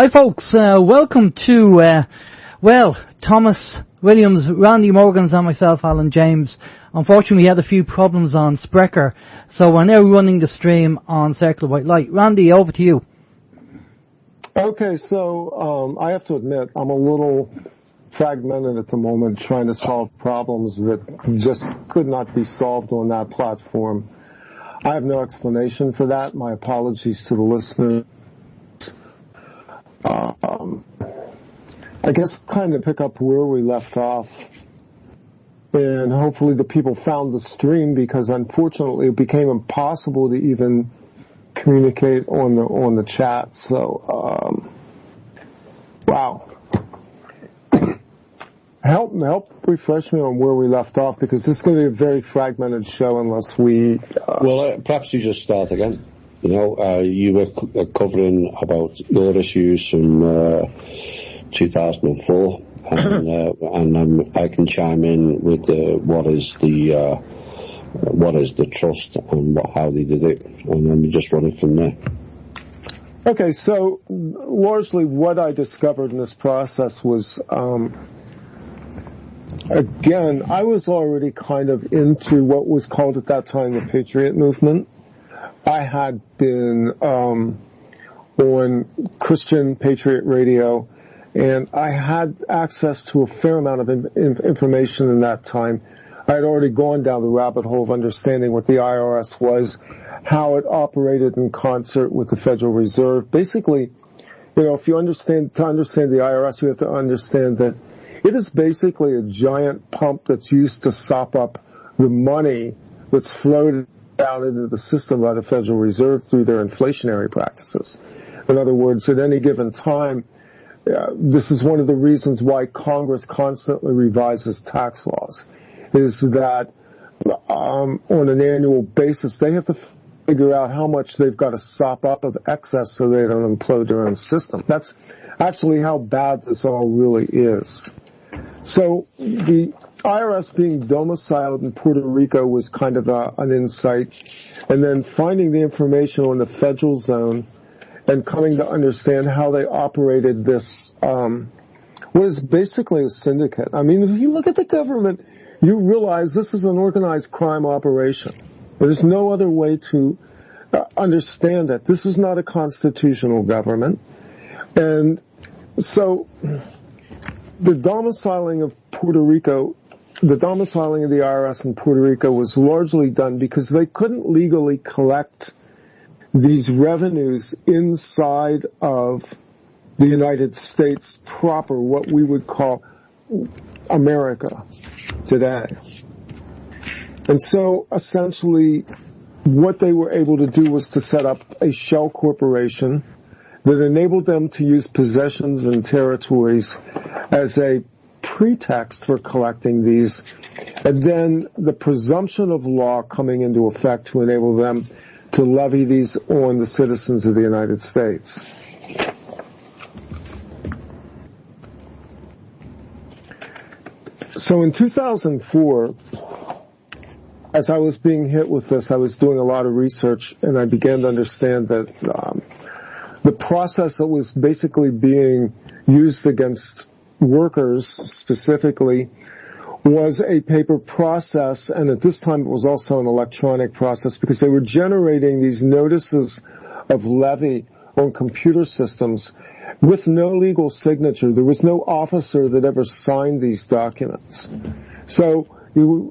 Hi folks, welcome to, Thomas Williams, Randy Morgans and myself, Alan James. Unfortunately, we had a few problems on Sprecher, so we're now running the stream on Circle of White Light. Randy, over to you. Okay, so I have to admit, I'm a little fragmented at the moment trying to solve problems that just could not be solved on that platform. I have no explanation for that. My apologies to the listeners. I guess kind of pick up where we left off, and hopefully the people found the stream, because unfortunately it became impossible to even communicate on the chat. So, wow. Help refresh me on where we left off, because this is going to be a very fragmented show unless we... perhaps you just start again. You know, you were covering about your issues from 2004, and I can chime in with what is the trust and how they did it, and then we just run it from there. Okay, so largely what I discovered in this process was, again, I was already kind of into what was called at that time the Patriot movement. I had been on Christian Patriot Radio, and I had access to a fair amount of information in that time. I had already gone down the rabbit hole of understanding what the IRS was, how it operated in concert with the Federal Reserve. Basically, you know, to understand the IRS, you have to understand that it is basically a giant pump that's used to sop up the money that's floated down into the system by the Federal Reserve through their inflationary practices. In other words, at any given time, this is one of the reasons why Congress constantly revises tax laws, is that on an annual basis they have to figure out how much they've got to sop up of excess so they don't implode their own system. That's actually how bad this all really is. So the IRS being domiciled in Puerto Rico was kind of an insight, and then finding the information on the federal zone and coming to understand how they operated this was basically a syndicate. I mean, if you look at the government, you realize this is an organized crime operation. There's no other way to understand it. This is not a constitutional government. And so the domiciling of Puerto Rico, the domiciling of the IRS in Puerto Rico was largely done because they couldn't legally collect these revenues inside of the United States proper, what we would call America today. And so essentially what they were able to do was to set up a shell corporation that enabled them to use possessions and territories as a pretext for collecting these, and then the presumption of law coming into effect to enable them to levy these on the citizens of the United States. So in 2004, as I was being hit with this, I was doing a lot of research, and I began to understand that the process that was basically being used against workers specifically was a paper process, and at this time it was also an electronic process, because they were generating these notices of levy on computer systems with no legal signature. There was no officer that ever signed these documents. So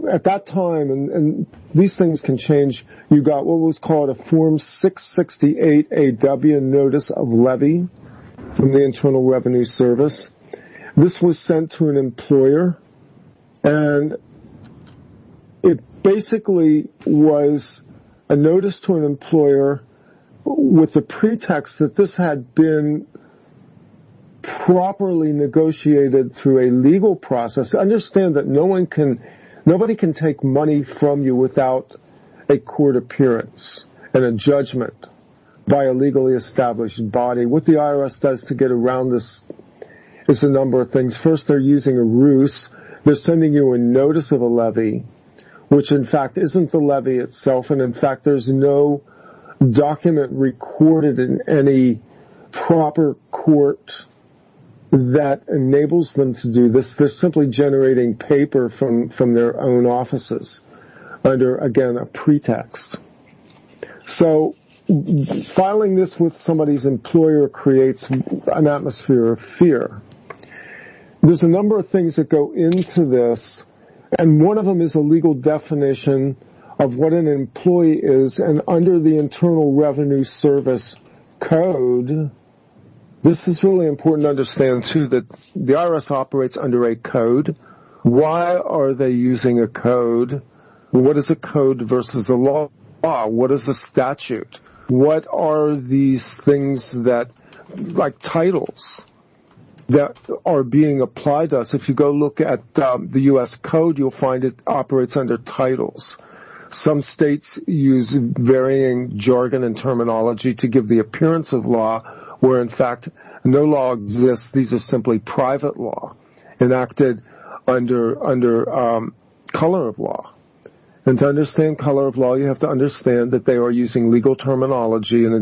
at that time, and these things can change, you got what was called a Form 668 AW notice of levy from the Internal Revenue Service. This was sent to an employer, and it basically was a notice to an employer with the pretext that this had been properly negotiated through a legal process. Understand that nobody can take money from you without a court appearance and a judgment by a legally established body. What the IRS does to get around this is a number of things. First, they're using a ruse. They're sending you a notice of a levy, which in fact isn't the levy itself, and in fact there's no document recorded in any proper court that enables them to do this. They're simply generating paper from their own offices under, again, a pretext. So filing this with somebody's employer creates an atmosphere of fear. There's a number of things that go into this, and one of them is a legal definition of what an employee is, and under the Internal Revenue Service Code, this is really important to understand, too, that the IRS operates under a code. Why are they using a code? What is a code versus a law? What is a statute? What are these things that, like titles, that are being applied to us? If you go look at the U.S. Code, you'll find it operates under titles. Some states use varying jargon and terminology to give the appearance of law, where in fact no law exists. These are simply private law enacted under color of law. And to understand color of law, you have to understand that they are using legal terminology in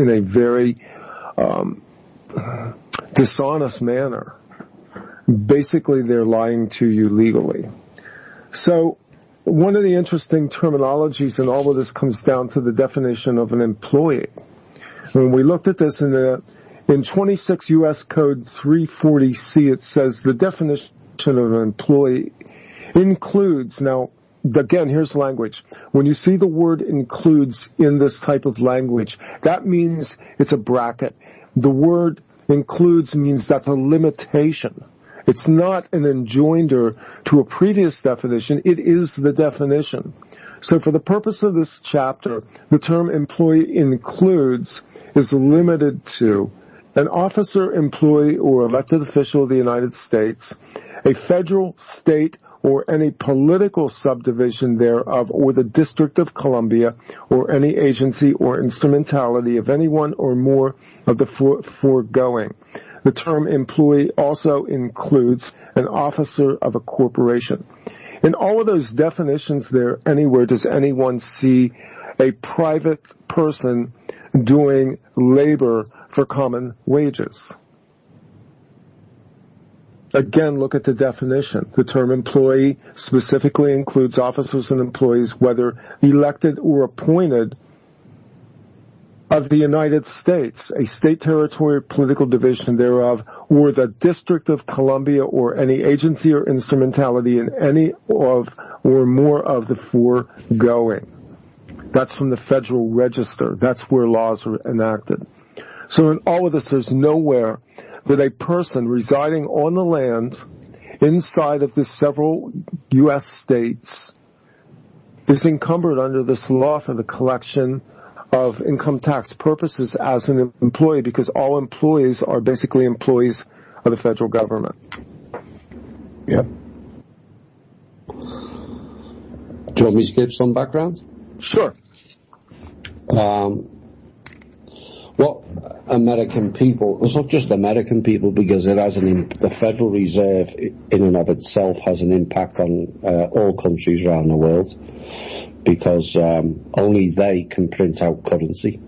a very dishonest manner. Basically, they're lying to you legally. So one of the interesting terminologies in all of this comes down to the definition of an employee. When we looked at this in 26 U.S. Code 340C, it says the definition of an employee includes, now, again, here's language. When you see the word includes in this type of language, that means it's a bracket. The word includes means that's a limitation. It's not an enjoinder to a previous definition. It is the definition. So for the purpose of this chapter, the term employee includes is limited to an officer, employee, or elected official of the United States, a federal, state, or any political subdivision thereof, or the District of Columbia, or any agency or instrumentality of any one or more of the foregoing. The term employee also includes an officer of a corporation. In all of those definitions there, anywhere does anyone see a private person doing labor for common wages? Again, look at the definition. The term employee specifically includes officers and employees, whether elected or appointed, of the United States, a state, territory, or political division thereof, or the District of Columbia, or any agency or instrumentality in any of or more of the foregoing. That's from the Federal Register. That's where laws are enacted. So in all of this, there's nowhere that a person residing on the land inside of the several U.S. states is encumbered under this law for the collection of income tax purposes as an employee, because all employees are basically employees of the federal government. Yeah. Do you want me to give some background? Sure. What American people, it's not just American people, because it has the Federal Reserve in and of itself has an impact on all countries around the world, because only they can print out currency.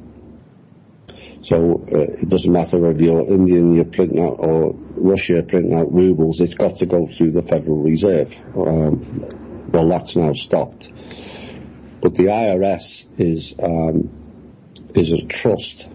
So it doesn't matter if you're Indian, you're printing out, or Russia printing out rubles, it's got to go through the Federal Reserve. Well, that's now stopped. But the IRS is a trust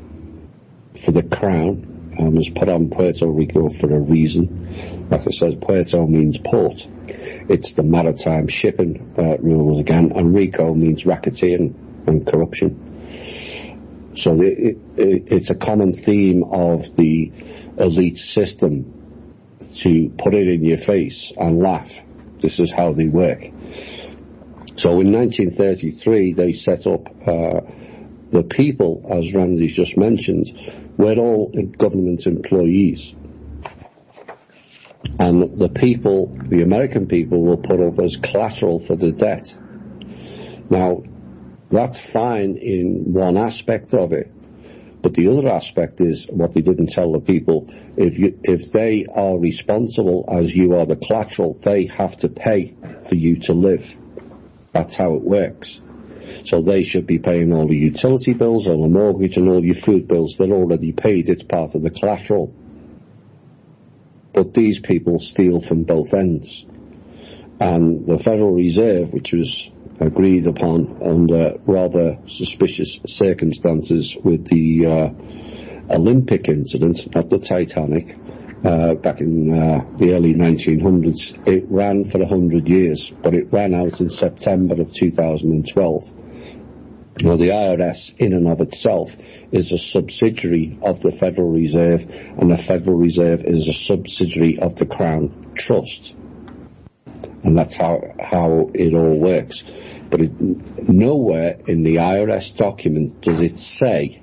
for the Crown, and was put on Puerto Rico for a reason. Like I said, Puerto means port. It's the maritime shipping rules again, and Rico means racketeering and corruption. So it's a common theme of the elite system to put it in your face and laugh. This is how they work. So in 1933, they set up the people, as Randy's just mentioned, we're all government employees. And the people, the American people, will put up as collateral for the debt. Now, that's fine in one aspect of it. But the other aspect is what they didn't tell the people. If they are responsible, as you are the collateral, they have to pay for you to live. That's how it works. So they should be paying all the utility bills, all the mortgage and all your food bills. They're already paid. It's part of the collateral. But these people steal from both ends. And the Federal Reserve, which was agreed upon under rather suspicious circumstances with the Olympic incident, not the Titanic, back in the early 1900s, it ran for 100 years, but it ran out in September of 2012. Well, the IRS in and of itself is a subsidiary of the Federal Reserve, and the Federal Reserve is a subsidiary of the Crown Trust. And that's how it all works. But nowhere in the IRS document does it say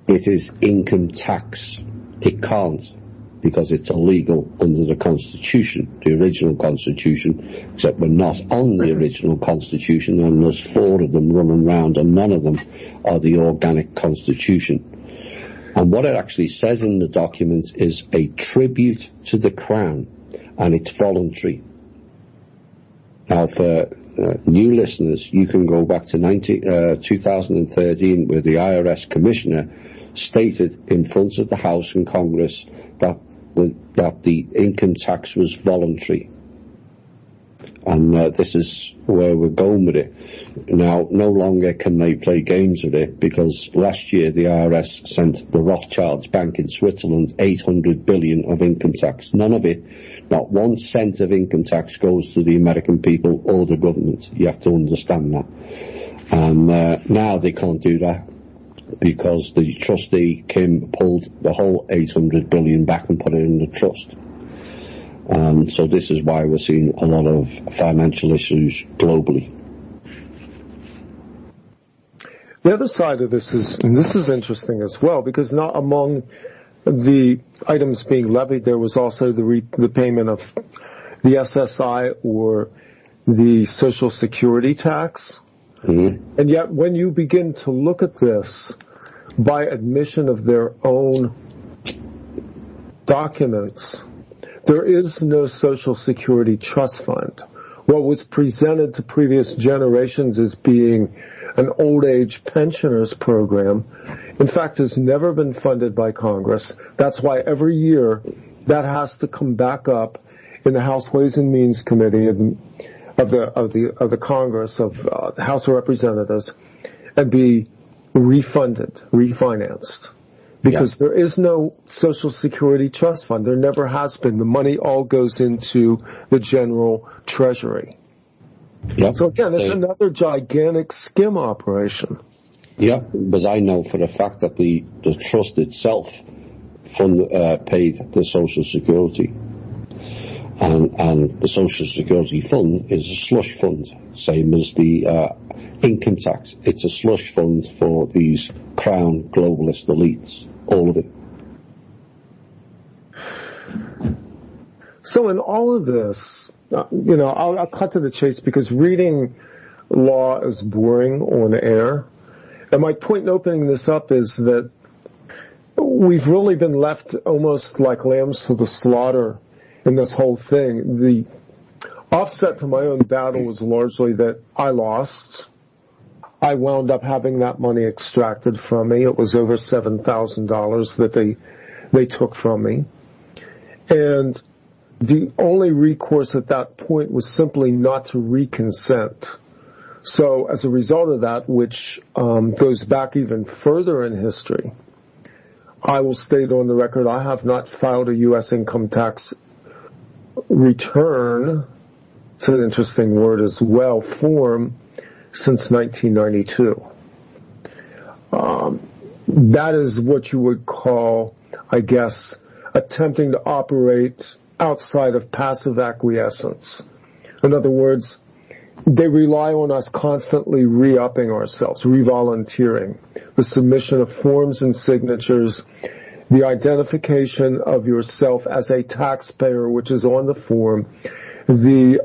it is income tax. It can't, because it's illegal under the Constitution, the original Constitution, except we're not on the original Constitution, and there's 4 of them running around, and none of them are the organic Constitution. And what it actually says in the document is a tribute to the Crown, and it's voluntary. Now, for new listeners, you can go back to 2013, where the IRS Commissioner stated in front of the House and Congress that the income tax was voluntary. And this is where we're going with it. Now, no longer can they play games with it, because last year the IRS sent the Rothschilds Bank in Switzerland 800 billion of income tax. None of it, not 1 cent of income tax, goes to the American people or the government. You have to understand that. And now they can't do that, because the trustee, Kim, pulled the whole 800 billion back and put it in the trust. So this is why we're seeing a lot of financial issues globally. The other side of this is, and this is interesting as well, because not among the items being levied, there was also the payment of the SSI or the Social Security tax. Mm-hmm. And yet when you begin to look at this by admission of their own documents, there is no Social Security trust fund. What was presented to previous generations as being an old age pensioners program, in fact, has never been funded by Congress. That's why every year that has to come back up in the House Ways and Means Committee of the Congress, of the House of Representatives, and be refinanced. Because there is no Social Security trust fund. There never has been. The money all goes into the general treasury. Yep. So again, it's another gigantic skim operation. Yeah, but I know for a fact that the trust itself paid the Social Security. And the Social Security fund is a slush fund, same as the income tax. It's a slush fund for these crown globalist elites, all of it. So in all of this, I'll cut to the chase, because reading law is boring on air. And my point in opening this up is that we've really been left almost like lambs to the slaughter in this whole thing. The offset to my own battle was largely that I lost. I wound up having that money extracted from me. It was over $7,000 that they took from me. And the only recourse at that point was simply not to reconsent. So as a result of that, which goes back even further in history, I will state on the record, I have not filed a U.S. income tax return, it's an interesting word as well, form, since 1992. That is what you would call, I guess, attempting to operate outside of passive acquiescence. In other words, they rely on us constantly re-upping ourselves, re-volunteering, the submission of forms and signatures, the identification of yourself as a taxpayer, which is on the form, the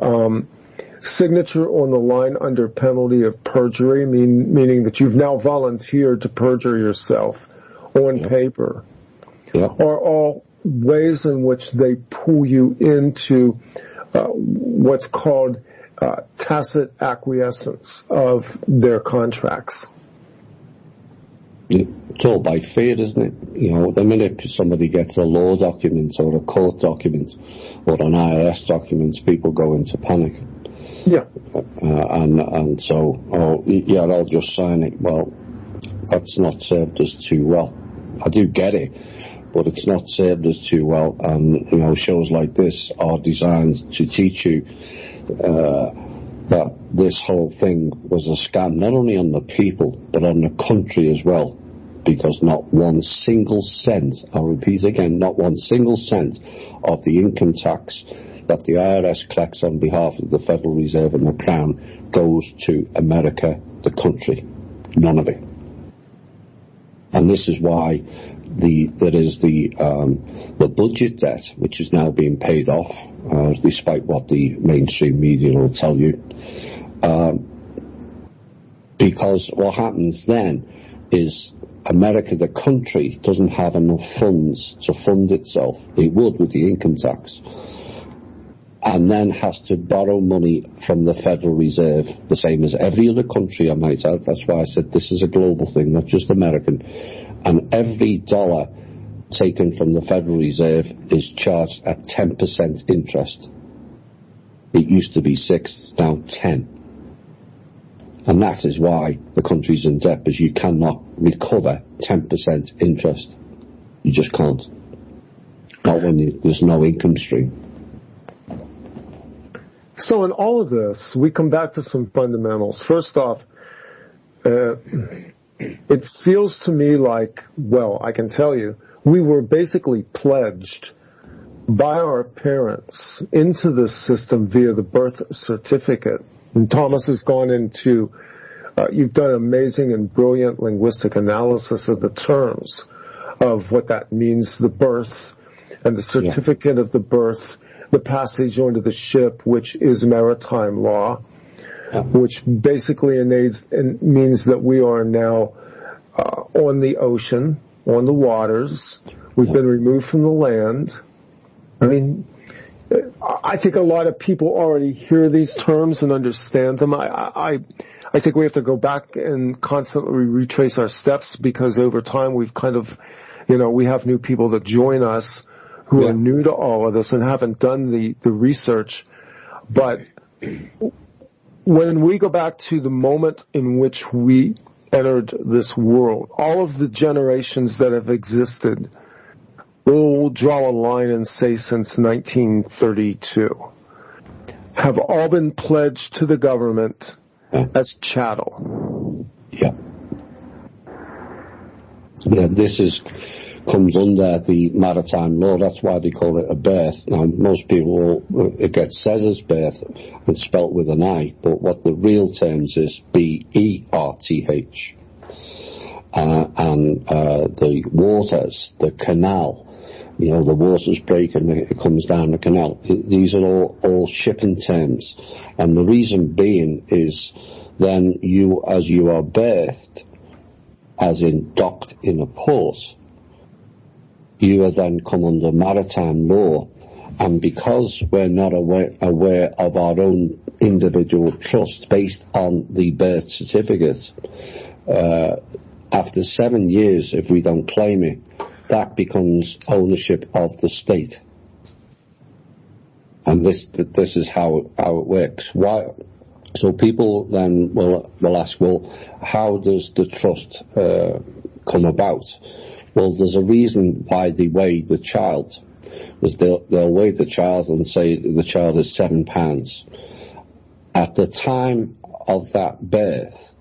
signature on the line under penalty of perjury, meaning that you've now volunteered to perjure yourself on paper, are all ways in which they pull you into what's called tacit acquiescence of their contracts. It's all by fear, isn't it? You know, the minute somebody gets a law document or a court document or an IRS document, people go into panic. Yeah. And so, I'll just sign it. Well, that's not served us too well. I do get it, but it's not served us too well. And, you know, shows like this are designed to teach you that this whole thing was a scam, not only on the people, but on the country as well. Because not one single cent, I'll repeat again, not one single cent of the income tax that the IRS collects on behalf of the Federal Reserve and the Crown goes to America, the country. None of it. And this is why there is the budget debt, which is now being paid off, despite what the mainstream media will tell you. Because what happens then is America, the country, doesn't have enough funds to fund itself. It would with the income tax. And then has to borrow money from the Federal Reserve, the same as every other country, I might add. That's why I said this is a global thing, not just American. And every dollar taken from the Federal Reserve is charged at 10% interest. It used to be 6, it's now 10. And that is why the country's in debt, because you cannot recover 10% interest. You just can't. Not when there's no income stream. So in all of this, we come back to some fundamentals. First off, it feels to me like, well, I can tell you, we were basically pledged by our parents into this system via the birth certificate. And Thomas has gone into, you've done amazing and brilliant linguistic analysis of the terms of what that means, the birth and the certificate of the birth, the passage onto the ship, which is maritime law, which basically means that we are now on the ocean, on the waters. We've been removed from the land. I mean, I think a lot of people already hear these terms and understand them. I think we have to go back and constantly retrace our steps, because over time we've kind of, we have new people that join us who are new to all of this and haven't done the research. But when we go back to the moment in which we entered this world, all of the generations that have existed, we'll draw a line and say since 1932, have all been pledged to the government as chattel. Yeah, this comes under the maritime law. That's why they call it a berth. Now, most people, it says as berth and spelt with an I, but what the real terms is B-E-R-T-H. And the waters, the canal, the waters break and it comes down the canal. These are all shipping terms. And the reason being is then as you are berthed, as in docked in a port, you are then come under maritime law. And because we're not aware of our own individual trust based on the birth certificate, after 7 years, if we don't claim it, that becomes ownership of the state. And this is how it works. Why? So people then will ask, well, how does the trust come about? Well, there's a reason why they weigh the child. Because they'll weigh the child and say the child is 7 pounds. At the time of that birth,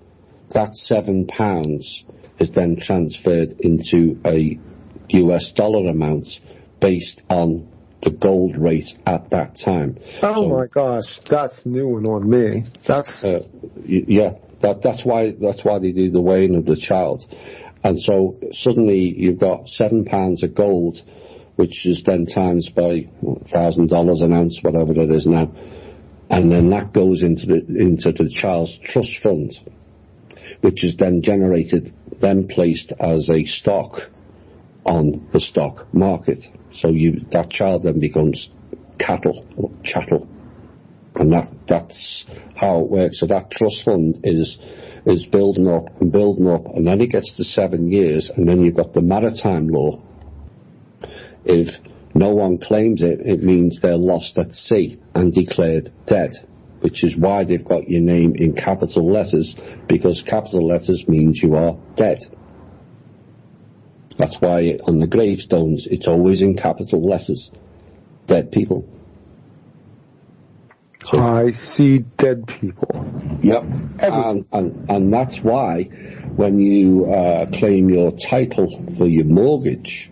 that 7 pounds is then transferred into a US dollar amount based on the gold rate at that time. Oh, my gosh, that's new one on me. That's that's why they do the weighing of the child. And so suddenly you've got 7 pounds of gold, which is then times by $1,000 an ounce, whatever it is now, and then that goes into the child's trust fund, which is then generated, then placed as a stock on the stock market. So that child then becomes cattle or chattel. And that's how it works. So that trust fund is building up, and then it gets to 7 years, and then you've got the maritime law. If no one claims it, it means they're lost at sea and declared dead, which is why they've got your name in capital letters, because capital letters means you are dead. That's why on the gravestones it's always in capital letters. Dead people. So, I see dead people. Yep. And that's why when you claim your title for your mortgage,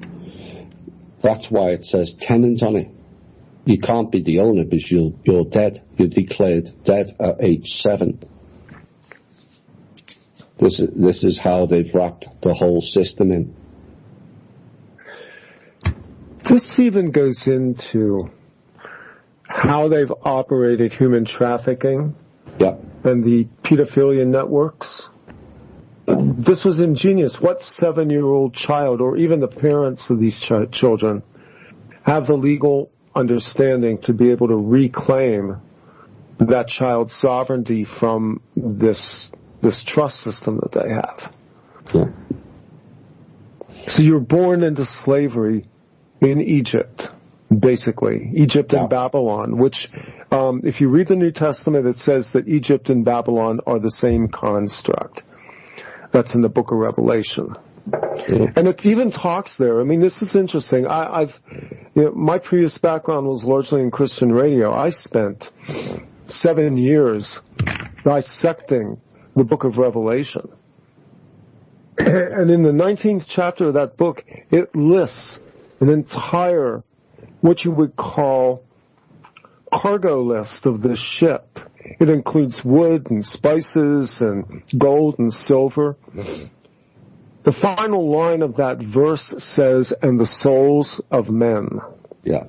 that's why it says tenant on it. You can't be the owner because you're dead. You're declared dead at age 7. This is how they've wrapped the whole system in. This even goes into how they've operated human trafficking and the pedophilia networks. This was ingenious. What 7-year-old child, or even the parents of these children, have the legal understanding to be able to reclaim that child's sovereignty from this trust system that they have? Yeah. So you're born into slavery in Egypt, basically. Egypt and Babylon, which, if you read the New Testament, it says that Egypt and Babylon are the same construct. That's in the book of Revelation. Yeah. And it even talks there. I mean, this is interesting. My previous background was largely in Christian radio. I spent 7 years dissecting the book of Revelation. And in the 19th chapter of that book, it lists an entire, what you would call, cargo list of this ship. It includes wood and spices and gold and silver. The final line of that verse says, and the souls of men. Yeah.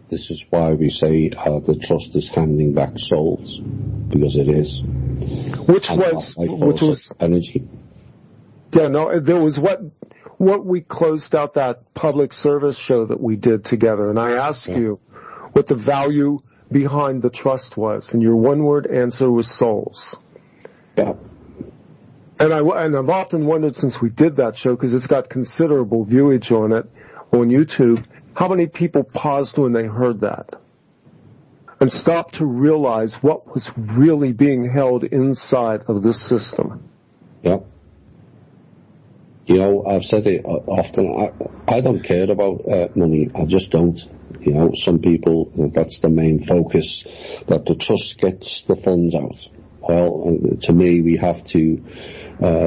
This is why we say the trust is handing back souls, because it is. Which was energy. Yeah, no, there was what we closed out that public service show that we did together, and I asked you what the value behind the trust was, and your one-word answer was souls. Yeah. And I've often wondered, since we did that show, because it's got considerable viewage on it on YouTube, how many people paused when they heard that and stopped to realize what was really being held inside of this system. Yeah. You know, I've said it often, I don't care about money. I just don't. You know, some people, that's the main focus, that the trust gets the funds out. Well, to me, we have to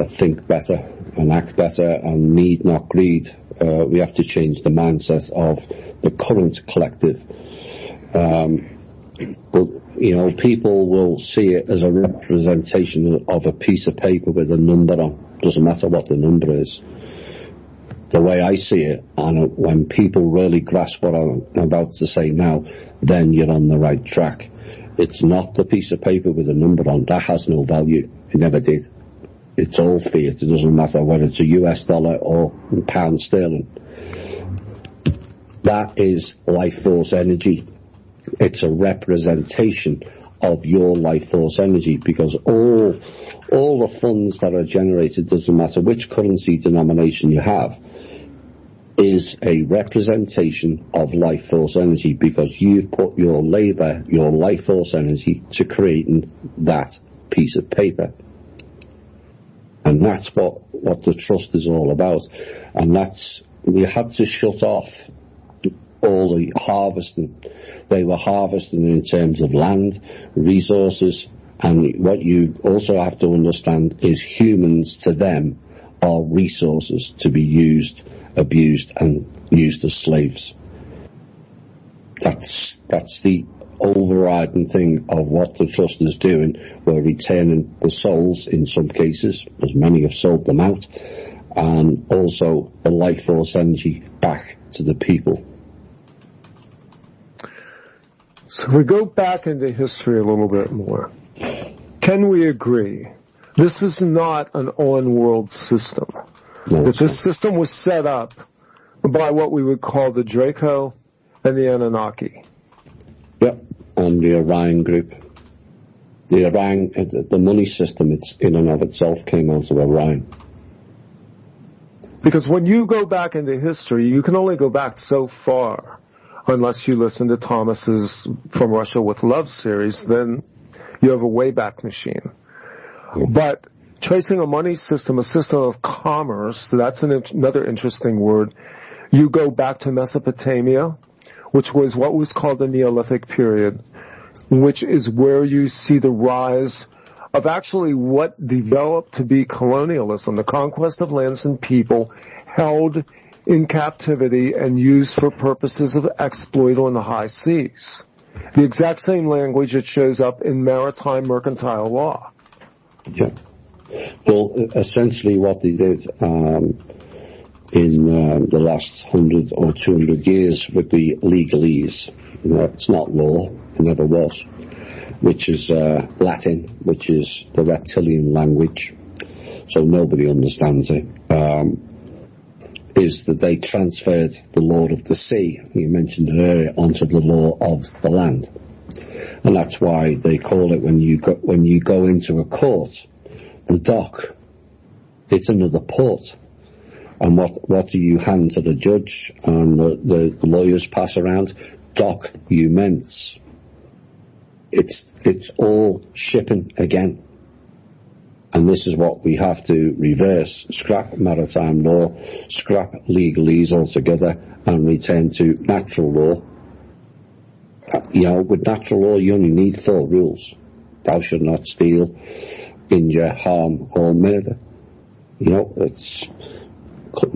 think better and act better and need not greed. We have to change the mindset of the current collective. But, you know, people will see it as a representation of a piece of paper with a number on. Doesn't matter what the number is. The way I see it, and when people really grasp what I'm about to say now, then you're on the right track. It's not the piece of paper with a number on. That has no value. It never did. It's all fiat. It doesn't matter whether it's a US dollar or pound sterling. That is life force energy. It's a representation of your life force energy, because all the funds that are generated, doesn't matter which currency denomination you have, is a representation of life force energy, because you've put your labor, your life force energy, to creating that piece of paper. And that's what the trust is all about. And we had to shut off all the harvesting. They were harvesting in terms of land, resources, and what you also have to understand is humans to them are resources to be used, abused, and used as slaves. That's the overriding thing of what the trust is doing. We're returning the souls in some cases, as many have sold them out, and also the life force energy back to the people. So we go back into history a little bit more. Can we agree this is not an on-world system? No, that this system was set up by what we would call the Draco and the Anunnaki. Yep. and the Orion group. The Orion, the money system, it's in and of itself came out of Orion. Because when you go back into history, you can only go back so far, unless you listen to Thomas's From Russia with Love series, then you have a Wayback Machine. But tracing a money system, a system of commerce, that's another interesting word. You go back to Mesopotamia, which was what was called the Neolithic period, which is where you see the rise of actually what developed to be colonialism, the conquest of lands and people held in captivity and used for purposes of exploit on the high seas. The exact same language that shows up in maritime mercantile law. Yeah. Well, essentially what they did in the last 100 or 200 years with the legalese, it's not law, it never was, which is Latin, which is the reptilian language, so nobody understands it, is that they transferred the law of the sea, you mentioned it earlier, onto the law of the land. And that's why they call it, when you go into a court, the dock, it's another port. And what do you hand to the judge and the lawyers pass around? Documents. It's all shipping again. And this is what we have to reverse: scrap maritime law, scrap legalese altogether, and return to natural law. With natural law, you only need 4 rules. Thou shalt not steal, injure, harm, or murder. It's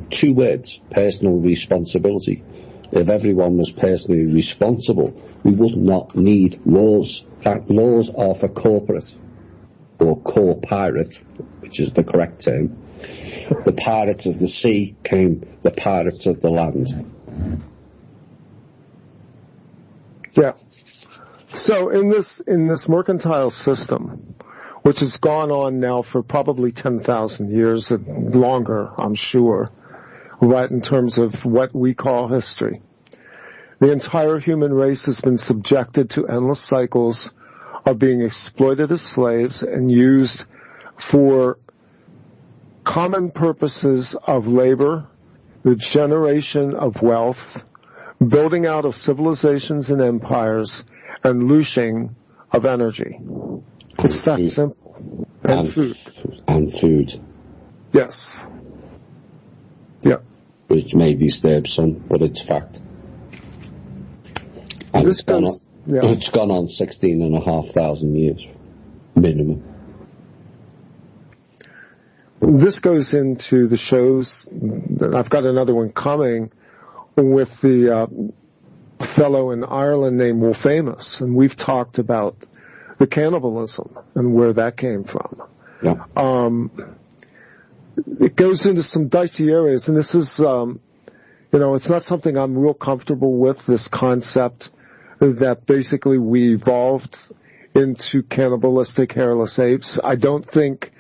2 words: personal responsibility. If everyone was personally responsible, we would not need laws. That laws are for corporate, or core pirate, which is the correct term. The pirates of the sea came the pirates of the land. Yeah. So in this mercantile system, which has gone on now for probably 10,000 years, longer, I'm sure, right, in terms of what we call history, the entire human race has been subjected to endless cycles of being exploited as slaves and used for common purposes of labor, the generation of wealth, building out of civilizations and empires, and looting of energy. It's that simple. And food. And food. Yes. Yeah. Which may disturb some, but it's fact. And it's gone on 16,500 years, minimum. This goes into the shows. I've got another one coming with the fellow in Ireland named Wolfemus, and we've talked about the cannibalism and where that came from. Yeah. It goes into some dicey areas, and this is, it's not something I'm real comfortable with, this concept that basically we evolved into cannibalistic hairless apes. I don't think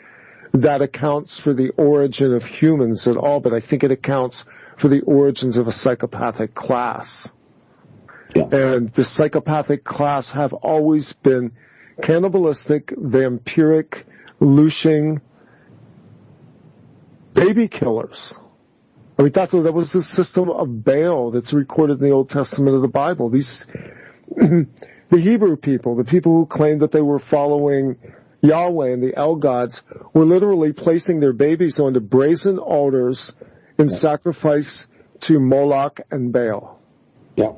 that accounts for the origin of humans at all, but I think it accounts for the origins of a psychopathic class. Yeah. And the psychopathic class have always been cannibalistic, vampiric, looting, baby killers. I mean, that was the system of Baal that's recorded in the Old Testament of the Bible. The Hebrew people, the people who claimed that they were following Yahweh and the El gods, were literally placing their babies onto brazen altars in sacrifice to Moloch and Baal. Yeah.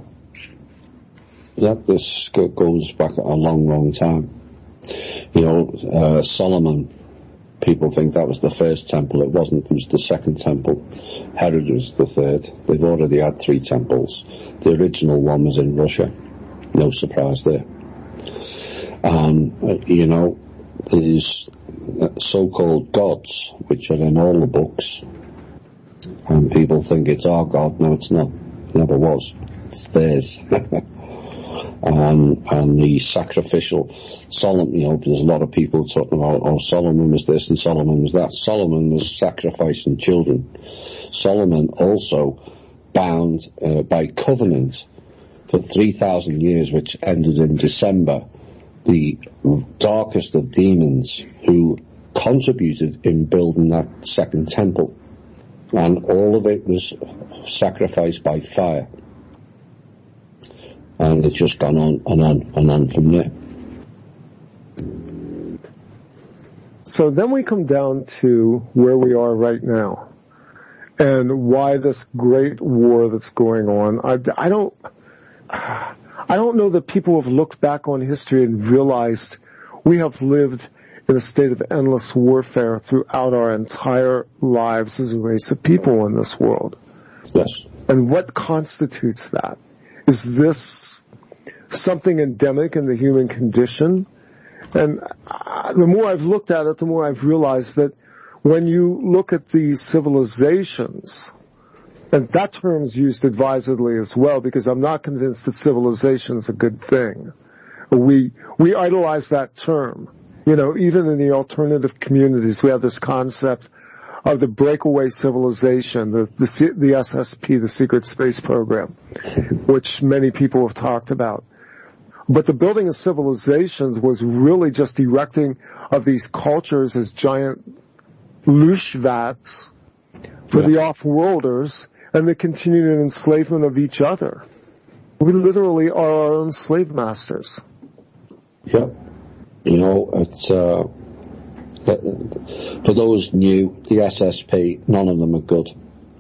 This goes back a long, long time. Solomon, people think that was the first temple. It wasn't. It was the second temple. Herod was the third. They've already had 3 temples. The original one was in Russia. No surprise there. These so-called gods, which are in all the books, and people think it's our God. No, it's not. It never was. It's theirs. And the sacrificial Solomon, there's a lot of people talking about, Solomon was this and Solomon was that. Solomon was sacrificing children. Solomon also bound by covenant for 3,000 years, which ended in December, the darkest of demons who contributed in building that second temple. And all of it was sacrificed by fire. And it's just gone on and on and on from there. So then we come down to where we are right now and why this great war that's going on. I don't know that people have looked back on history and realized we have lived in a state of endless warfare throughout our entire lives as a race of people in this world. Yes. And what constitutes that? Is this something endemic in the human condition? And the more I've looked at it, the more I've realized that when you look at these civilizations, and that term's used advisedly as well, because I'm not convinced that civilization is a good thing. We idolize that term. You know, even in the alternative communities, we have this concept of the breakaway civilization, the SSP, the Secret Space Program, which many people have talked about. But the building of civilizations was really just erecting of these cultures as giant Lushvats for the off-worlders and the continued enslavement of each other. We literally are our own slave masters. Yep. You know, it's, for those new, the SSP, none of them are good.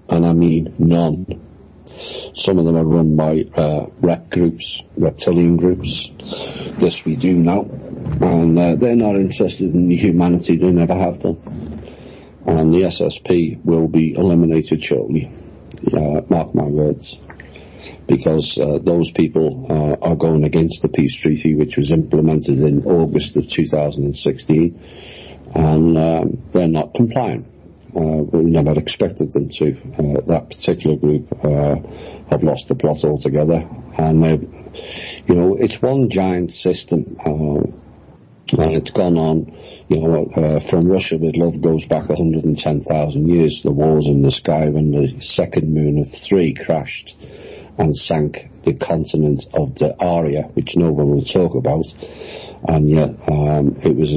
And I mean none. Some of them are run by reptilian groups. This we do know. And they're not interested in humanity. They never have done. And the SSP will be eliminated shortly. Mark my words. Because those people are going against the peace treaty, which was implemented in August of 2016. And they're not compliant. We never expected them to. That particular group have lost the plot altogether, and you know, it's one giant system, and it's gone on. You know, from Russia with love goes back 110,000 years. The wars in the sky when the second moon of 3 crashed and sank the continent of the Arya, which no one will talk about, and yet it was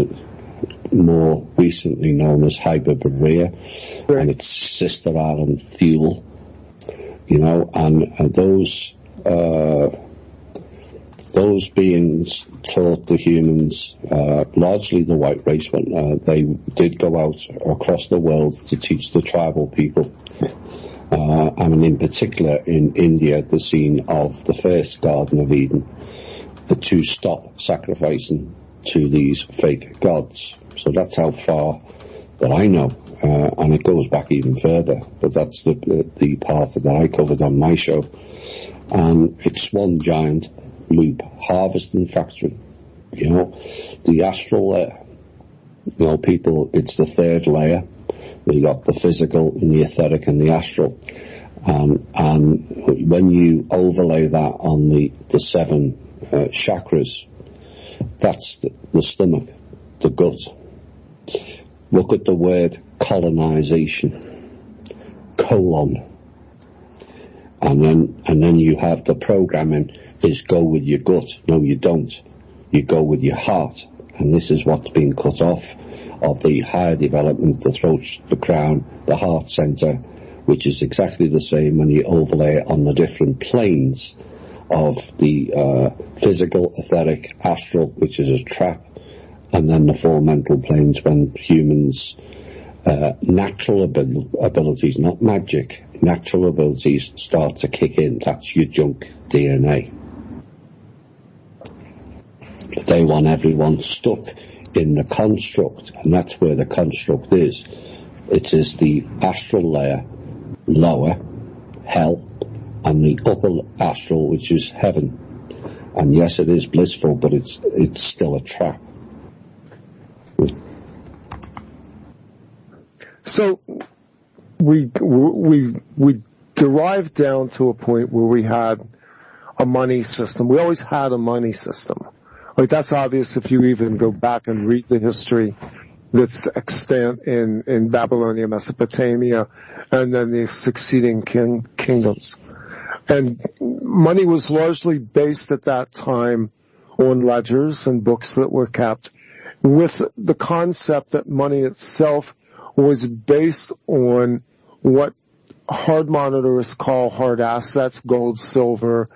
more recently known as Hyperborea, and its sister island Thule, you know, and those beings taught the humans, largely the white race, when they did go out across the world to teach the tribal people. I mean, in particular in India, the scene of the first Garden of Eden, to stop sacrificing to these fake gods. So that's how far that I know, and it goes back even further, but that's the part that I covered on my show. And it's one giant loop harvesting factory. You know, the astral layer, you know, people, it's the third layer. You got the physical and the etheric and the astral. And when you overlay that on the 7 chakras, that's the stomach, the gut. Look at the word colonization, colon. And then you have the programming is go with your gut. No, you don't. You go with your heart. And this is what's been cut off of the higher development, the throat, the crown, the heart center, which is exactly the same when you overlay it on the different planes of the physical, etheric, astral, which is a trap, and then the 4 mental planes when humans' natural abilities, not magic, natural abilities start to kick in. That's your junk DNA. They want everyone stuck in the construct, and that's where the construct is. It is the astral layer, lower, hell, and the upper astral, which is heaven. And yes, it is blissful, but it's still a trap. So we derived down to a point where we had a money system. We always had a money system. Like, that's obvious if you even go back and read the history that's extant in Babylonia, Mesopotamia, and then the succeeding kingdoms. And money was largely based at that time on ledgers and books that were kept, with the concept that money itself was based on what hard monitors call hard assets, gold, silver,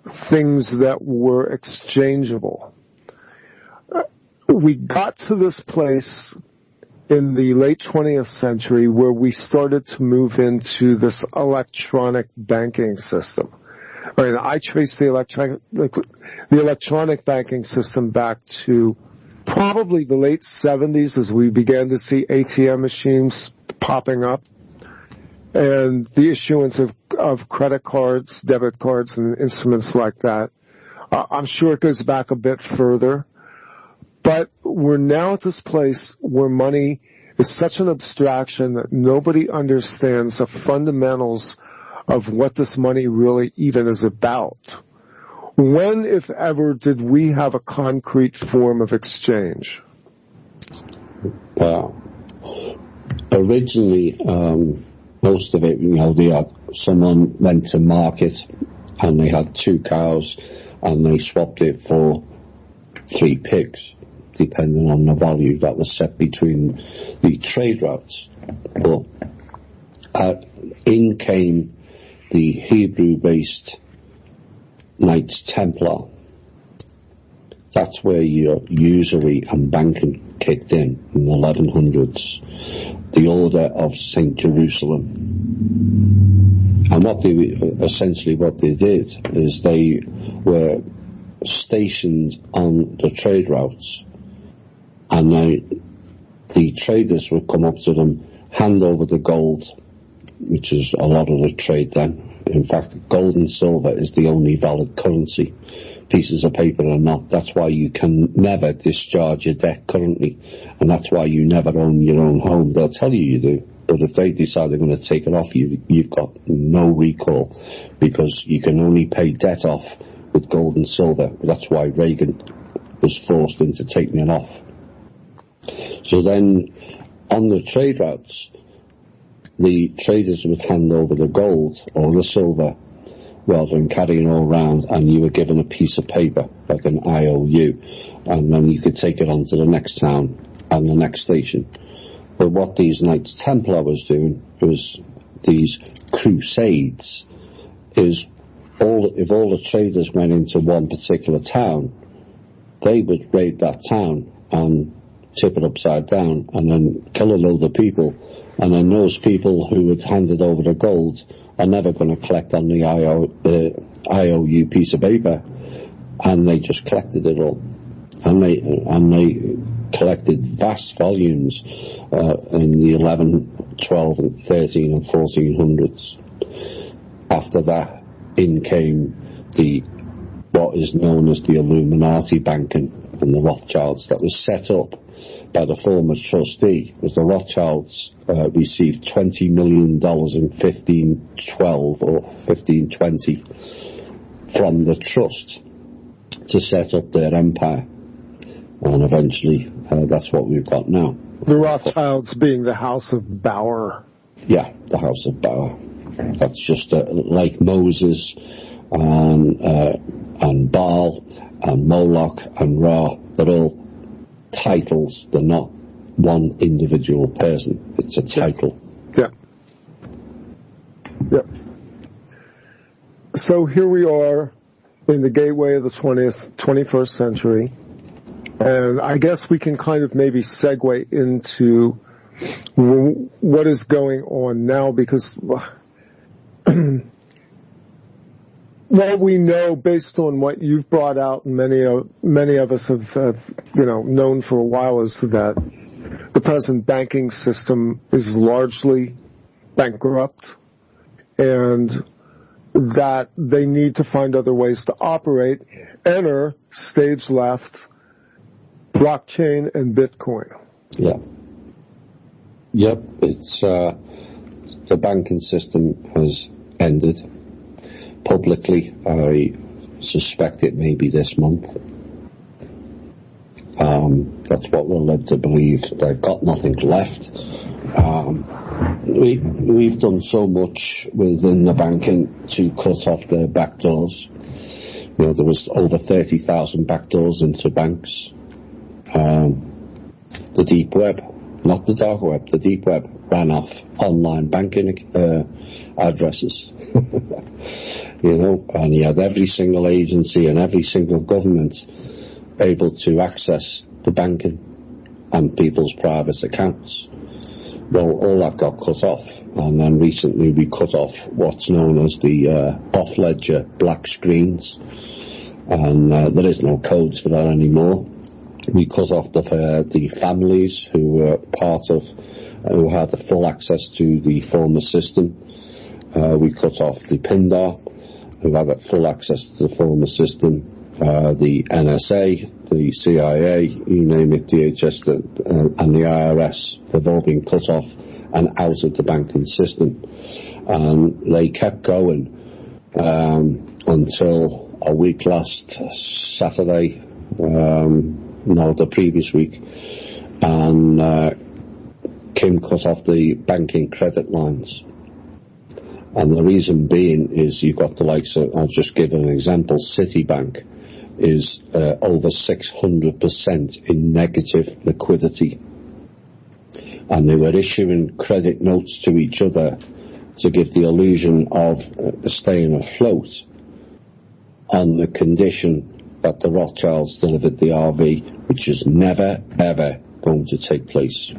things that were exchangeable. We got to this place in the late 20th century where we started to move into this electronic banking system. I mean, I trace the electronic banking system back to probably the late 70s as we began to see ATM machines popping up and the issuance of credit cards, debit cards, and instruments like that. I'm sure it goes back a bit further. But we're now at this place where money is such an abstraction that nobody understands the fundamentals of what this money really even is about. When, if ever, did we have a concrete form of exchange? Originally, most of it, someone went to market and they had 2 cows and they swapped it for 3 pigs, depending on the value that was set between the trade routes. But in came the Hebrew-based Knights Templar. That's where your usury and banking kicked in the 1100s. The Order of St. Jerusalem. And what they did is they were stationed on the trade routes, and the traders would come up to them, hand over the gold, which is a lot of the trade then. In fact, gold and silver is the only valid currency. Pieces of paper are not. That's why you can never discharge your debt currently, and that's why you never own your own home. They'll tell you do, but if they decide they're going to take it off you, you've got no recall, because you can only pay debt off with gold and silver. That's why Reagan was forced into taking it off. So then, on the trade routes, the traders would hand over the gold or the silver rather than carrying it all around, and you were given a piece of paper, like an IOU, and then you could take it on to the next town and the next station. But what these Knights Templar was doing was these crusades, if all the traders went into one particular town, they would raid that town and tip it upside down and then kill a load of people, and then those people who had handed over the gold are never going to collect on the IOU piece of paper, and they just collected it all, and they collected vast volumes in the 11, 12, and 13 and 1400s. After that, in came what is known as the Illuminati banking and the Rothschilds, that was set up by the former trustee, as the Rothschilds received $20 million in 1512 or 1520 from the trust to set up their empire. And eventually, that's what we've got now. The Rothschilds being the House of Bauer. Yeah, the House of Bauer. That's just like Moses and Baal and Moloch and Ra. They're all titles. They're not one individual person. It's a title. Yeah. Yeah. So here we are in the gateway of the 21st century. And I guess we can kind of maybe segue into what is going on now, because what we know, based on what you've brought out, and many of us have known for a while, is that the present banking system is largely bankrupt, and that they need to find other ways to operate. Enter, stage left, blockchain and Bitcoin. Yeah. Yep. It's the banking system has ended. Publicly, I suspect it may be this month. That's what we're led to believe. They've got nothing left. We we've done so much within the banking to cut off the back doors. You know, there was over 30,000 back doors into banks. The deep web, not the dark web, the deep web ran off online banking addresses. You know, and you had every single agency and every single government able to access the banking and people's private accounts. Well, all that got cut off, and then recently we cut off what's known as the off-ledger black screens, and there is no codes for that anymore. We cut off the families who were who had the full access to the former system. We cut off the PINDAR, who had full access to the former system. The NSA, the CIA, you name it, DHS, and the IRS, they've all been cut off and out of the banking system. And they kept going until a week last Saturday, no, the previous week, and Kim cut off the banking credit lines. And the reason being is you've got the likes of, I'll just give an example, Citibank is over 600% in negative liquidity. And they were issuing credit notes to each other to give the illusion of staying afloat on the condition that the Rothschilds delivered the RV, which is never, ever going to take place.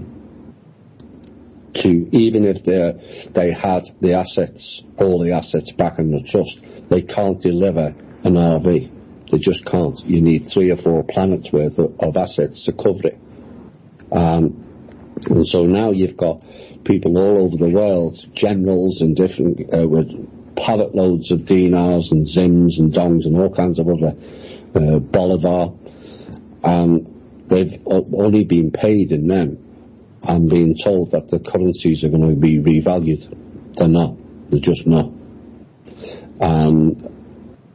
Even if they had the assets, all the assets back in the trust, they can't deliver an RV. They just can't. You need 3 or 4 planets worth of assets to cover it. And so now you've got people all over the world, generals and different, with pallet loads of dinars and zims and dongs and all kinds of other bolivar, and they've only been paid in them and being told that the currencies are going to be revalued. They're not. They're just not. And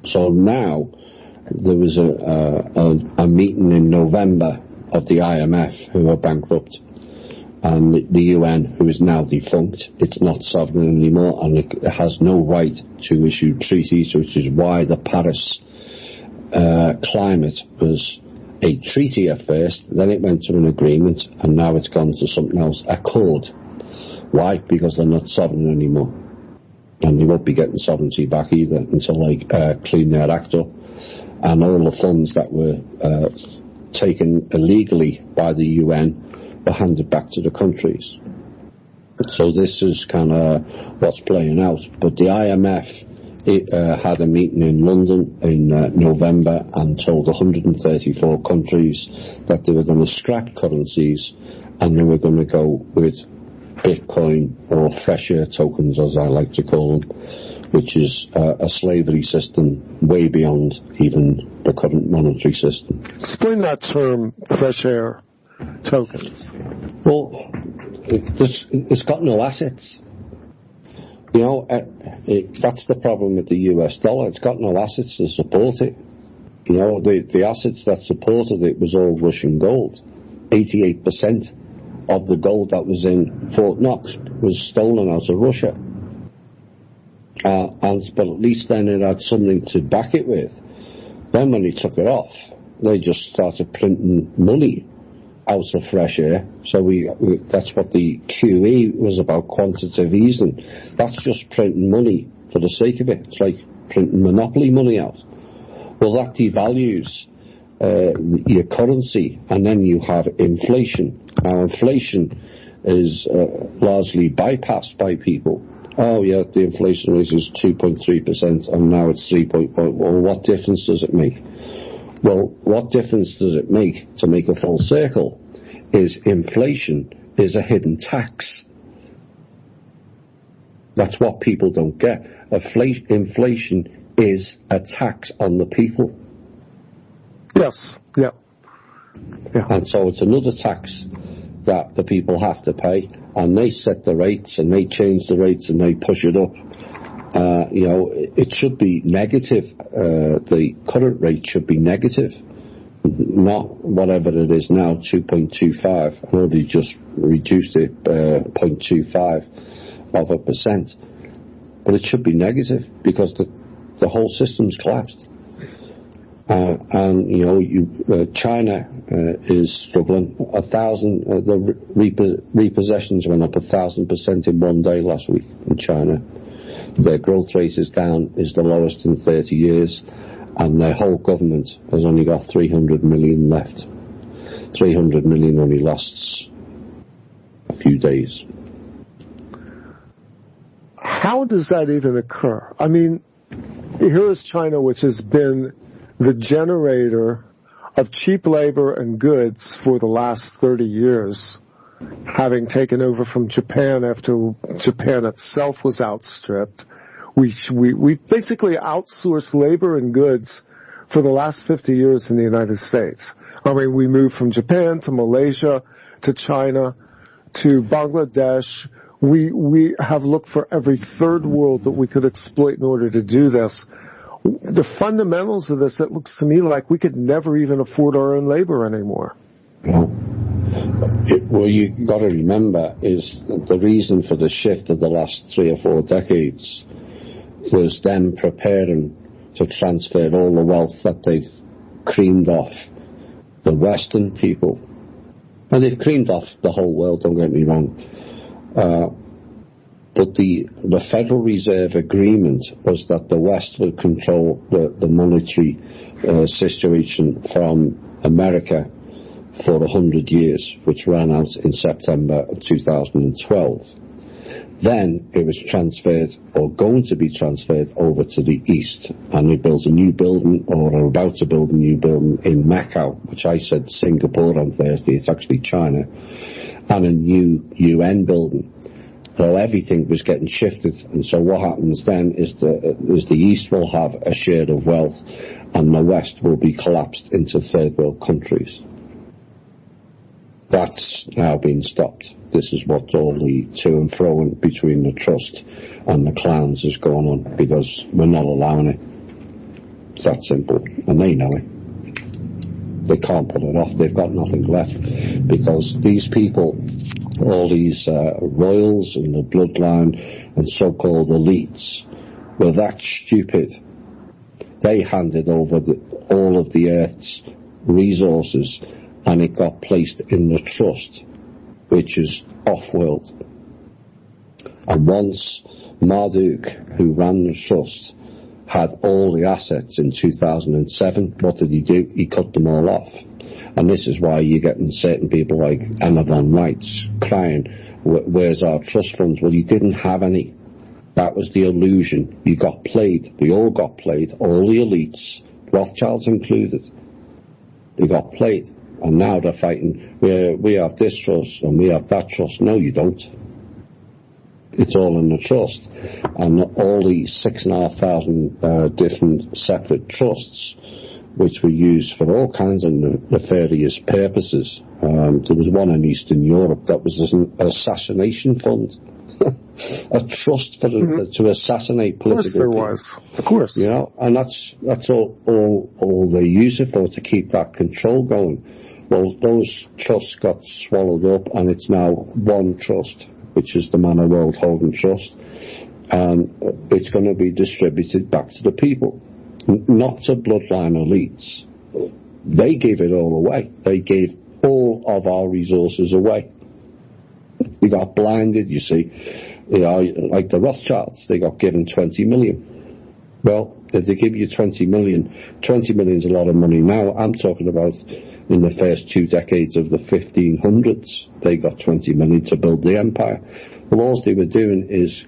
so now there was a meeting in November of the IMF, who are bankrupt, and the UN, who is now defunct. It's not sovereign anymore, and it has no right to issue treaties, which is why the Paris climate was a treaty at first, then it went to an agreement, and now it's gone to something else, accord. Why? Because they're not sovereign anymore, and they won't be getting sovereignty back either until they clean their act up, and all the funds that were taken illegally by the UN were handed back to the countries. So this is kind of what's playing out. But the IMF had a meeting in London in November and told 134 countries that they were going to scrap currencies and they were going to go with Bitcoin, or fresh air tokens as I like to call them, which is a slavery system way beyond even the current monetary system. Explain that term, fresh air tokens. Well, it's got no assets. You know, that's the problem with the US dollar. It's got no assets to support it. You know, the assets that supported it was all Russian gold. 88% of the gold that was in Fort Knox was stolen out of Russia. But at least then it had something to back it with. Then when they took it off, they just started printing money out of fresh air. So that's what the QE was about, quantitative easing. That's just printing money for the sake of it. It's like printing monopoly money out. Well, that devalues your currency, and then you have inflation. Now, inflation is largely bypassed by people. Oh, yeah, the inflation rate is 2.3%, and now it's 3.1. Well, what difference does it make? Well, what difference does it make, to make a full circle, is inflation is a hidden tax. That's what people don't get. Inflation is a tax on the people. Yes, yeah. And so it's another tax that the people have to pay, and they set the rates, and they change the rates, and they push it up. You know, it should be negative. The current rate should be negative, not whatever it is now, 2.25. I know they just reduced it 0.25 of a percent. But it should be negative because the whole system's collapsed. And, you know, China is struggling. The repossessions went up 1,000% in one day last week in China. Their growth rate is the lowest in 30 years, and their whole government has only got 300 million left. 300 million only lasts a few days. How does that even occur? I mean, here is China, which has been the generator of cheap labor and goods for the last 30 years, having taken over from Japan after Japan itself was outstripped. We basically outsourced labor and goods for the last 50 years in the United States. I mean, we moved from Japan to Malaysia to China to Bangladesh. We have looked for every third world that we could exploit in order to do this. The fundamentals of this, it looks to me like we could never even afford our own labor anymore. Well, you got to remember is the reason for the shift of the last 3 or 4 decades was them preparing to transfer all the wealth that they've creamed off the Western people. And they've creamed off the whole world, don't get me wrong. But the Federal Reserve Agreement was that the West would control the monetary situation from America for 100 years, which ran out in September of 2012. Then it was transferred, or going to be transferred, over to the East. And they built a new building, or are about to build a new building in Macau, which I said Singapore on Thursday, it's actually China, and a new UN building. So everything was getting shifted, and so what happens then is the East will have a share of wealth, and the West will be collapsed into third world countries. That's now been stopped. This is what all the to and fro between the trust and the clowns is going on, because we're not allowing it. It's that simple, and they know it. They can't pull it off. They've got nothing left, because these people, all these royals and the bloodline and so-called elites, were that stupid. They handed over all of the Earth's resources, and it got placed in the trust, which is off-world. And once Marduk, who ran the trust, had all the assets in 2007, what did he do? He cut them all off. And this is why you're getting certain people like Emma Von Wrights crying, where's our trust funds? Well, you didn't have any. That was the illusion. You got played. We all got played. All the elites, Rothschilds included, they got played. And now they're fighting, we have this trust and we have that trust. No, you don't. It's all in the trust. And all these 6,500 different separate trusts, which were used for all kinds of nefarious purposes. There was one in Eastern Europe that was an assassination fund. A trust for to assassinate political people. Of course there was. Of course. You know, and that's all they use it for, to keep that control going. Well, those trusts got swallowed up, and it's now one trust, which is the Manor World Holding Trust, and it's going to be distributed back to the people, not to bloodline elites. They gave it all away. They gave all of our resources away. We got blinded, you see. You know, like the Rothschilds, they got given 20 million. Well, if they give you 20 million is a lot of money now. I'm talking about in the first 2 decades of the 1500s, they got 20 million to build the empire. Well, all they were doing is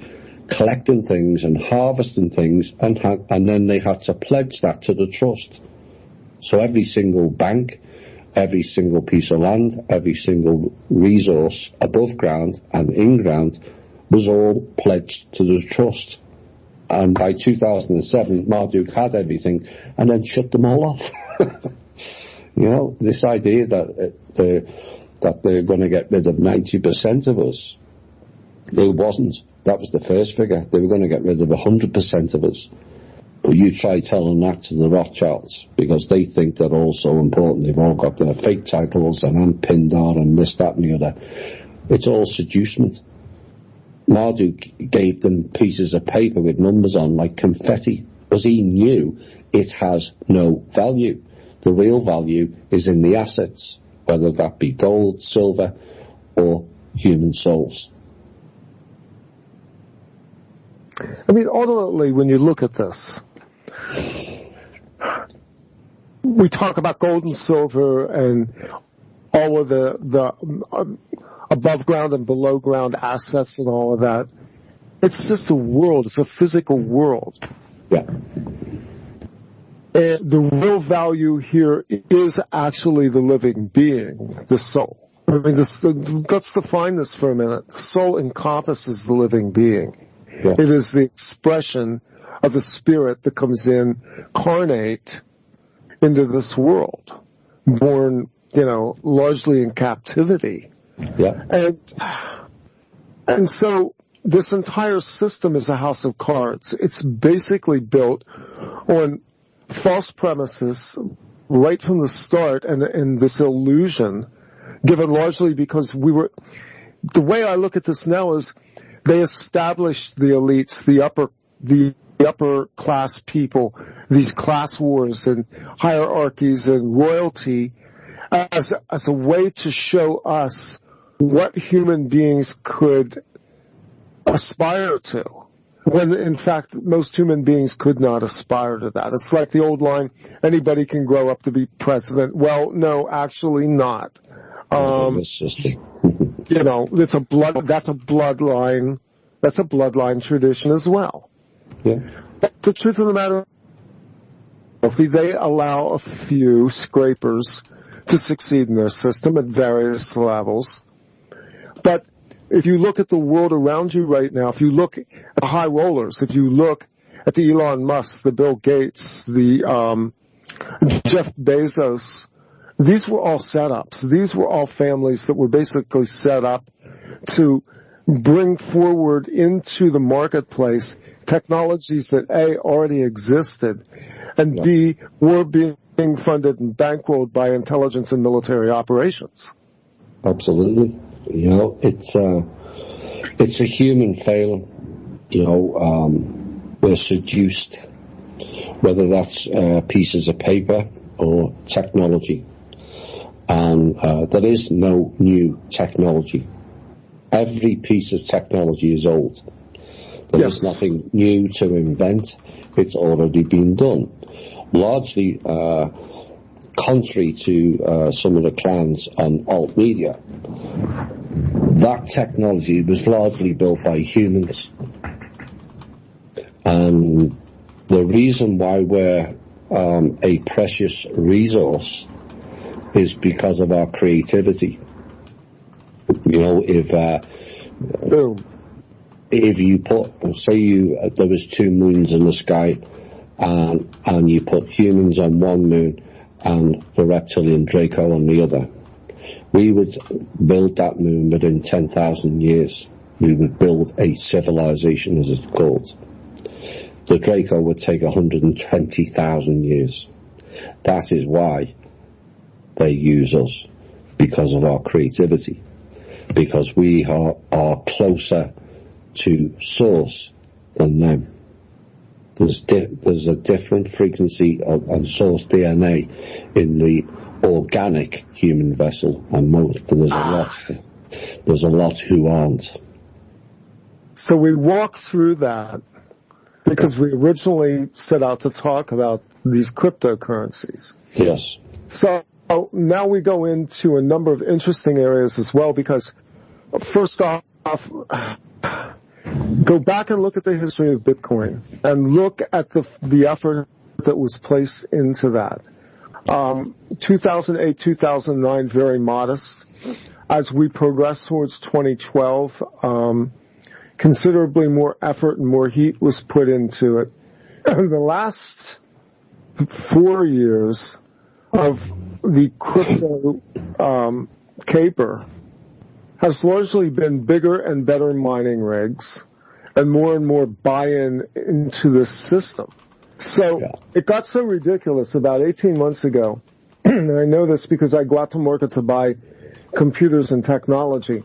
collecting things and harvesting things, and then they had to pledge that to the trust. So every single bank, every single piece of land, every single resource above ground and in ground was all pledged to the trust. And by 2007, Marduk had everything and then shut them all off. You know, this idea that they're going to get rid of 90% of us, it wasn't. That was the first figure. They were going to get rid of 100% of us. But you try telling that to the Rothschilds, because they think they're all so important. They've all got their fake titles and I'm Pindar and this, that and the other. It's all seducement. Marduk gave them pieces of paper with numbers on like confetti, because he knew it has no value. The real value is in the assets, whether that be gold, silver, or human souls. I mean, ultimately, when you look at this, we talk about gold and silver and all of the above ground and below ground assets and all of that. It's just a world. It's a physical world. Yeah. And the real value here is actually the living being, the soul. I mean, let's define this for a minute. The soul encompasses the living being. Yeah. It is the expression of the spirit that comes in, incarnate into this world, born, largely in captivity. Yeah. And so this entire system is a house of cards. It's basically built on false premises right from the start, and this illusion given largely because the way I look at this now is they established the elites, the upper class people, these class wars and hierarchies and royalty as a way to show us what human beings could aspire to, when in fact most human beings could not aspire to that. It's like the old line, anybody can grow up to be president. Well, no, actually not. It's that's a bloodline tradition as well. Yeah. But the truth of the matter, they allow a few scrapers to succeed in their system at various levels. But if you look at the world around you right now, if you look at the high rollers, if you look at the Elon Musk, the Bill Gates, the Jeff Bezos, these were all setups. These were all families that were basically set up to bring forward into the marketplace technologies that A, already existed, and B, were being funded and bankrolled by intelligence and military operations. Absolutely. It's a human failing. We're seduced, whether that's pieces of paper or technology. And there is no new technology. Every piece of technology is old. There is nothing new to invent. It's already been done. Largely contrary to some of the clans on alt media. That technology was largely built by humans. And the reason why we're a precious resource is because of our creativity. If you put, there was 2 moons in the sky, and you put humans on one moon and the reptilian Draco on the other, we would build that moon within 10,000 years. We would build a civilization, as it's called. The Draco would take 120,000 years. That is why they use us, because of our creativity, because we are closer to source than them. There's a different frequency of source DNA in the organic human vessel, and there's a lot who aren't. So we walk through that because we originally set out to talk about these cryptocurrencies. Yes. So now we go into a number of interesting areas as well, because first off, go back and look at the history of Bitcoin and look at the effort that was placed into that. 2008, 2009, very modest. As we progress towards 2012, considerably more effort and more heat was put into it. The last 4 years of the crypto caper has largely been bigger and better mining rigs and more buy-in into this system. So it got so ridiculous about 18 months ago, and I know this because I go out to market to buy computers and technology.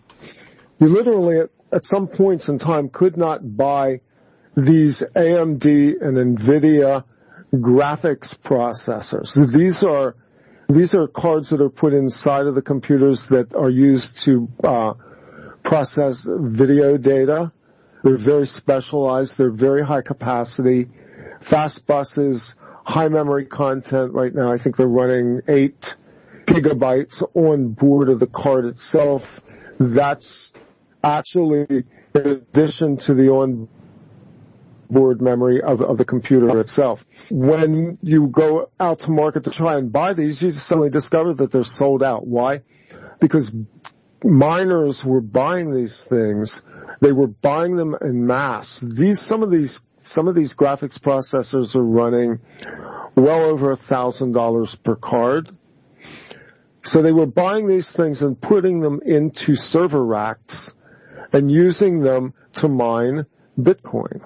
You literally, at some points in time could not buy these AMD and NVIDIA graphics processors. These are cards that are put inside of the computers that are used to process video data. They're very specialized. They're very high capacity. Fast buses, high memory content. Right now, I think they're running 8 gigabytes on board of the card itself. That's actually in addition to the onboard memory of the computer itself. When you go out to market to try and buy these, you suddenly discover that they're sold out. Why? Because miners were buying these things. They were buying them en masse. Some of these graphics processors are running well over $1,000 per card. So they were buying these things and putting them into server racks and using them to mine Bitcoin.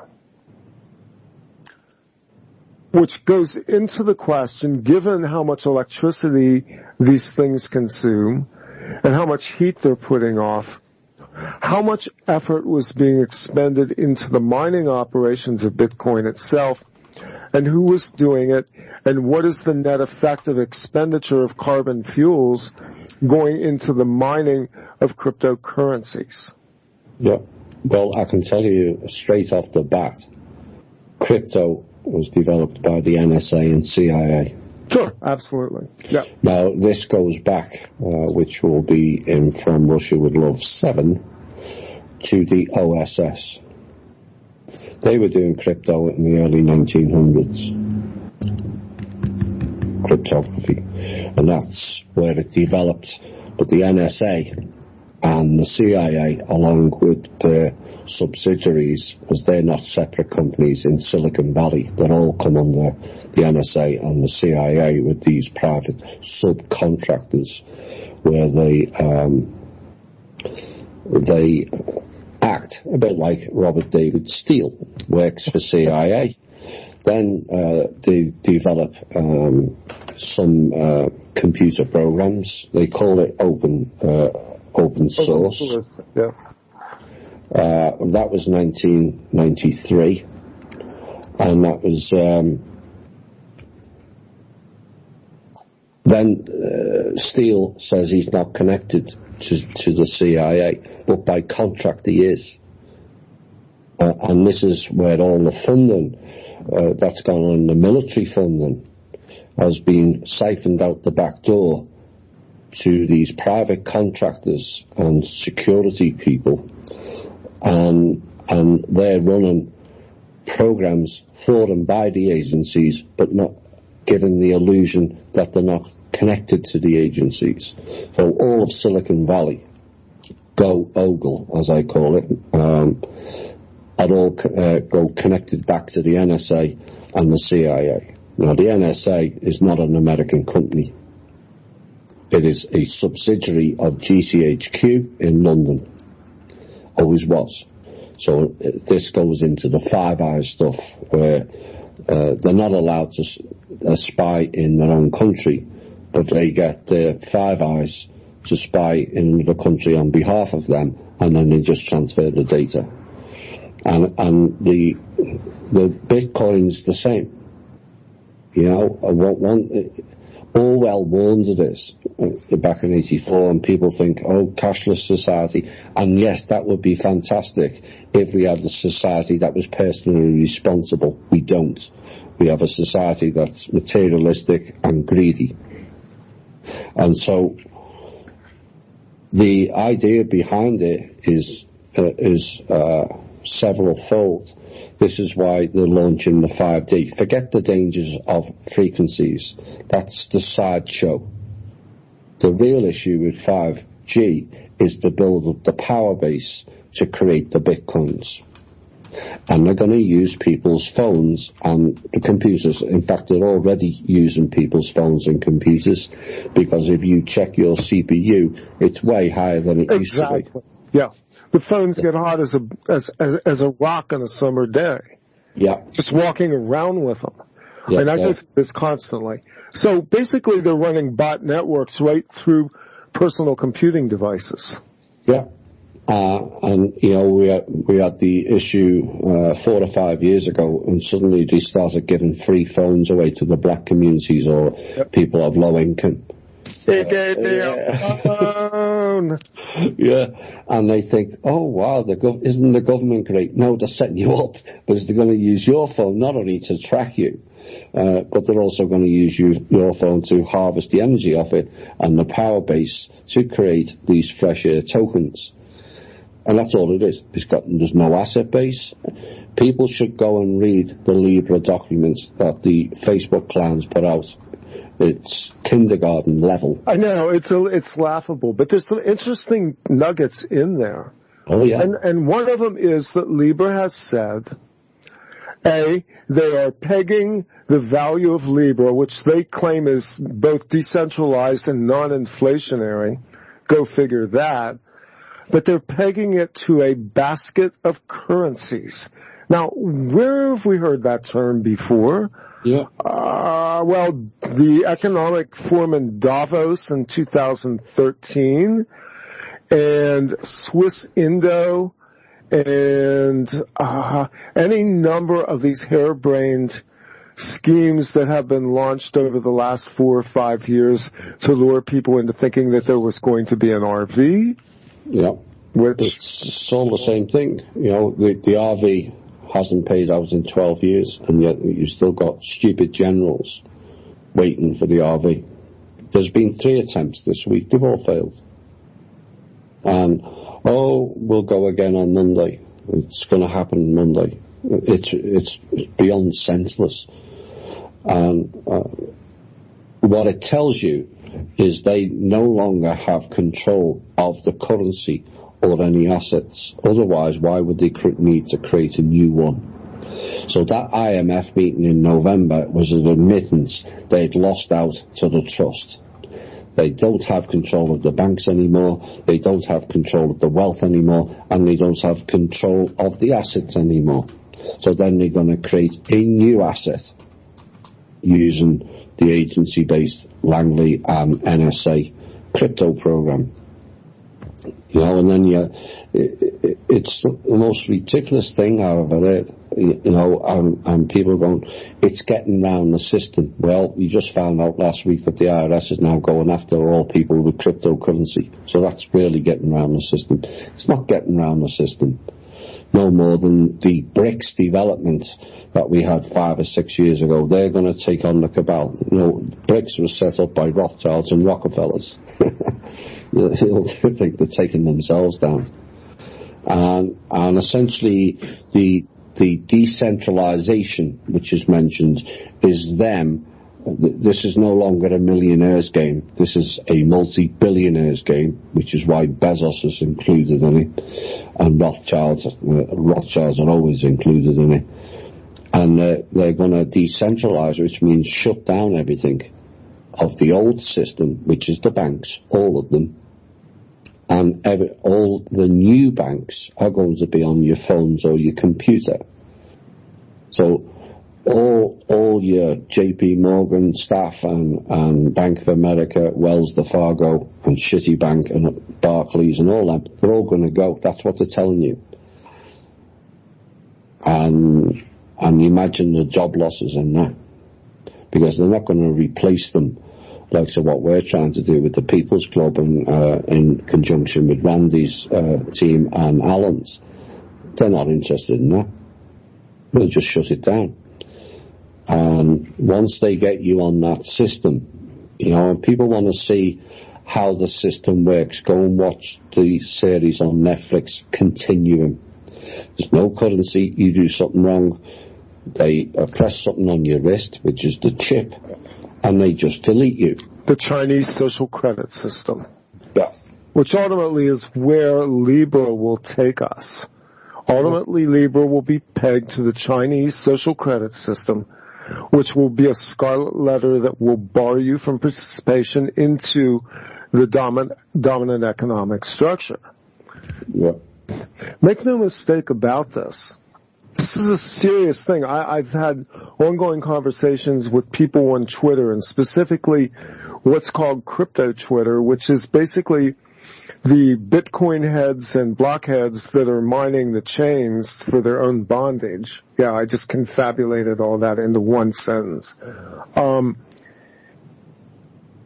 Which goes into the question, given how much electricity these things consume and how much heat they're putting off, how much effort was being expended into the mining operations of Bitcoin itself, and who was doing it, and what is the net effect of expenditure of carbon fuels going into the mining of cryptocurrencies? Yeah. Well, I can tell you straight off the bat, crypto was developed by the NSA and CIA. Sure, absolutely. Yeah. Now, this goes back, which will be in From Russia with Love 7, to the OSS. They were doing crypto in the early 1900s. Cryptography. And that's where it developed. But the NSA and the CIA, along with their subsidiaries, because they're not separate companies in Silicon Valley, they all come under the NSA and the CIA with these private subcontractors where they act a bit like Robert David Steele, works for CIA. Then they develop some computer programs. They call it open source. Yeah. That was 1993, and that was then Steele says he's not connected to the CIA, but by contract he is. And this is where all the funding that's gone on, the military funding, has been siphoned out the back door to these private contractors and security people, and they're running programs for and by the agencies, but not giving the illusion that they're not connected to the agencies. So all of Silicon Valley, go Ogle, as I call it, are all go connected back to the NSA and the CIA. Now, the NSA is not an American company. It is a subsidiary of GCHQ in London. Always was. So this goes into the Five Eyes stuff, where they're not allowed to spy in their own country, but they get their Five Eyes to spy in the country on behalf of them, and then they just transfer the data. And the Bitcoin's the same. You know, Orwell warned of this back in 84, and people think, oh, cashless society. And yes, that would be fantastic if we had a society that was personally responsible. We don't. We have a society that's materialistic and greedy. And so the idea behind it is several-fold. This is why they're launching the 5G. Forget the dangers of frequencies. That's the sideshow. The real issue with 5G is to build up the power base to create the bitcoins. And they're going to use people's phones and the computers. In fact, they're already using people's phones and computers, because if you check your CPU, it's way higher than it used to be. Yeah. The phones get hot as a rock on a summer day. Yeah. Just walking around with them. Yeah, and I go through this constantly. So basically they're running bot networks right through personal computing devices. Yeah. And, you know, we had the issue 4 or 5 years ago, and suddenly they started giving free phones away to the black communities or people of low income. They gave me a phone. Yeah, and they think, oh wow, isn't the government great? No, they're setting you up, but they're going to use your phone not only to track you, but they're also going to use your phone to harvest the energy off it and the power base to create these fresh air tokens. And that's all it is. There's no asset base. People should go and read the Libra documents that the Facebook clowns put out. It's kindergarten level. I know, it's laughable, but there's some interesting nuggets in there. Oh yeah. And one of them is that Libra has said, they are pegging the value of Libra, which they claim is both decentralized and non-inflationary. Go figure that. But they're pegging it to a basket of currencies. Now, where have we heard that term before? Yeah. Well, the Economic Forum in Davos in 2013, and Swiss Indo, and any number of these harebrained schemes that have been launched over the last 4 or 5 years to lure people into thinking that there was going to be an RV. Yeah. It's all the same thing. You know, the RV hasn't paid out in 12 years, and yet you've still got stupid generals waiting for the RV. There's been 3 attempts this week. They've all failed. And, we'll go again on Monday. It's going to happen Monday. It's beyond senseless. And what it tells you is they no longer have control of the currency or any assets. Otherwise, why would they need to create a new one? So that IMF meeting in November was an admittance they'd lost out to the trust. They don't have control of the banks anymore, they don't have control of the wealth anymore, and they don't have control of the assets anymore. So then they're going to create a new asset using the agency-based Langley and NSA crypto program. You know, and then it's the most ridiculous thing I've ever heard. You know, and people are going, it's getting round the system. Well, you just found out last week that the IRS is now going after all people with cryptocurrency. So that's really getting round the system. It's not getting round the system no more than the BRICS development that we had 5 or 6 years ago. They're going to take on the cabal. You know, BRICS was set up by Rothschilds and Rockefellers. You'll think they're taking themselves down. And essentially the decentralization, which is mentioned, is them. This is no longer a millionaires game. This is a multi-billionaires game, which is why Bezos is included in it, and Rothschilds are always included in it. And they're going to decentralize, which means shut down everything of the old system, which is the banks, all of them. And all the new banks are going to be on your phones or your computer. So all your JP Morgan staff and Bank of America, Wells Fargo and Citibank and Barclays and all that, they're all going to go. That's what they're telling you. And imagine the job losses in that, because they're not going to replace them like so what we're trying to do with the People's Club and in conjunction with Randy's team and Alan's. They're not interested in that. They'll just shut it down. And once they get you on that system, you know, and people want to see how the system works, go and watch the series on Netflix, Continuum. There's no currency. You do something wrong, they press something on your wrist, which is the chip, and they just delete you. The Chinese social credit system. Yeah. Which ultimately is where Libra will take us. Ultimately, Libra will be pegged to the Chinese social credit system, which will be a scarlet letter that will bar you from participation into the dominant economic structure. Yeah. Make no mistake about this. This is a serious thing. I've had ongoing conversations with people on Twitter, and specifically what's called crypto Twitter, which is basically the Bitcoin heads and blockheads that are mining the chains for their own bondage. Yeah, I just confabulated all that into one sentence.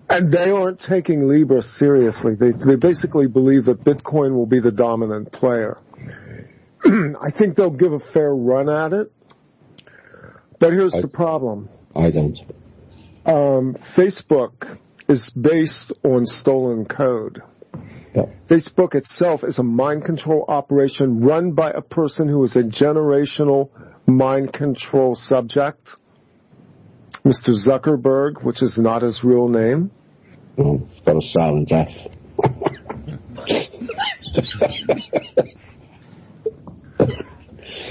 And they aren't taking Libra seriously. They basically believe that Bitcoin will be the dominant player. I think they'll give a fair run at it. But here's the problem. I don't. Facebook is based on stolen code. Yeah. Facebook itself is a mind control operation run by a person who is a generational mind control subject. Mr. Zuckerberg, which is not his real name. Oh, it's got a silent F.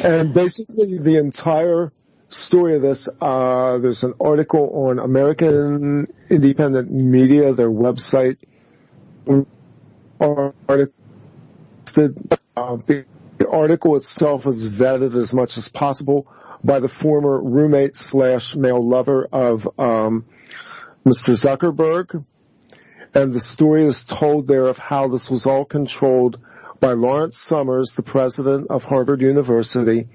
And basically the entire story of this, there's an article on American Independent Media, their website. The article itself is vetted as much as possible by the former roommate / male lover of Mr. Zuckerberg. And the story is told there of how this was all controlled by Lawrence Summers, the president of Harvard University,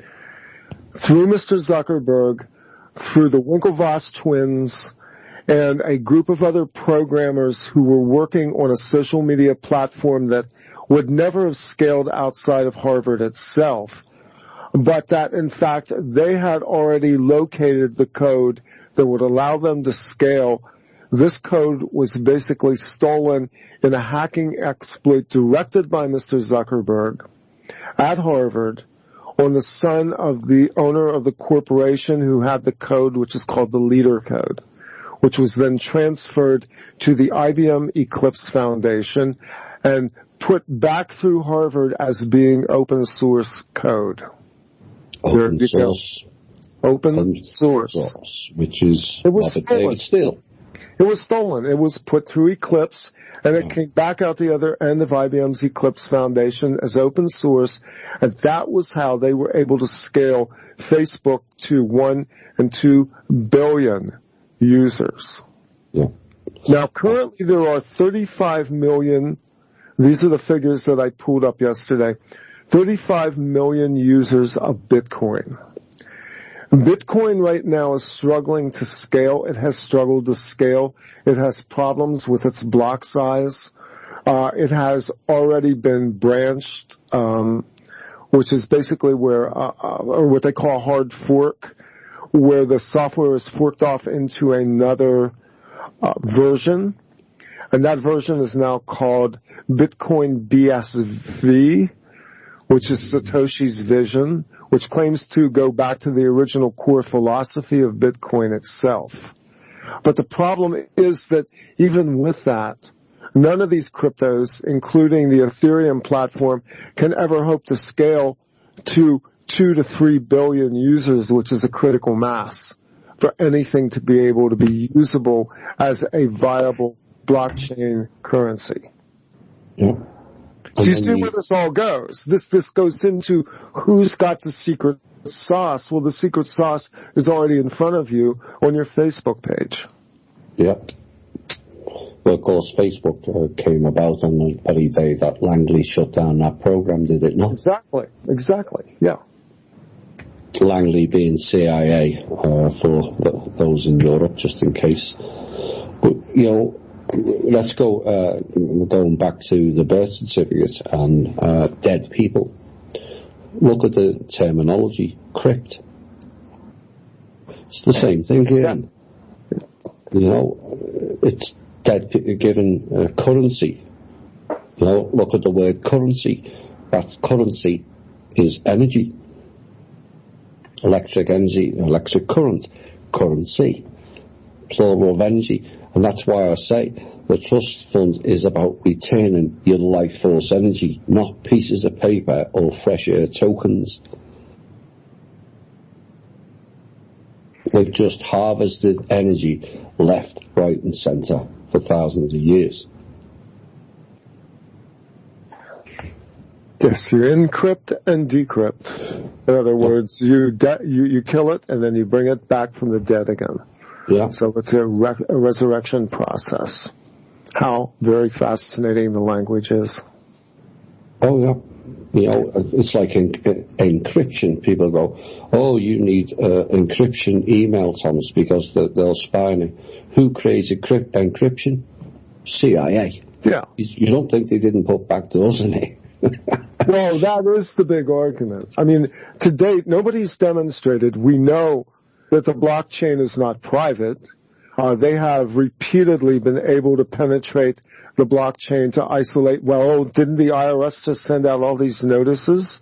through Mr. Zuckerberg, through the Winklevoss twins, and a group of other programmers who were working on a social media platform that would never have scaled outside of Harvard itself, but that in fact they had already located the code that would allow them to scale. This code was basically stolen in a hacking exploit directed by Mr. Zuckerberg at Harvard on the son of the owner of the corporation who had the code, which is called the Leader Code, which was then transferred to the IBM Eclipse Foundation and put back through Harvard as being open source code. Open source. Open source. Which is Robert David Steele. It was stolen. It was put through Eclipse, and it came back out the other end of IBM's Eclipse Foundation as open source, and that was how they were able to scale Facebook to 1 and 2 billion users. Yeah. Now, currently there are 35 million, these are the figures that I pulled up yesterday, 35 million users of Bitcoin. Bitcoin right now is struggling to scale. It has struggled to scale. It has problems with its block size. It has already been branched, which is basically where, or what they call a hard fork, where the software is forked off into another version. And that version is now called Bitcoin BSV, which is Satoshi's vision, which claims to go back to the original core philosophy of Bitcoin itself. But the problem is that even with that, none of these cryptos, including the Ethereum platform, can ever hope to scale to 2 to 3 billion users, which is a critical mass for anything to be able to be usable as a viable blockchain currency. Yeah. So you see where this all goes. This goes into who's got the secret sauce. Well, the secret sauce is already in front of you on your Facebook page. Yeah. Well, of course, Facebook came about on the very day that Langley shut down that program, did it not? Exactly. Yeah. Langley being CIA for those in Europe, just in case. But, you know, let's go, going back to the birth certificate and dead people. Look at the terminology, crypt. It's the same thing here. You know, it's dead given currency. You know, look at the word currency. That currency is energy. Electric energy, electric current, currency, plural of energy. And that's why I say the trust fund is about retaining your life force energy, not pieces of paper or fresh air tokens. They've just harvested energy left, right and centre for thousands of years. Yes, you encrypt and decrypt. In other words, you kill it and then you bring it back from the dead again. Yeah. So it's a resurrection process. How very fascinating the language is. Oh, yeah. You know, it's like encryption. People go, oh, you need encryption email, Thomas, because they'll spy on you. Who creates encryption? CIA. Yeah. You don't think they didn't put backdoors in it? Well, that is the big argument. I mean, to date, nobody's demonstrated. We know that the blockchain is not private. They have repeatedly been able to penetrate the blockchain to isolate. Well, didn't the IRS just send out all these notices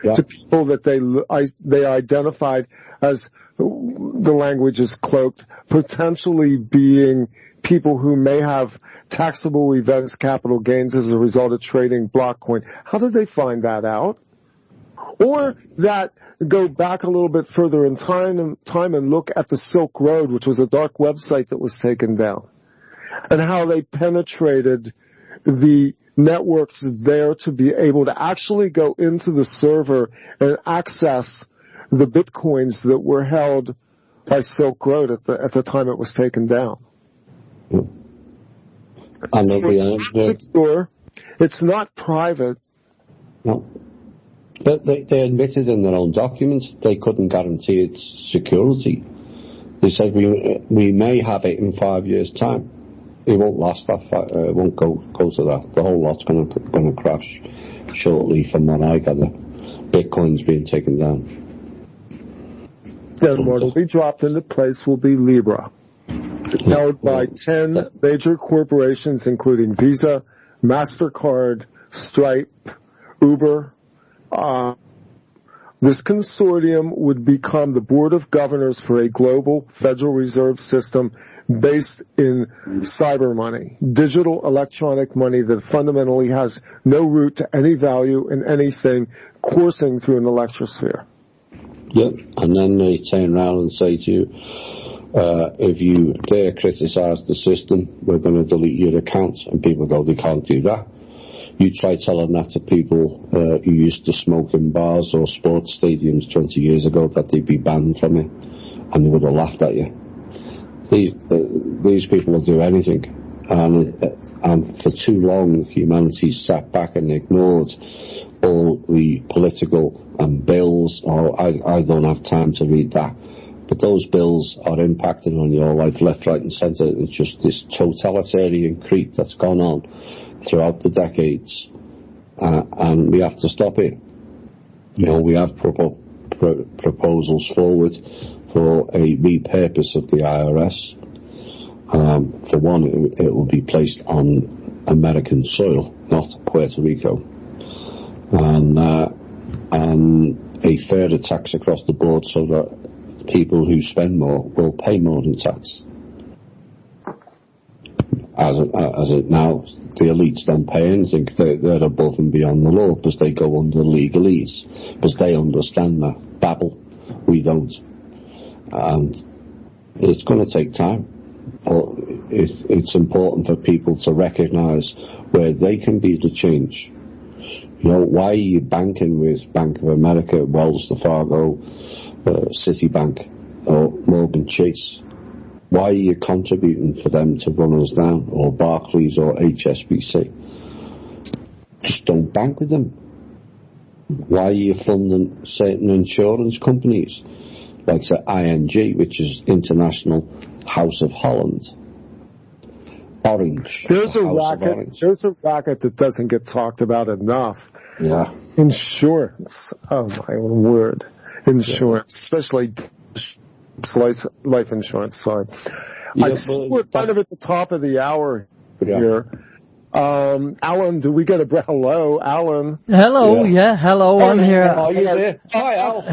to people that they identified as, the language is cloaked, potentially being people who may have taxable events, capital gains as a result of trading Blockcoin? How did they find that out? Or that go back a little bit further in time and look at the Silk Road, which was a dark website that was taken down, and how they penetrated the networks there to be able to actually go into the server and access the bitcoins that were held by Silk Road at the time it was taken down. And so it's not secure. It's not private. No. But they admitted in their own documents they couldn't guarantee its security. They said we may have it in 5 years' time. It won't last that far. It won't go to that. The whole lot's going to crash shortly, from what I gather. Bitcoin's being taken down. Then what will be dropped into place will be Libra, held by 10 major corporations, including Visa, MasterCard, Stripe, Uber. This consortium would become the board of governors for a global Federal Reserve system based in cyber money, digital electronic money that fundamentally has no root to any value in anything, coursing through an electrosphere. Yep, and then they turn around and say to you, if you dare criticize the system, we're going to delete your account. And people go, they can't do that. You try telling that to people who used to smoke in bars or sports stadiums 20 years ago, that they'd be banned from it, and they would have laughed at you. These people will do anything, and for too long humanity sat back and ignored all the political bills. I don't have time to read that, but those bills are impacting on your life left, right and centre. It's just this totalitarian creep that's gone on throughout the decades, and we have to stop it. You know, we have proposals forward for a repurpose of the IRS. For one, it will be placed on American soil, not Puerto Rico, and a further tax across the board, so that people who spend more will pay more in tax. As it now, the elites don't pay anything. They're above and beyond the law because they go under legalese, because they understand that babble. We don't. And it's going to take time. But it's important for people to recognise where they can be the change. You know, why are you banking with Bank of America, Wells Fargo, Citibank, or Morgan Chase? Why are you contributing for them to run us down, or Barclays or HSBC? Just don't bank with them. Why are you funding certain insurance companies, like the ING, which is International House of Holland? Orange. There's a racket that doesn't get talked about enough. Yeah. Insurance. Oh my word. Insurance, especially life insurance. Sorry. Yeah, I see we're kind of at the top of the hour here. Alan, do we get a hello, Alan? Hello, hello, I'm here. Are you there? Hi, Al.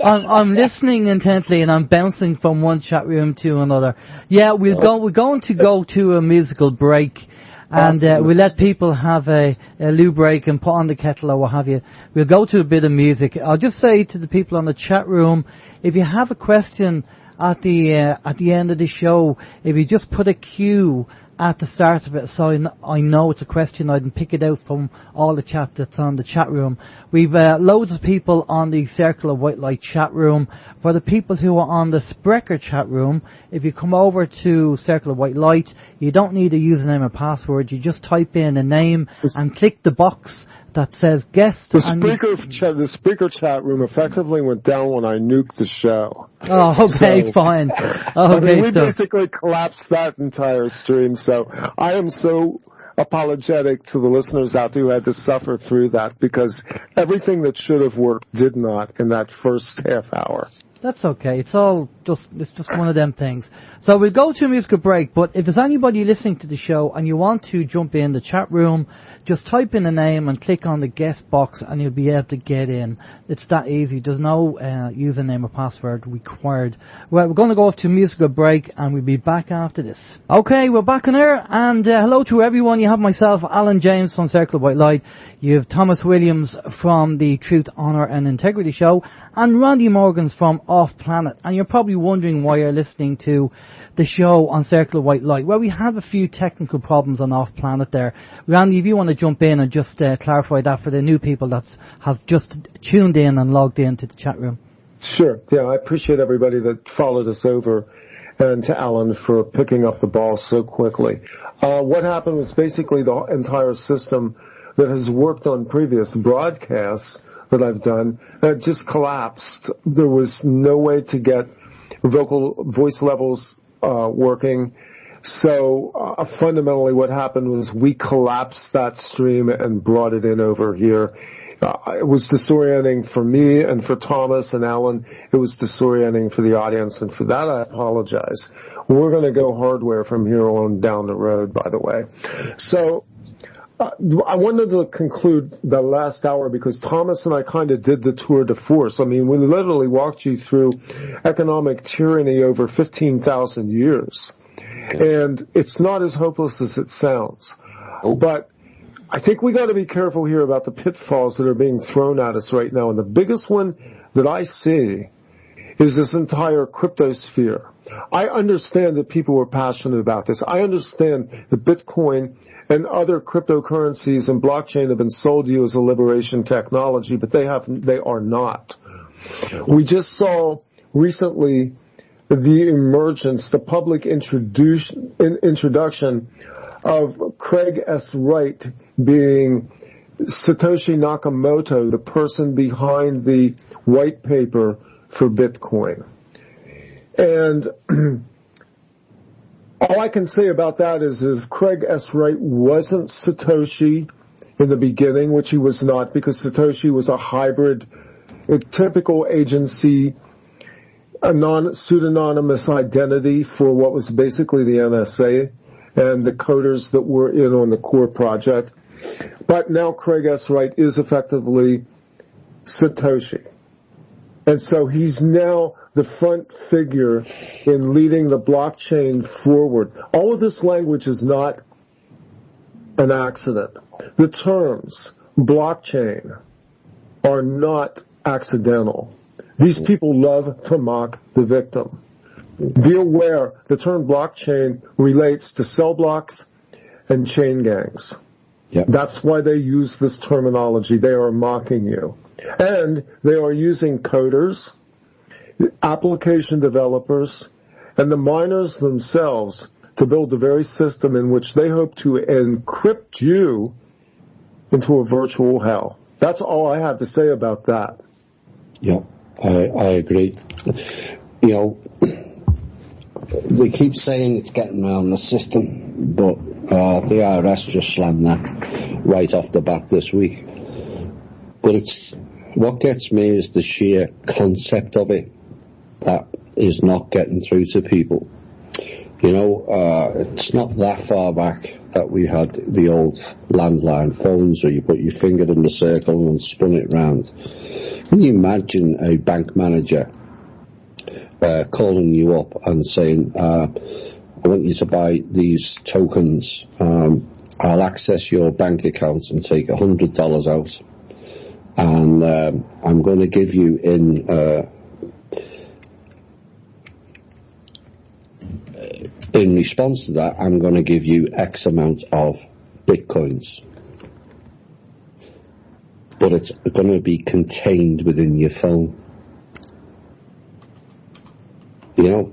I'm listening intently, and I'm bouncing from one chat room to another. Yeah, we're going to go to a musical break, and we'll let people have a loo break and put on the kettle or what have you. We'll go to a bit of music. I'll just say to the people on the chat room, if you have a question at the end of the show, if you just put a Q at the start of it, so I know it's a question. I can pick it out from all the chat that's on the chat room. We've loads of people on the Circle of White Light chat room. For the people who are on the Sprecher chat room, if you come over to Circle of White Light, you don't need a username or password. You just type in a name and click the box that says guest. The speaker chat room effectively went down when I nuked the show. Oh, okay, fine. Okay, we basically collapsed that entire stream. So I am so apologetic to the listeners out there who had to suffer through that, because everything that should have worked did not in that first half hour. That's okay. It's just one of them things. So we'll go to a musical break, but if there's anybody listening to the show and you want to jump in the chat room, just type in a name and click on the guest box and you'll be able to get in. It's that easy. There's no username or password required. Well, we're going to go off to a musical break and we'll be back after this. Okay, we're back on air, and hello to everyone. You have myself, Alan James from Circle of White Light. You have Thomas Williams from the Truth, Honour and Integrity Show, and Randy Morgans from Off Planet. And you're probably wondering why you're listening to the show on Circle of White Light. Well, we have a few technical problems on Off Planet there. Randy, if you want to jump in and just clarify that for the new people that have just tuned in and logged into the chat room. Sure. Yeah, I appreciate everybody that followed us over, and to Alan for picking up the ball so quickly. What happened was basically the entire system that has worked on previous broadcasts that I've done just collapsed. There was no way to get voice levels working. So fundamentally what happened was we collapsed that stream and brought it in over here. It was disorienting for me and for Thomas and Alan. It was disorienting for the audience, and for that I apologize. We're going to go hardware from here on down the road, by the way. So I wanted to conclude the last hour because Thomas and I kind of did the tour de force. I mean, we literally walked you through economic tyranny over 15,000 years. And it's not as hopeless as it sounds. But I think we got to be careful here about the pitfalls that are being thrown at us right now. And the biggest one that I see is this entire cryptosphere. I understand that people are passionate about this. I understand that Bitcoin and other cryptocurrencies and blockchain have been sold to you as a liberation technology, but they are not. We just saw recently the emergence, the public introduction of Craig S. Wright being Satoshi Nakamoto, the person behind the white paper for Bitcoin. And all I can say about that is if Craig S. Wright wasn't Satoshi in the beginning, which he was not, because Satoshi was a hybrid, a typical agency, a pseudonymous identity for what was basically the NSA and the coders that were in on the core project. But now Craig S. Wright is effectively Satoshi. And so he's now the front figure in leading the blockchain forward. All of this language is not an accident. The terms blockchain are not accidental. These people love to mock the victim. Be aware the term blockchain relates to cell blocks and chain gangs. Yep. That's why they use this terminology. They are mocking you. And they are using coders, application developers, and the miners themselves to build the very system in which they hope to encrypt you into a virtual hell. That's all I have to say about that. Yeah, I agree. You know, they keep saying it's getting around the system, but the IRS just slammed that right off the bat this week. But what gets me is the sheer concept of it that is not getting through to people. You know, it's not that far back that we had the old landline phones where you put your finger in the circle and spun it round. Can you imagine a bank manager calling you up and saying, I want you to buy these tokens, I'll access your bank account and take $100 out, and I'm going to give you in response to that, I'm going to give you X amount of bitcoins. But it's going to be contained within your phone. You know,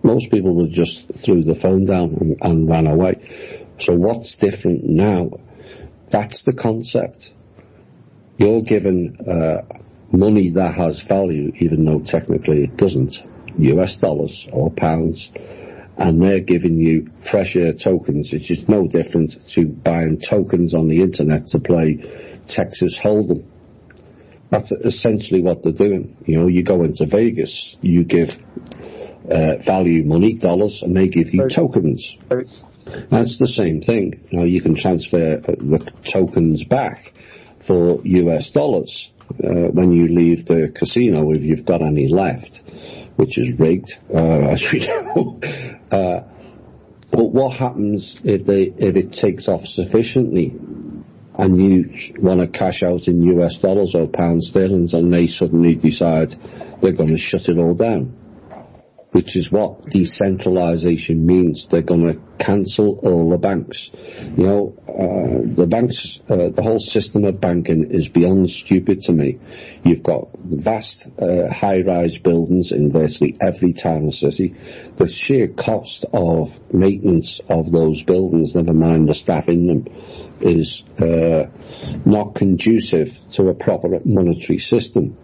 most people would just threw the phone down and ran away. So what's different now? That's the concept. You're given money that has value, even though technically it doesn't, US dollars or pounds, and they're giving you fresh air tokens, which is no different to buying tokens on the internet to play Texas Hold'em. That's essentially what they're doing. You know, you go into Vegas, you give value money, dollars, and they give you tokens. That's the same thing. You know, you can transfer the tokens back for US dollars when you leave the casino, if you've got any left, which is rigged, as we know. But what happens if it takes off sufficiently and you want to cash out in US dollars or pounds sterling, and they suddenly decide they're going to shut it all down? Which is what decentralization means. They're going to cancel all the banks. You know, the banks, the whole system of banking is beyond stupid to me. You've got vast high-rise buildings in virtually every town and city. The sheer cost of maintenance of those buildings, never mind the staff in them, is not conducive to a proper monetary system.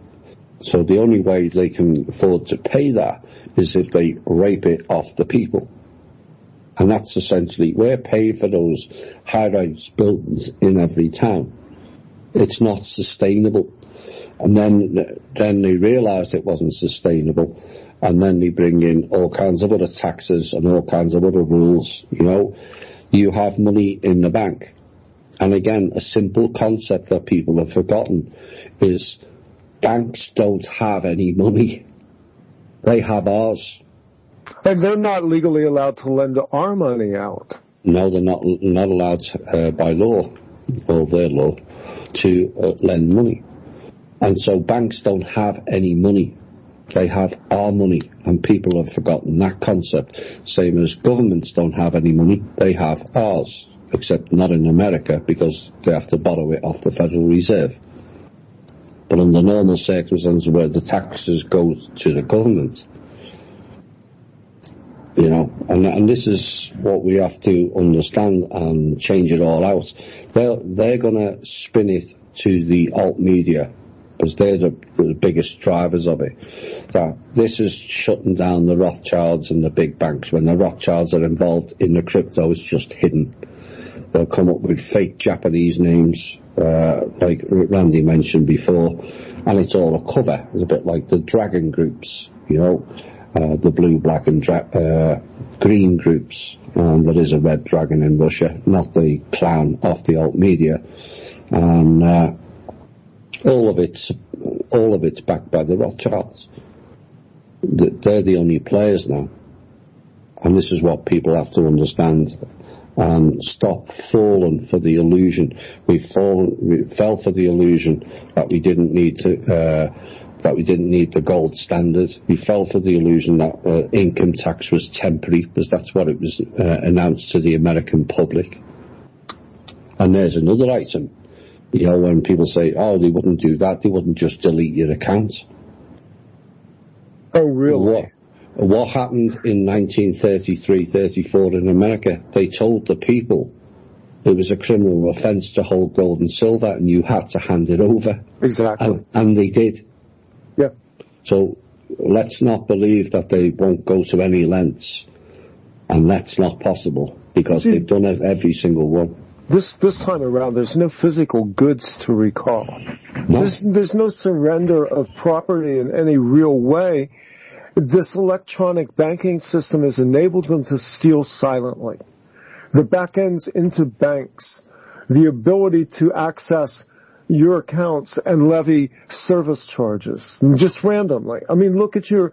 So the only way they can afford to pay that is if they rape it off the people. And that's essentially, we're paid for those high-rise buildings in every town. It's not sustainable. And then they realised it wasn't sustainable, and then they bring in all kinds of other taxes and all kinds of other rules. You know, you have money in the bank. And again, a simple concept that people have forgotten is banks don't have any money. They have ours. And they're not legally allowed to lend our money out. No, they're not allowed by law, or their law, to lend money. And so banks don't have any money. They have our money, and people have forgotten that concept. Same as governments don't have any money, they have ours, except not in America, because they have to borrow it off the Federal Reserve. But under normal circumstances where the taxes go to the government, you know, and this is what we have to understand and change it all out. They're going to spin it to the alt media, because they're the biggest drivers of it. That this is shutting down the Rothschilds and the big banks. When the Rothschilds are involved in the crypto, it's just hidden. They'll come up with fake Japanese names, like Randy mentioned before, and it's all a cover. It's a bit like the dragon groups, you know, the blue, black and green groups. There is a red dragon in Russia, not the clown off the alt media. And all of it's backed by the Rothschilds. They're the only players now. And this is what people have to understand. And stop falling for the illusion. We fell for the illusion that we didn't need the gold standard. We fell for the illusion that income tax was temporary, because that's what it was announced to the American public. And there's another item. You know, when people say, oh, they wouldn't do that, they wouldn't just delete your account. Oh, really? What happened in 1933-34 in America? They told the people it was a criminal offence to hold gold and silver, and you had to hand it over. Exactly. And they did. Yeah. So let's not believe that they won't go to any lengths, and that's not possible, because they've done it every single one. This time around, there's no physical goods to recall. No. There's no surrender of property in any real way. This electronic banking system has enabled them to steal silently. The back ends into banks, the ability to access your accounts and levy service charges just randomly. I mean, look at your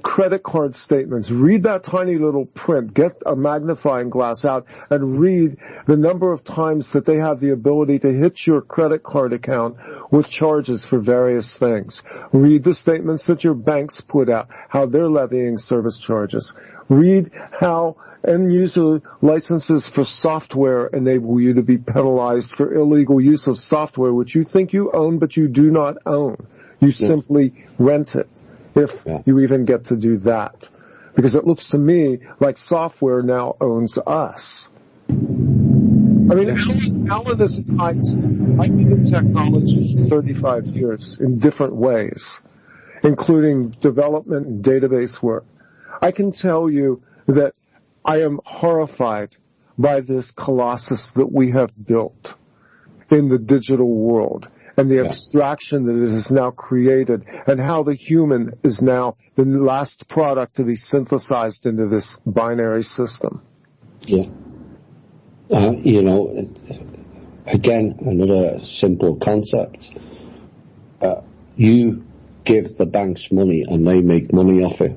credit card statements. Read that tiny little print. Get a magnifying glass out and read the number of times that they have the ability to hit your credit card account with charges for various things. Read the statements that your banks put out, how they're levying service charges. Read how end user licenses for software enable you to be penalized for illegal use of software which you think you own but you do not own. You simply rent it, if you even get to do that. Because it looks to me like software now owns us. I mean, Alan is I've been in technology for 35 years in different ways, including development and database work. I can tell you that I am horrified by this colossus that we have built in the digital world and the abstraction that it has now created and how the human is now the last product to be synthesized into this binary system. Yeah. Again, another simple concept. You give the banks money and they make money off it.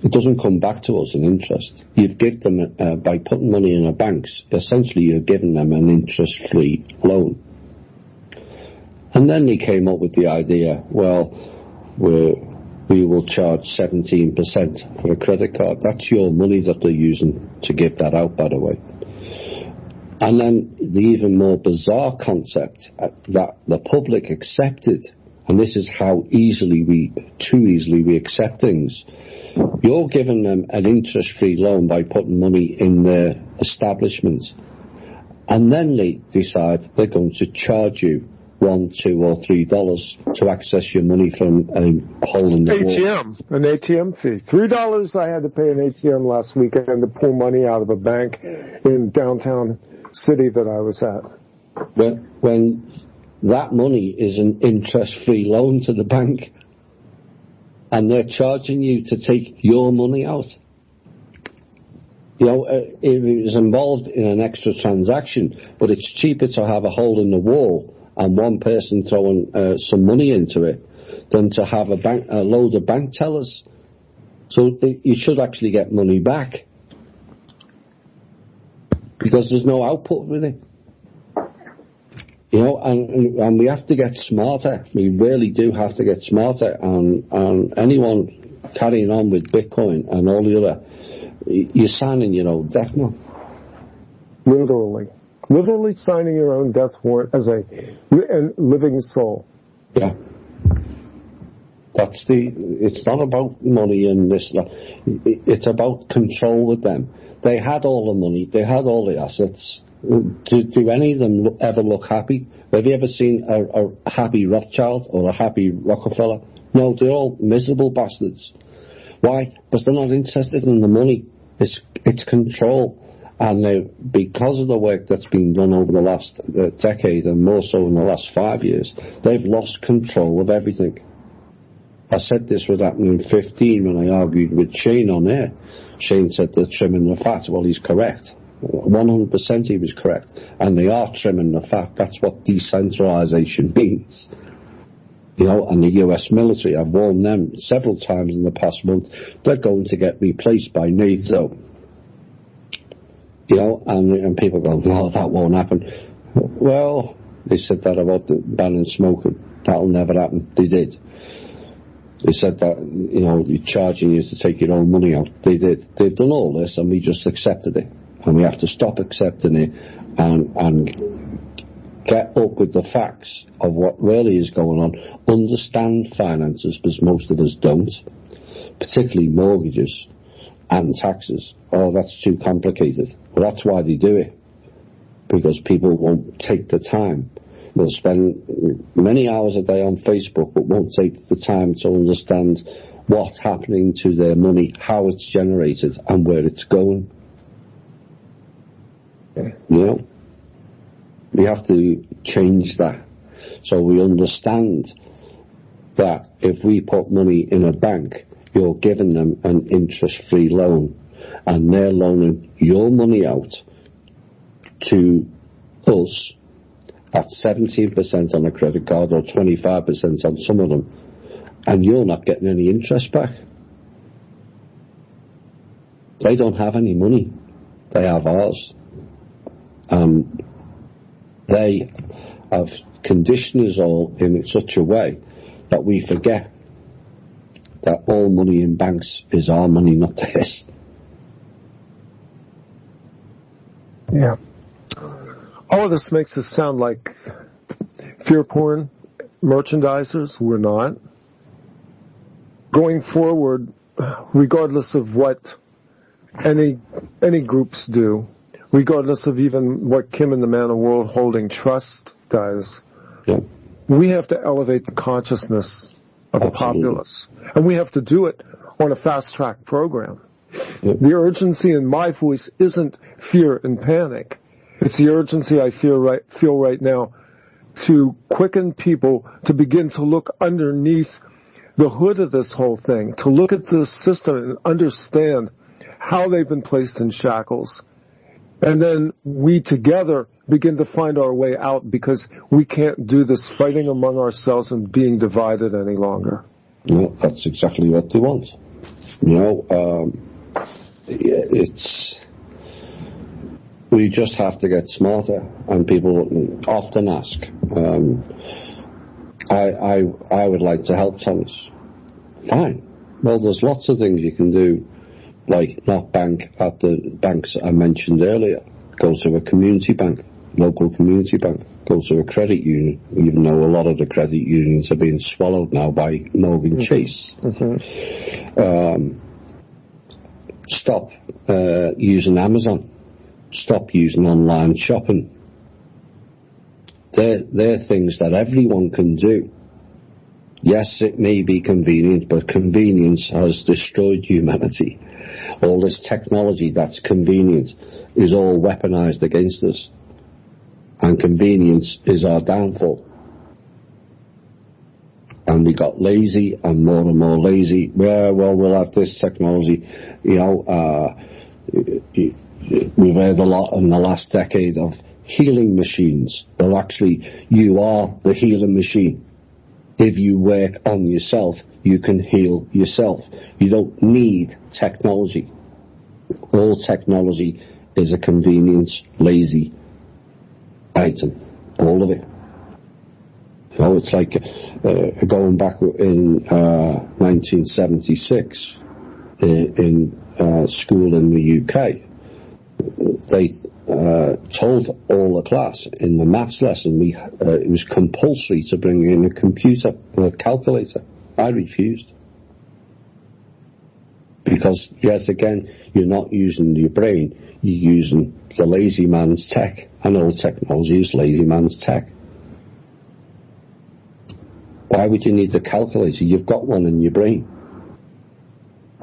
It doesn't come back to us in interest. You've given them, by putting money in a banks, essentially you're giving them an interest-free loan. And then they came up with the idea, well, we will charge 17% for a credit card. That's your money that they're using to give that out, by the way. And then the even more bizarre concept that the public accepted, and this is how too easily we accept things. You're giving them an interest-free loan by putting money in their establishment. And then they decide they're going to charge you $1, $2, or $3 to access your money from a hole in the wall. An ATM fee. $3 I had to pay an ATM last weekend to pull money out of a bank in downtown city that I was at. When that money is an interest-free loan to the bank, and they're charging you to take your money out. It is involved in an extra transaction, but it's cheaper to have a hole in the wall and one person throwing some money into it than to have a load of bank tellers. So you should actually get money back because there's no output with it. And we have to get smarter. We really do have to get smarter. And anyone carrying on with Bitcoin and all the other, you're signing your own death warrant. Literally signing your own death warrant as a living soul. Yeah. It's not about money and this. It's about control with them. They had all the money. They had all the assets. Do any of them ever look happy? Have you ever seen a happy Rothschild or a happy Rockefeller? No, they're all miserable bastards. Why? Because they're not interested in the money. It's control. And because of the work that's been done over the last decade and more so in the last 5 years, they've lost control of everything. I said this was happening in 2015 when I argued with Shane on air. Shane said they're trimming the fat. Well, he's correct. 100% he was correct. And they are trimming the fat. That's what decentralization means. And the US military, I've warned them several times in the past month, they're going to get replaced by NATO. And people go, no, that won't happen. Well, they said that about the banning smoking. That'll never happen. They did. They said that, you're charging you to take your own money out. They did. They've done all this and we just accepted it. And we have to stop accepting it and get up with the facts of what really is going on. Understand finances, because most of us don't, particularly mortgages and taxes. Oh, that's too complicated. Well, that's why they do it, because people won't take the time. They'll spend many hours a day on Facebook, but won't take the time to understand what's happening to their money, how it's generated, and where it's going. We have to change that so we understand that if we put money in a bank, you're giving them an interest-free loan and they're loaning your money out to us at 17% on a credit card or 25% on some of them, and you're not getting any interest back. They don't have any money. They have ours. They have conditioned us all in such a way that we forget that all money in banks is our money, not theirs. Yeah. All of this makes us sound like fear porn merchandisers. We're not. Going forward, regardless of what any groups do, regardless of even what Kim and the Man of World Holding Trust does, Yeah. we have to elevate the consciousness of the populace. And we have to do it on a fast-track program. Yep. The urgency in my voice isn't fear and panic. It's the urgency I feel right now to quicken people to begin to look underneath the hood of this whole thing, to look at this system and understand how they've been placed in shackles. And then we together begin to find our way out, because we can't do this fighting among ourselves and being divided any longer. No, that's exactly what they want. We just have to get smarter, and people often ask, I would like to help Thomas. Fine. Well, there's lots of things you can do, like not bank at the banks I mentioned earlier. Go to a community bank, local community bank. Go to a credit union, even though a lot of the credit unions are being swallowed now by Morgan Chase. Mm-hmm. Stop using Amazon. Stop using online shopping. They're things that everyone can do. Yes, it may be convenient, but convenience has destroyed humanity. All this technology that's convenient is all weaponized against us. And convenience is our downfall. And we got lazy and more lazy. Well, we'll have this technology. We've heard a lot in the last decade of healing machines. Well, actually, you are the healing machine. If you work on yourself, you can heal yourself. You don't need technology. All technology is a convenience, lazy item. All of it. It's like going back in 1976 in school in the UK. They told all the class in the maths lesson it was compulsory to bring in a computer, a calculator. I refused. Because, yes, again, you're not using your brain, you're using the lazy man's tech. And all technology is lazy man's tech. Why would you need a calculator? You've got one in your brain.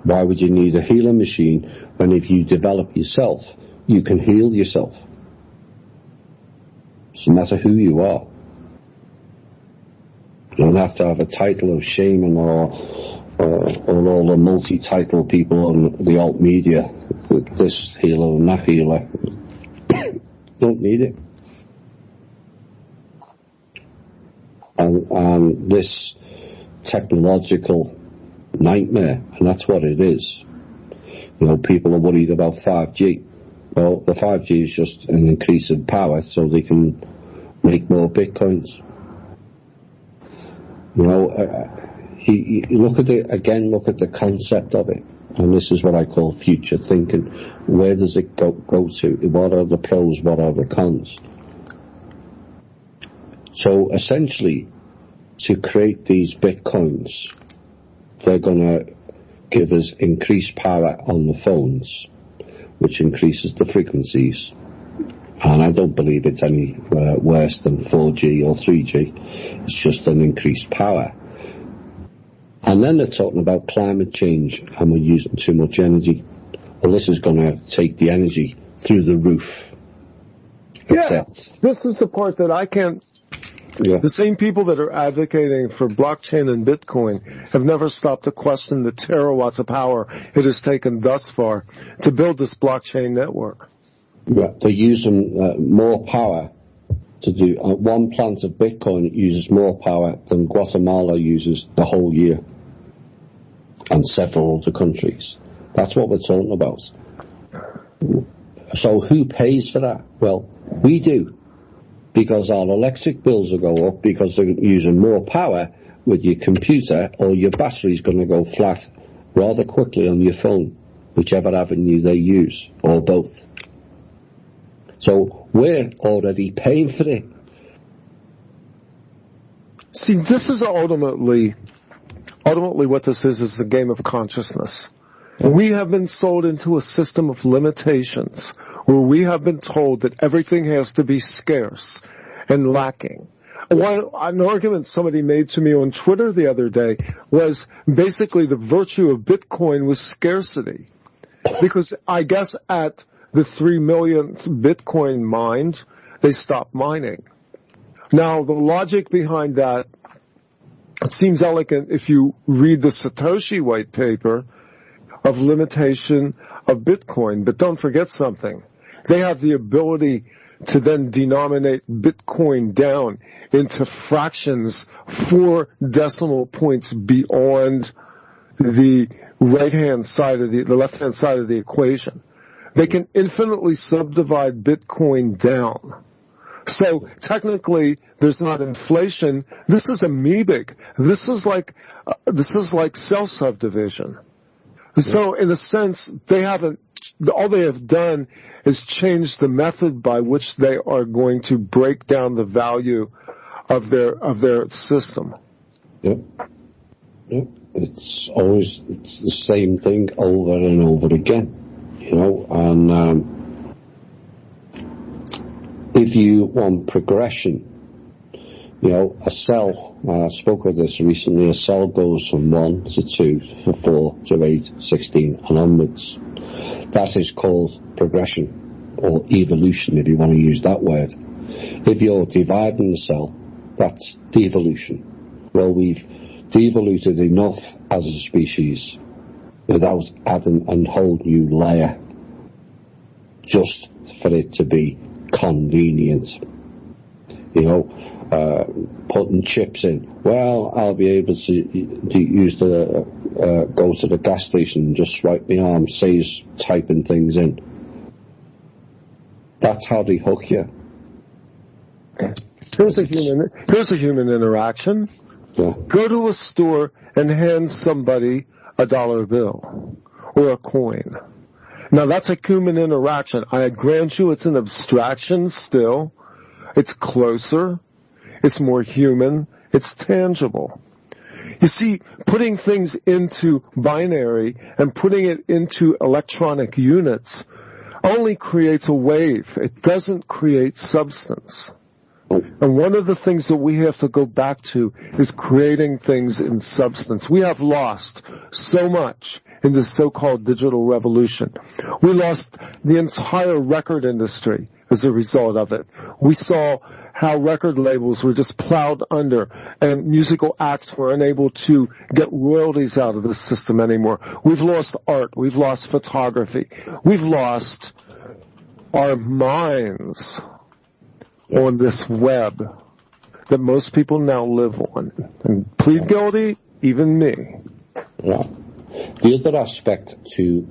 Why would you need a healing machine when if you develop yourself, you can heal yourself? No matter who you are. You don't have to have a title of shaman or all the multi-title people on the alt media, this healer and that healer. Don't need it. And this technological nightmare, and that's what it is. People are worried about 5G. Well, the 5G is just an increase in power so they can make more bitcoins. You look at the concept of it, and this is what I call future thinking. Where does it go to? What are the pros? What are the cons? So essentially, to create these bitcoins, they're going to give us increased power on the phones, which increases the frequencies. And I don't believe it's any worse than 4G or 3G. It's just an increased power. And then they're talking about climate change, and we're using too much energy. Well, this is going to take the energy through the roof. This is the part that I can't... Yeah. The same people that are advocating for blockchain and Bitcoin have never stopped to question the terawatts of power it has taken thus far to build this blockchain network. Yeah, they're using more power to do... one plant of Bitcoin uses more power than Guatemala uses the whole year, and several other countries. That's what we're talking about. So who pays for that? Well, we do, because our electric bills will go up because they're using more power with your computer, or your battery's going to go flat rather quickly on your phone, whichever avenue they use, or both. So we're already paying for it. See, this is ultimately what this is a game of consciousness. We have been sold into a system of limitations where we have been told that everything has to be scarce and lacking. An argument somebody made to me on Twitter the other day was basically the virtue of Bitcoin was scarcity. Because I guess at the 3 millionth Bitcoin mined, they stopped mining. Now, the logic behind that seems elegant if you read the Satoshi white paper of limitation of Bitcoin, but don't forget something. They have the ability to then denominate Bitcoin down into fractions 4 decimal points beyond the left-hand side of the equation. They can infinitely subdivide Bitcoin down. So technically, there's not inflation. This is amoebic. This is like cell subdivision. So in a sense, all they have done is change the method by which they are going to break down the value of their system. Yep. It's the same thing over and over again, and if you want progression, a cell, I spoke of this recently, a cell goes from 1 to 2 to 4 to 8, 16 and onwards. That is called progression, or evolution if you want to use that word. If you're dividing the cell, that's devolution. Well, we've devoluted enough as a species without adding a whole new layer just for it to be convenient. Putting chips in. Well, I'll be able to use go to the gas station and just swipe my arm, saves typing things in. That's how they hook you. Here's a human interaction. Yeah. Go to a store and hand somebody a dollar bill or a coin. Now that's a human interaction. I grant you it's an abstraction still. It's closer. It's more human. It's tangible. You see, putting things into binary and putting it into electronic units only creates a wave. It doesn't create substance. And one of the things that we have to go back to is creating things in substance. We have lost so much in the so-called digital revolution. We lost the entire record industry as a result of it. We saw how record labels were just plowed under and musical acts were unable to get royalties out of the system anymore. We've lost art. We've lost photography. We've lost our minds on this web that most people now live on. And plead guilty, even me. Yeah. The other aspect to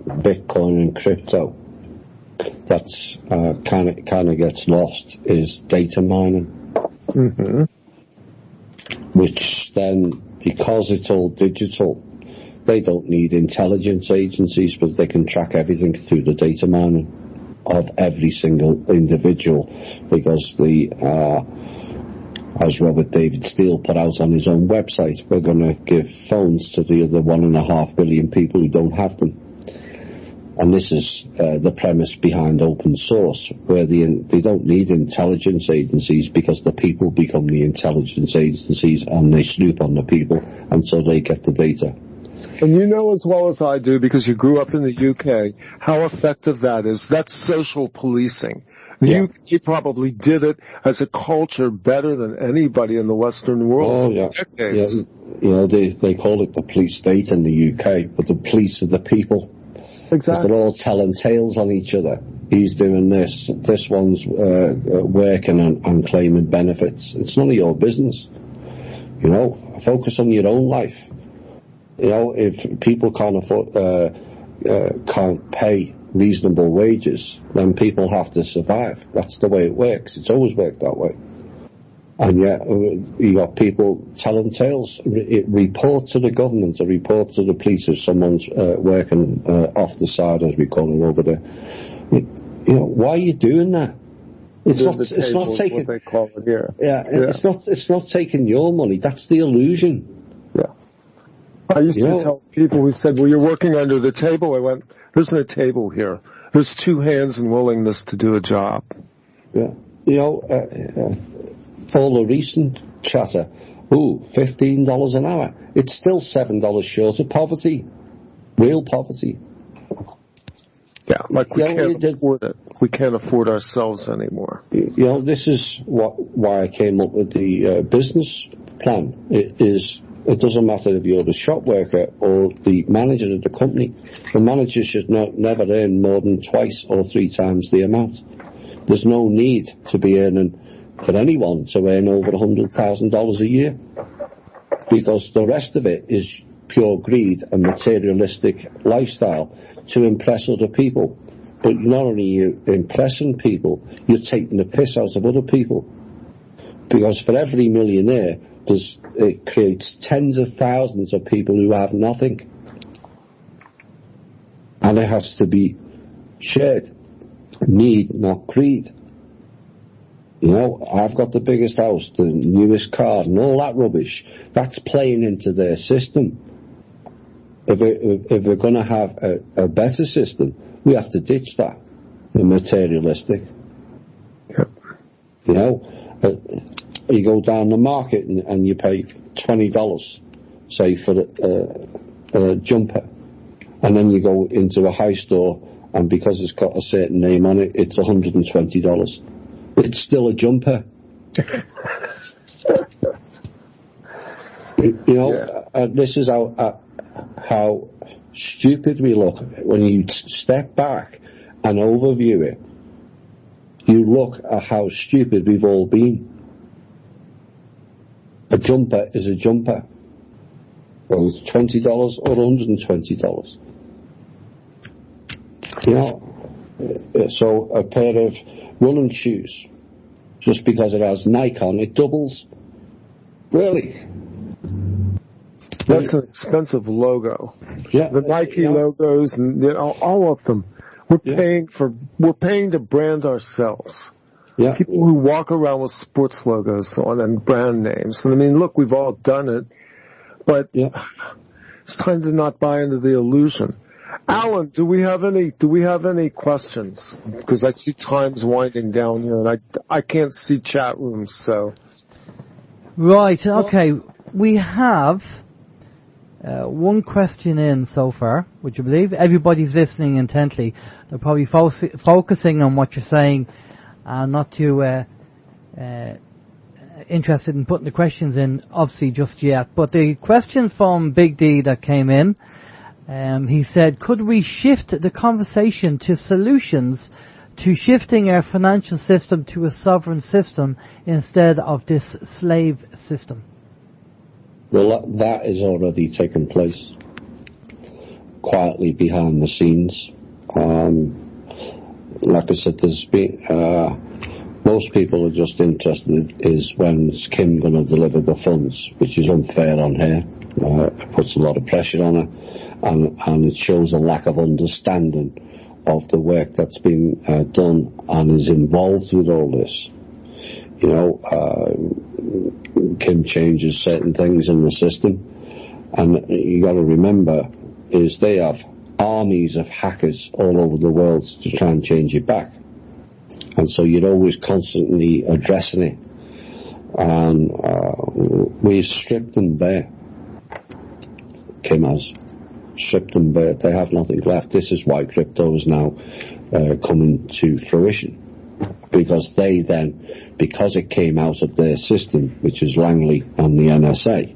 Bitcoin and crypto that's kind of gets lost is data mining, which then, because it's all digital, they don't need intelligence agencies, but they can track everything through the data mining of every single individual, because as Robert David Steele put out on his own website, we're going to give phones to the other 1.5 billion people who don't have them. And this is the premise behind open source, where they don't need intelligence agencies, because the people become the intelligence agencies and they snoop on the people, and so they get the data. And you know as well as I do, because you grew up in the UK, how effective that is. That's social policing. The UK probably did it as a culture better than anybody in the Western world for decades. Yeah. They call it the police state in the UK, but the police are the people. Exactly. They're all telling tales on each other. He's doing this one's working and claiming benefits. It's none of your business. Focus on your own life. If people can't afford, can't pay reasonable wages, then people have to survive. That's the way it works. It's always worked that way. And yet, you got people telling tales. Report to the government, or report to the police if someone's working off the side, as we call it over there. Why are you doing that? It's not taking. What they call it here. Yeah, it's not taking your money. That's the illusion. Yeah. I used to tell people who said, "Well, you're working under the table." I went, "There's no table here. There's two hands and willingness to do a job." Yeah. All the recent chatter, $15 an hour. It's still $7 short of poverty, real poverty. Yeah, like we can't afford it. We can't afford ourselves anymore. This is why I came up with the business plan. It doesn't matter if you're the shop worker or the manager of the company. The manager should never earn more than twice or three times the amount. There's no need to be earning, for anyone to earn over $100,000 a year, because the rest of it is pure greed and materialistic lifestyle to impress other people. But not only are you impressing people, you're taking the piss out of other people. Because for every millionaire, it creates tens of thousands of people who have nothing. And it has to be shared. Need, not greed. I've got the biggest house, the newest car, and all that rubbish. That's playing into their system. If we're going to have a better system, we have to ditch that, the materialistic. Yep. You go down the market and you pay $20, say, for a jumper. And then you go into a high store, and because it's got a certain name on it, it's $120. It's still a jumper. This is how stupid we look. When you step back and overview it, you look at how stupid we've all been. A jumper is a jumper. Well, it's $20 or $120. So a pair of running shoes, just because it has Nike on, it doubles. Really? That's an expensive logo. Yeah. The Nike logos, and all of them. We're paying to brand ourselves. Yeah. People who walk around with sports logos on and brand names. And I mean, look, we've all done it, but it's time to not buy into the illusion. Alan, do we have any questions? Because I see time's winding down here, and I can't see chat rooms, so. Right, okay. We have one question in so far, would you believe? Everybody's listening intently. They're probably focusing on what you're saying and not too interested in putting the questions in, obviously, just yet. But the question from Big D that came in, he said, could we shift the conversation to solutions to shifting our financial system to a sovereign system instead of this slave system? Well, that is already taking place quietly behind the scenes. Like I said, there's been most people are just interested is when's Kim going to deliver the funds, which is unfair on her. It puts a lot of pressure on her, and it shows a lack of understanding of the work that's been done and is involved with all this. Kim changes certain things in the system, and you got to remember is they have armies of hackers all over the world to try and change it back, and so you're always constantly addressing it, and we've stripped them bare. Kim has stripped them bare. They have nothing left. This is why crypto is now coming to fruition, because they then, because it came out of their system, which is Langley and the NSA,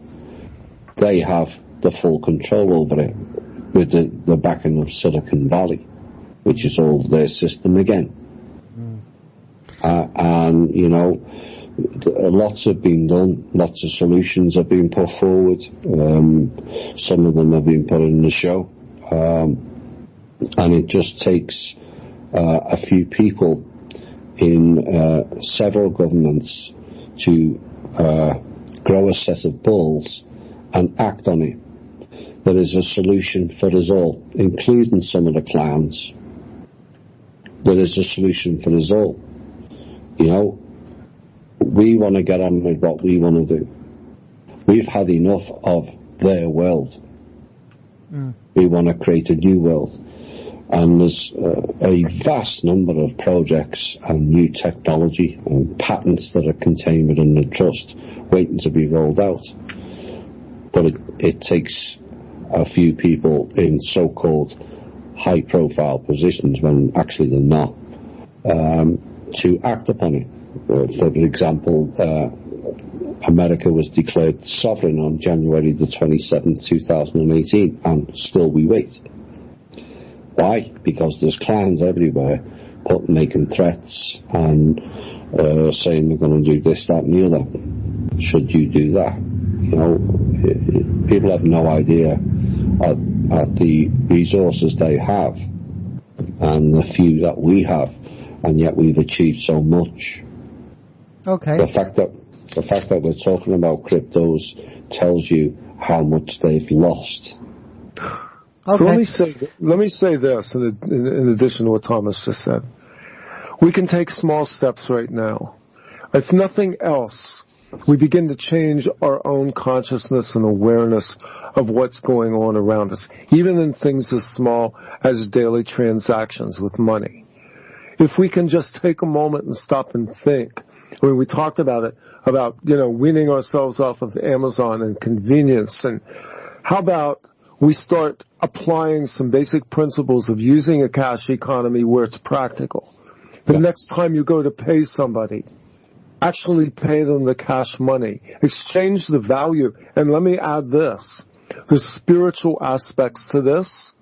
they have the full control over it with the backing of Silicon Valley, which is all their system again. And, lots have been done, lots of solutions have been put forward. Some of them have been put in the show. And it just takes a few people in several governments to grow a set of balls and act on it. There is a solution for us all, including some of the clowns. There is a solution for us all. You know, we want to get on with what we want to do. We've had enough of their world. We want to create a new world. And there's a vast number of projects and new technology and patents that are contained within the trust waiting to be rolled out. But it takes a few people in so-called high-profile positions, when actually they're not, to act upon it. For example, America was declared sovereign on January the 27th, 2018, and still we wait. Why? Because there's clowns everywhere making threats and saying they're going to do this, that and the other. Should you do that? You know, people have no idea at the resources they have and the few that we have, and yet we've achieved so much. Okay. The fact that we're talking about cryptos tells you how much they've lost. Okay. So let me say this in addition to what Thomas just said. We can take small steps right now. If nothing else, we begin to change our own consciousness and awareness of what's going on around us, even in things as small as daily transactions with money. If we can just take a moment and stop and think. I mean, we talked about it, weaning ourselves off of Amazon and convenience. And how about we start applying some basic principles of using a cash economy where it's practical? The next time you go to pay somebody, actually pay them the cash money. Exchange the value. And let me add this. The spiritual aspects to this.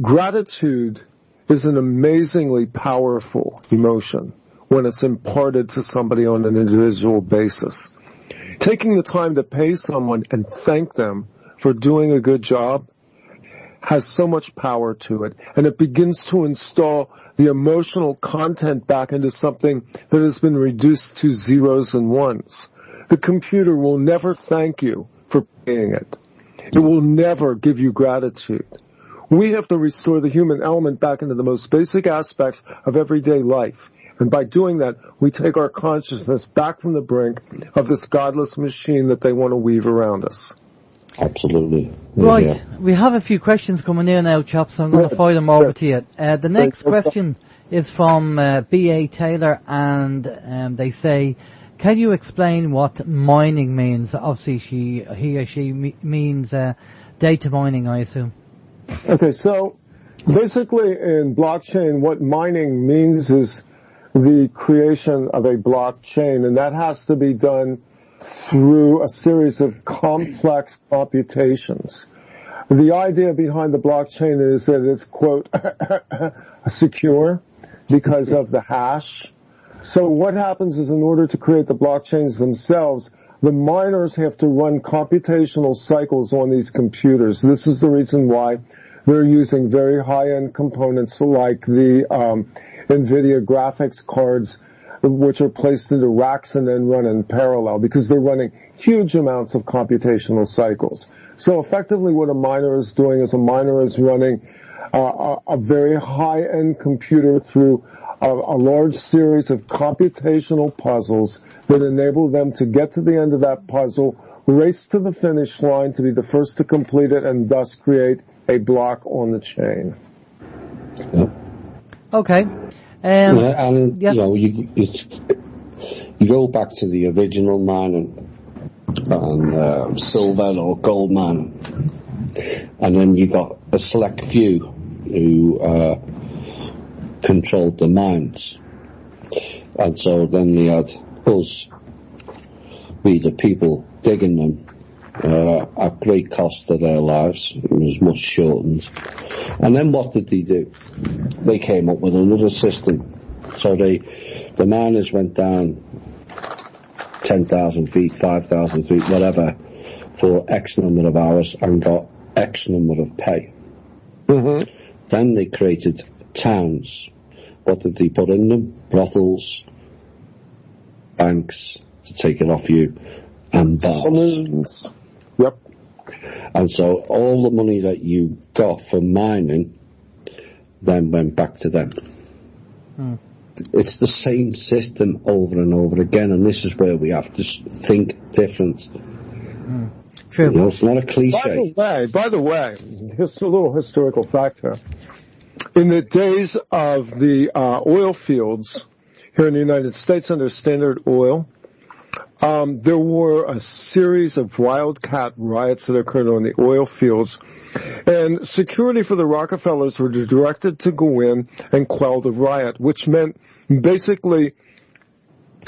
Gratitude is an amazingly powerful emotion when it's imparted to somebody on an individual basis. Taking the time to pay someone and thank them for doing a good job has so much power to it, and it begins to install the emotional content back into something that has been reduced to zeros and ones. The computer will never thank you for paying it. It will never give you gratitude. We have to restore the human element back into the most basic aspects of everyday life. And by doing that, we take our consciousness back from the brink of this godless machine that they want to weave around us. Absolutely. Right. Yeah. We have a few questions coming in now, chaps, so I'm going to fire them over to you. The next question is from B.A. Taylor, and they say, can you explain what mining means? Obviously, he or she means data mining, I assume. Okay, so basically in blockchain, what mining means is the creation of a blockchain, and that has to be done through a series of complex computations. The idea behind the blockchain is that it's, quote, secure because of the hash. So what happens is, in order to create the blockchains themselves, the miners have to run computational cycles on these computers. This is the reason why they're using very high-end components like the NVIDIA graphics cards, which are placed into racks and then run in parallel, because they're running huge amounts of computational cycles. So effectively what a miner is doing is a miner is running a very high-end computer through a large series of computational puzzles that enable them to get to the end of that puzzle, race to the finish line to be the first to complete it, and thus create a block on the chain. Yeah. Okay. You know, you go back to the original mining and silver or gold mining, and then you got a select few who controlled the mines, and so then they had us, we the people, digging them at great cost to their lives. It was much shortened. And then what did they do? They came up with another system. So the miners went down 10,000 feet, 5,000 feet, whatever, for X number of hours and got X number of pay. Mm-hmm. Then they created towns. What did they put in them? Brothels, banks to take it off you, and bars. Saloons. Yep. And so all the money that you got from mining then went back to them. It's the same system over and over again, and this is where we have to think different. True. You know, it's not a cliche. By the way, just a little historical fact here. In the days of the oil fields here in the United States under Standard Oil, there were a series of wildcat riots that occurred on the oil fields, and security for the Rockefellers were directed to go in and quell the riot, which meant basically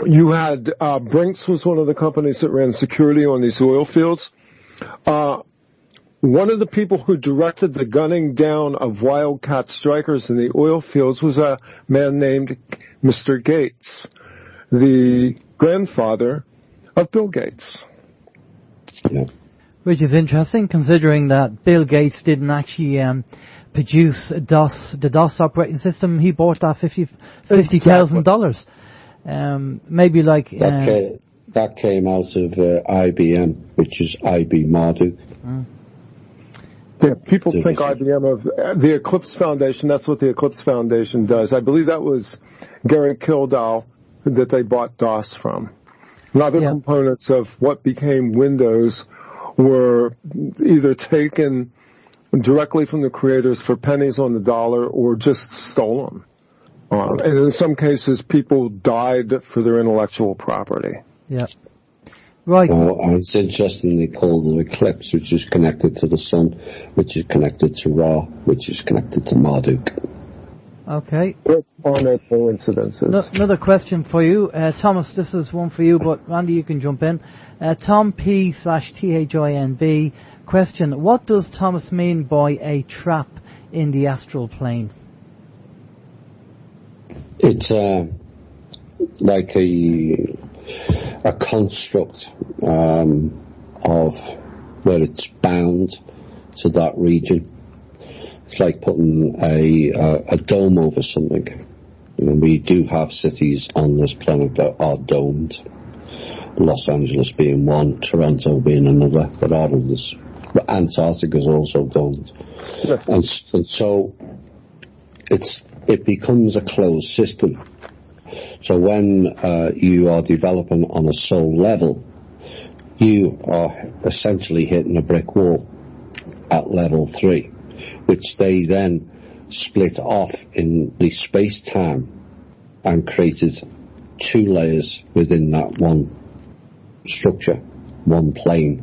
you had Brinks was one of the companies that ran security on these oil fields. One of the people who directed the gunning down of wildcat strikers in the oil fields was a man named Mr. Gates, the grandfather of Bill Gates. Yeah. Which is interesting, considering that Bill Gates didn't actually produce the DOS operating system. He bought that $50,000. Maybe like that came out of IBM, which is IB Marduk. Yeah, people think IBM of the Eclipse Foundation. That's what the Eclipse Foundation does. I believe that was Gary Kildall that they bought DOS from. And other components of what became Windows were either taken directly from the creators for pennies on the dollar or just stolen. And in some cases, people died for their intellectual property. Yeah. Right. And it's interestingly called an eclipse, which is connected to the sun, which is connected to Ra, which is connected to Marduk. Okay. Are no coincidences. Another question for you. Thomas, this is one for you, but Randy, you can jump in. Tom P/THINB. Question: what does Thomas mean by a trap in the astral plane? It's like a construct of where it's bound to that region. It's like putting a dome over something. You know, we do have cities on this planet that are domed. Los Angeles being one, Toronto being another, but out of this, Antarctica is also domed. Yes. And so it becomes a closed system. So when you are developing on a soul level, you are essentially hitting a brick wall at level 3, which they then split off in the space-time and created 2 layers within that one structure, one plane.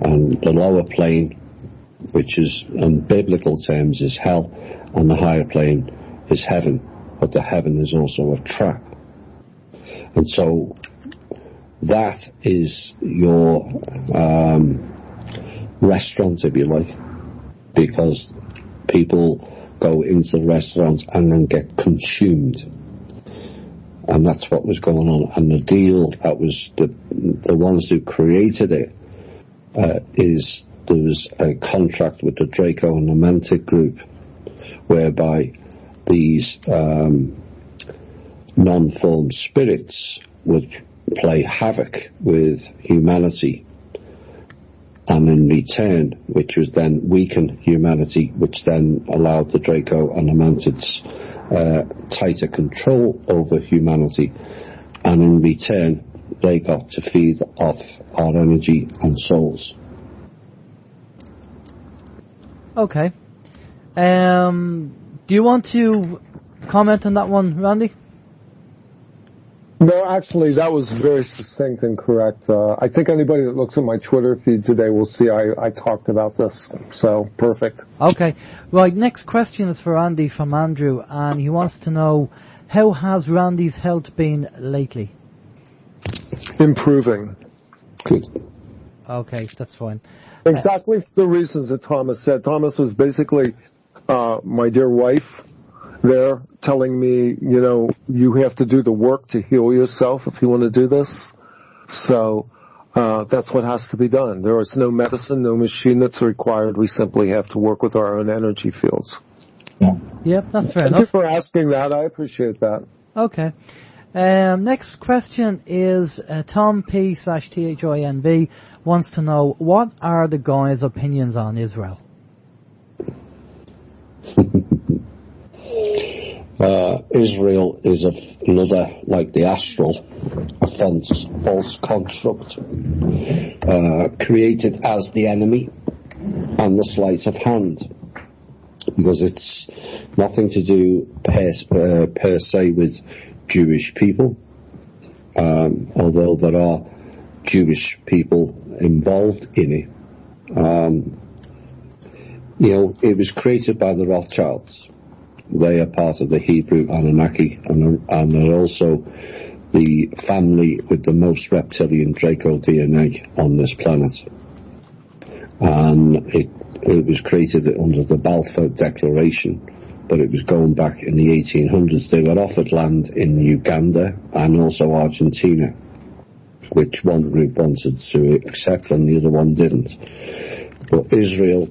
And the lower plane, which is in biblical terms is hell, and the higher plane is heaven. But the heaven is also a trap. And so that is your restaurant, if you like, because people go into the restaurants and then get consumed. And that's what was going on. And the deal that was the ones who created it is there was a contract with the Draco and the Mantic group whereby these non-formed spirits would play havoc with humanity, and in return, which was then weaken humanity, which then allowed the Draco and the Mantids tighter control over humanity, and in return they got to feed off our energy and souls. Okay. Do you want to comment on that one, Randy? No, actually, that was very succinct and correct. I think anybody that looks at my Twitter feed today will see I talked about this. So, perfect. Okay. Right, next question is for Randy from Andrew, and he wants to know, how has Randy's health been lately? Improving. Good. Okay, that's fine. Exactly the reasons that Thomas said. Thomas was basically my dear wife there telling me, you know, you have to do the work to heal yourself if you want to do this. So that's what has to be done. There is no medicine, no machine that's required. We simply have to work with our own energy fields. Yep, that's fair Thank you enough. for asking that. I appreciate that. Okay. Next question is Tom P/THINV wants to know, what are the guys' opinions on Israel? Israel is another, like the astral, a false construct created as the enemy and the sleight of hand, because it's nothing to do per se with Jewish people, although there are Jewish people involved in it. It was created by the Rothschilds. They are part of the Hebrew Anunnaki, and are also the family with the most reptilian Draco DNA on this planet. And it was created under the Balfour Declaration, but it was going back in the 1800s. They were offered land in Uganda and also Argentina, which one group wanted to accept and the other one didn't. But Israel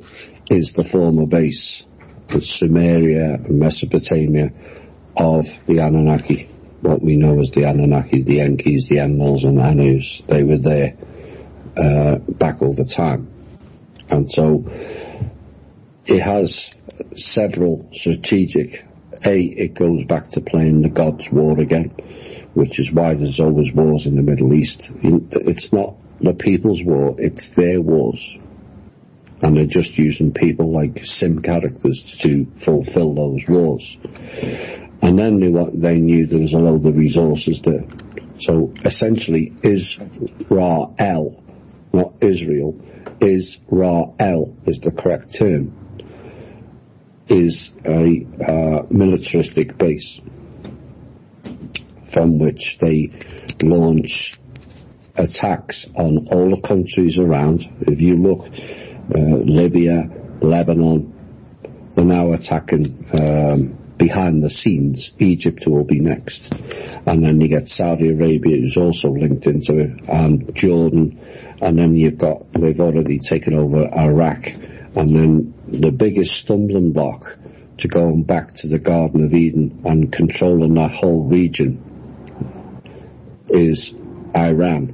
is the former base, the Sumeria and Mesopotamia of the Anunnaki, what we know as the Anunnaki, the Enkis, the Enlils and Anus. They were there back over time. And so it has several strategic. It goes back to playing the God's war again, which is why there's always wars in the Middle East. It's not the people's war, it's their wars. And they're just using people like sim characters to fulfill those wars. And then they knew there was a load of resources there. So essentially, Israel, not Israel, Israel is the correct term, is a militaristic base from which they launch attacks on all the countries around. If you look, Libya, Lebanon, they're now attacking behind the scenes. Egypt will be next. And then you get Saudi Arabia, who's also linked into it, and Jordan, and then they've already taken over Iraq. And then the biggest stumbling block to going back to the Garden of Eden and controlling that whole region is Iran.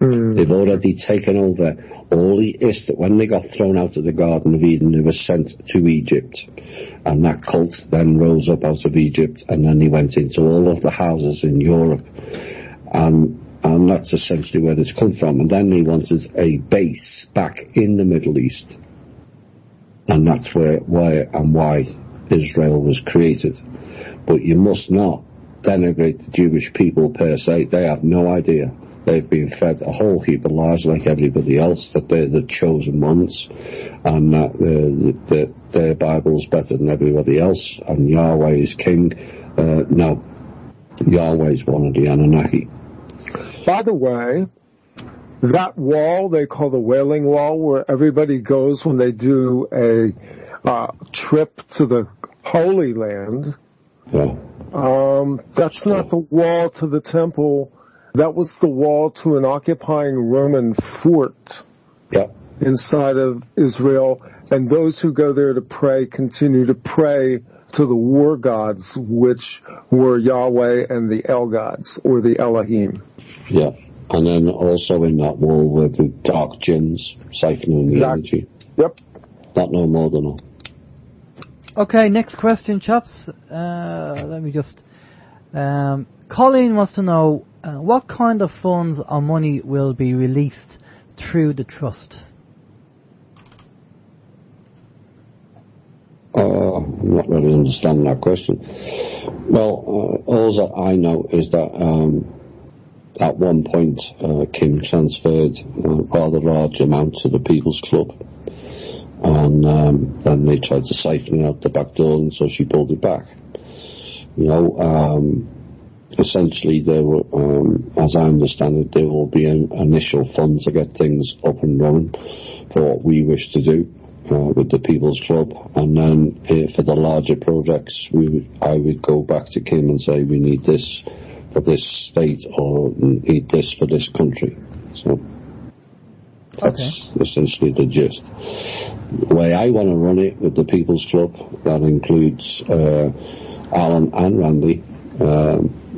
They've already taken over all the when they got thrown out of the Garden of Eden, they were sent to Egypt, and that cult then rose up out of Egypt, and then they went into all of the houses in Europe, and that's essentially where it's come from. And then they wanted a base back in the Middle East, and that's why Israel was created. But you must not denigrate the Jewish people per se. They have no idea. They've been fed a whole heap of lies like everybody else, that they're the chosen ones, and that their Bible's better than everybody else, and Yahweh is king. No, Yahweh's one of the Anunnaki. By the way, that wall they call the Wailing Wall, where everybody goes when they do a trip to the Holy Land, that's not the wall to the temple. That was the wall to an occupying Roman fort inside of Israel. And those who go there to pray continue to pray to the war gods, which were Yahweh and the El gods, or the Elohim. Yeah. And then also in that wall were the dark jinns siphoning the energy. Yep. Not no more than all. Okay, next question, chaps. Let me just... Colleen wants to know, what kind of funds or money will be released through the trust? I'm not really understanding that question. Well, all that I know is that at one point Kim transferred a rather large amount to the People's Club, and then they tried to siphon it out the back door, and so she pulled it back. Essentially, there were, as I understand it, there will be an initial fund to get things up and running for what we wish to do with the People's Club, and then for the larger projects, I would go back to Kim and say, we need this for this state, or need this for this country. So That's essentially the gist. The way I want to run it with the People's Club, that includes Alan and Randy,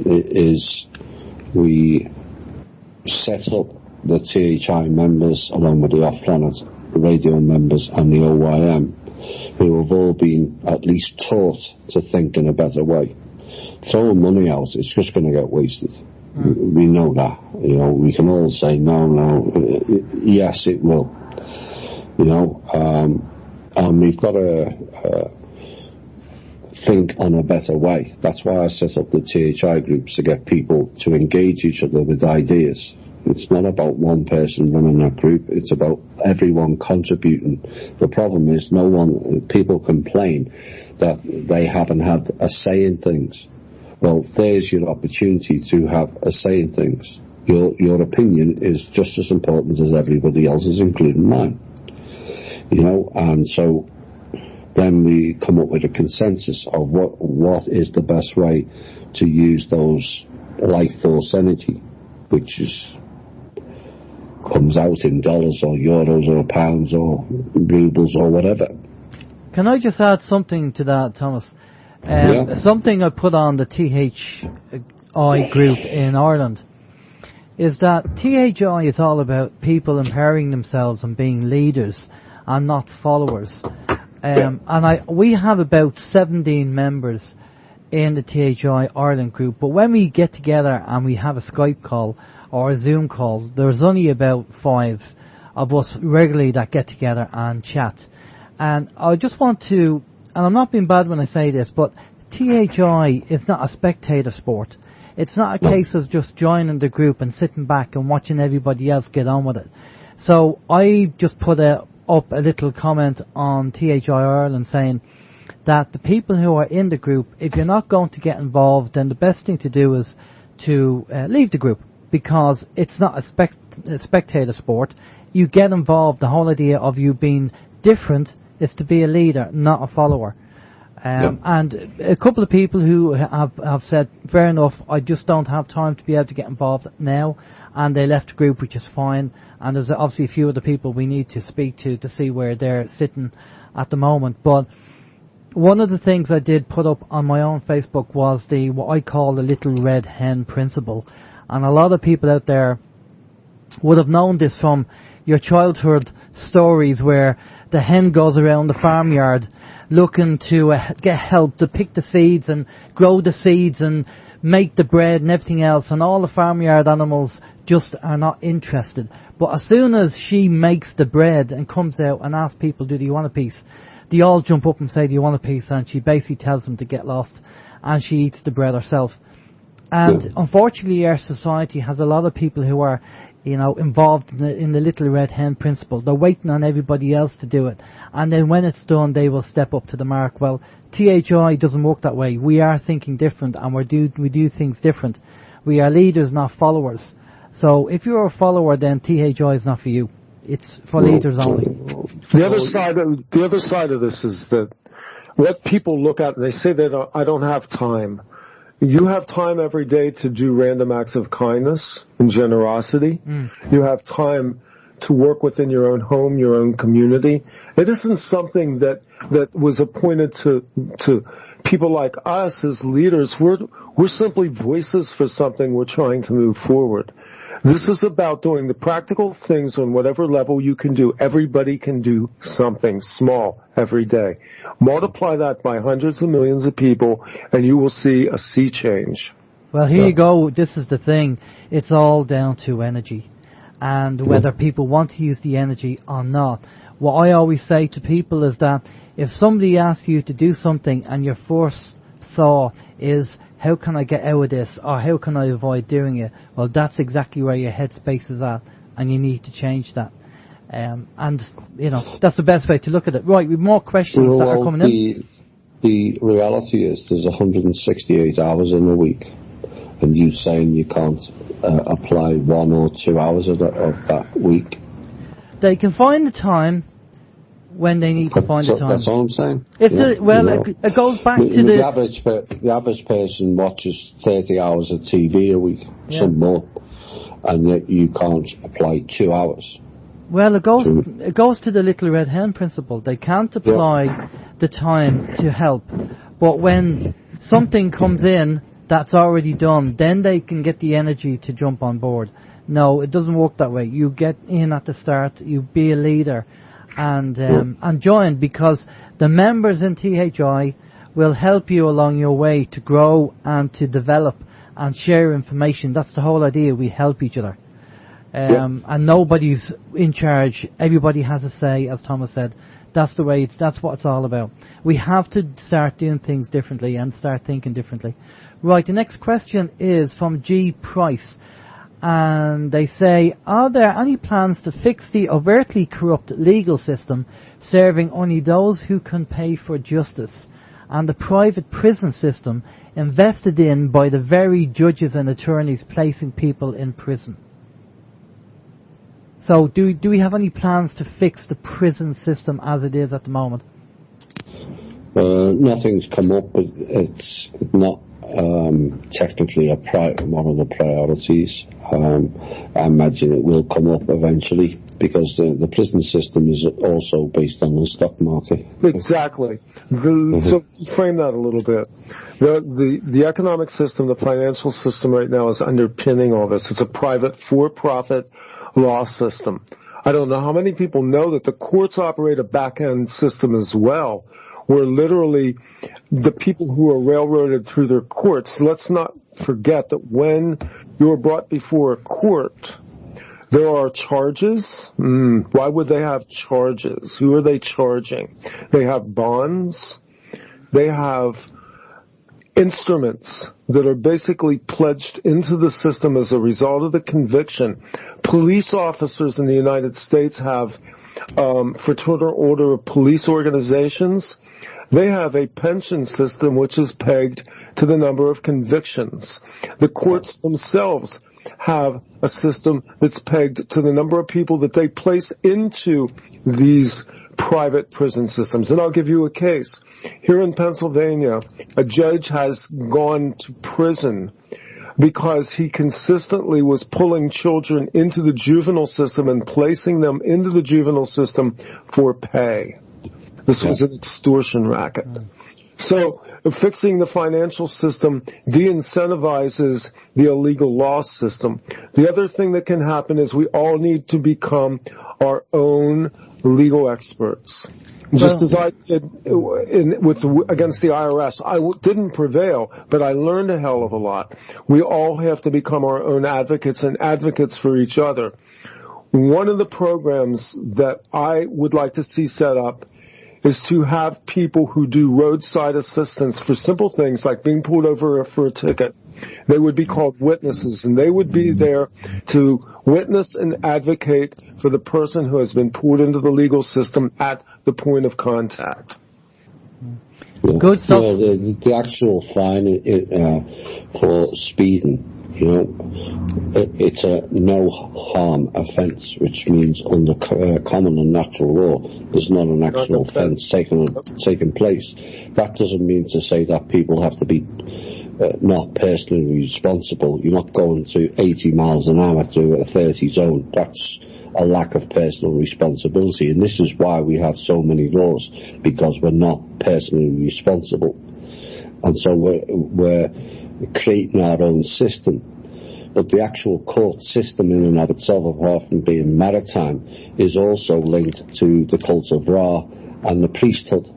is we set up the THI members along with the Off-Planet Radio members and the OYM, who have all been at least taught to think in a better way. Throwing money out, it's just going to get wasted. We know that. You know, we can all say no. Yes, it will. You know, and we've got to think on a better way. That's why I set up the THI groups, to get people to engage each other with ideas. It's not about one person running that group. It's about everyone contributing. The problem is people complain that they haven't had a say in things. Well, there's your opportunity to have a say in things. Your opinion is just as important as everybody else's, including mine. You know, and so then we come up with a consensus of what is the best way to use those life force energy, which comes out in dollars or euros or pounds or rubles or whatever. Can I just add something to that, Thomas? Something I put on the THI group in Ireland is that THI is all about people empowering themselves and being leaders and not followers. We have about 17 members in the THI Ireland group, but when we get together and we have a Skype call or a Zoom call, there's only about 5 of us regularly that get together and chat. And I just want to, and I'm not being bad when I say this, but THI is not a spectator sport. It's not a case of just joining the group and sitting back and watching everybody else get on with it. So I just put up a little comment on THI Ireland saying that the people who are in the group, if you're not going to get involved, then the best thing to do is to leave the group, because it's not a spectator sport. You get involved. The whole idea of you being different is to be a leader, not a follower. And a couple of people who have said, fair enough, I just don't have time to be able to get involved now, and they left the group, which is fine. And there's obviously a few other people we need to speak to see where they're sitting at the moment. But one of the things I did put up on my own Facebook was what I call the little red hen principle. And a lot of people out there would have known this from your childhood stories, where the hen goes around the farmyard looking to get help to pick the seeds and grow the seeds and make the bread and everything else, and all the farmyard animals just are not interested. But as soon as she makes the bread and comes out and asks people, do you want a piece, they all jump up and say, do you want a piece? And she basically tells them to get lost, and she eats the bread herself. And unfortunately, our society has a lot of people who are, involved in the little red hen principle. They're waiting on everybody else to do it, and then when it's done, they will step up to the mark. Well, THI doesn't work that way. We are thinking different, and we do things different. We are leaders, not followers. So if you're a follower, then THI is not for you. It's for leaders only. The other side of this is that what people look at, and they say that I don't have time. You have time every day to do random acts of kindness and generosity. You have time to work within your own home, your own community. It isn't something that was appointed to people like us as leaders. We're simply voices for something we're trying to move forward. This is about doing the practical things on whatever level you can do. Everybody can do something small every day. Multiply that by hundreds of millions of people, and you will see a sea change. Well, here you go. This is the thing. It's all down to energy, and whether people want to use the energy or not. What I always say to people is that if somebody asks you to do something and your first thought is, how can I get out of this, or how can I avoid doing it? Well, that's exactly where your headspace is at, and you need to change that. And, that's the best way to look at it. Right, with more questions that are coming in. The reality is there's 168 hours in a week, and you saying you can't apply 1 or 2 hours of that week. They can find the time when they need to find the time. That's all I'm saying. It goes back to the average person watches 30 hours of TV a week, some more, and yet you can't apply 2 hours. Well, it goes to the little red hen principle. They can't apply the time to help, but when something comes in that's already done, then they can get the energy to jump on board. No, it doesn't work that way. You get in at the start, you be a leader, and join, because the members in THI will help you along your way to grow and to develop and share information. That's the whole idea. We help each other. And nobody's in charge. Everybody has a say, as Thomas said. That's the way, that's what it's all about. We have to start doing things differently and start thinking differently. Right, the next question is from G. Price. And they say, are there any plans to fix the overtly corrupt legal system serving only those who can pay for justice, and the private prison system invested in by the very judges and attorneys placing people in prison? So do we have any plans to fix the prison system as it is at the moment? Nothing's come up, but it's not technically one of the priorities. I imagine it will come up eventually, because the prison system is also based on the stock market. Exactly. So frame that a little bit. The economic system, the financial system right now is underpinning all this. It's a private, for-profit law system. I don't know how many people know that the courts operate a back-end system as well, where literally the people who are railroaded through their courts, let's not forget that when you're brought before a court, there are charges. Why would they have charges? Who are they charging? They have bonds. They have instruments that are basically pledged into the system as a result of the conviction. Police officers in the United States have fraternal order of police organizations. They have a pension system which is pegged to the number of convictions. The courts themselves have a system that's pegged to the number of people that they place into these private prison systems. And I'll give you a case. Here in Pennsylvania, a judge has gone to prison because he consistently was pulling children into the juvenile system and placing them into the juvenile system for pay. This was an extortion racket. So fixing the financial system de-incentivizes the illegal law system. The other thing that can happen is we all need to become our own legal experts. Just as I did against the IRS. I didn't prevail, but I learned a hell of a lot. We all have to become our own advocates and advocates for each other. One of the programs that I would like to see set up is to have people who do roadside assistance for simple things like being pulled over for a ticket. They would be called witnesses, and they would be there to witness and advocate for the person who has been pulled into the legal system at the point of contact. Good stuff. The actual fine for speeding, it's a no harm offence, which means under common and natural law, there's not an actual offence taking place. That doesn't mean to say that people have to be not personally responsible. You're not going to 80 miles an hour through a 30 zone. That's a lack of personal responsibility, and this is why we have so many laws, because we're not personally responsible, and so we're creating our own system. But the actual court system in and of itself, apart from being maritime, is also linked to the cult of Ra and the priesthood.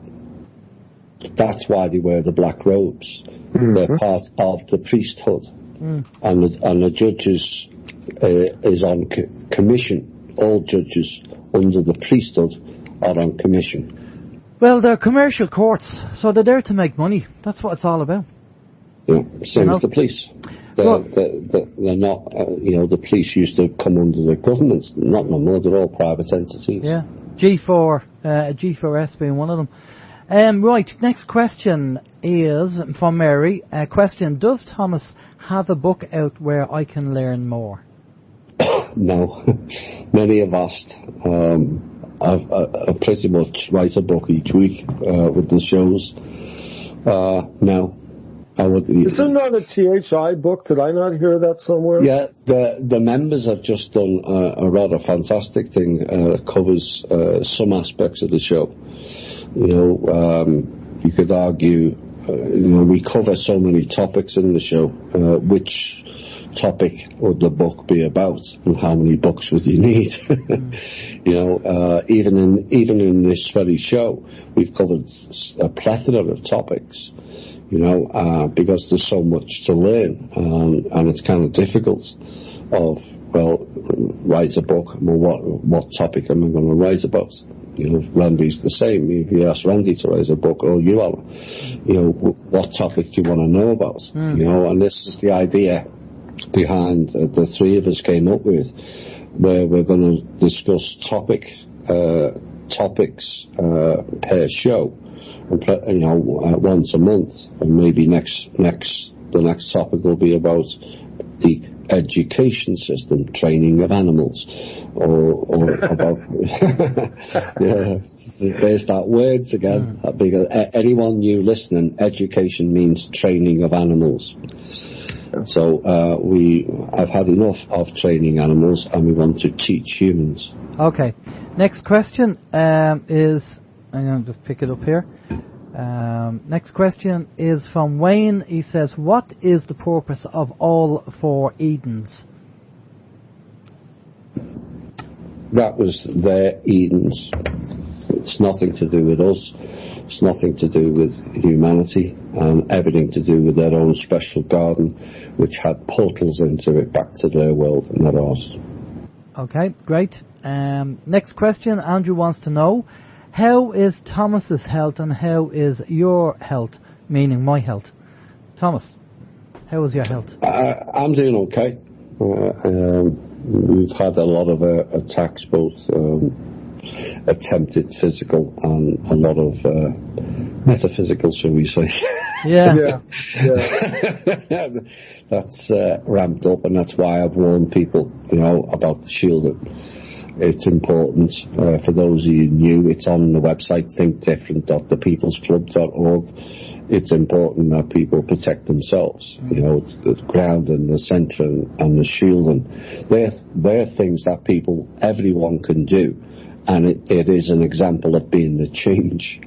That's why they wear the black robes. They're part of the priesthood, and the judges is on commission. All judges under the priesthood are on commission. Well, they're commercial courts, so they're there to make money. That's what it's all about. Yeah, same as the police. They're not, the police used to come under the government, not no more, they're all private entities. Yeah, G4S being one of them. Right, next question is from Mary. Question, does Thomas have a book out where I can learn more? No. Many have asked. I pretty much write a book each week with the shows. No. Isn't that a THI book? Did I not hear that somewhere? Yeah, the members have just done a rather fantastic thing. Covers some aspects of the show. You could argue, we cover so many topics in the show. Which topic would the book be about, and how many books would you need? Even in this very show, we've covered a plethora of topics. Because there's so much to learn, and it's kind of difficult. Write a book. Well, what topic am I going to write about? Randy's the same. If you ask Randy to write a book, or you, Alan, what topic do you want to know about? And this is the idea behind the three of us came up with, where we're going to discuss topics per show, once a month, and maybe the next topic will be about the education system, training of animals, or about there's that words again, because anyone new listening, education means training of animals. So I've had enough of training animals, and we want to teach humans. Okay, next question is, I'm going to just pick it up here. Next question is from Wayne. He says, what is the purpose of all four Edens? That was their Edens. It's nothing to do with us. It's nothing to do with humanity, and everything to do with their own special garden, which had portals into it back to their world, not ours. Okay, great. Next question. Andrew wants to know, how is Thomas's health and how is your health, meaning my health? Thomas, how is your health? I'm doing okay. We've had a lot of attacks, both attempted physical and a lot of metaphysical, shall we say. Yeah. That's ramped up, and that's why I've warned people, about the shielding. It's important. For those of you new, it's on the website, thinkdifferent.thepeoplesclub.org. It's important that people protect themselves. It's the ground and the centre and the shielding. They're things that everyone can do, and it is an example of being the change.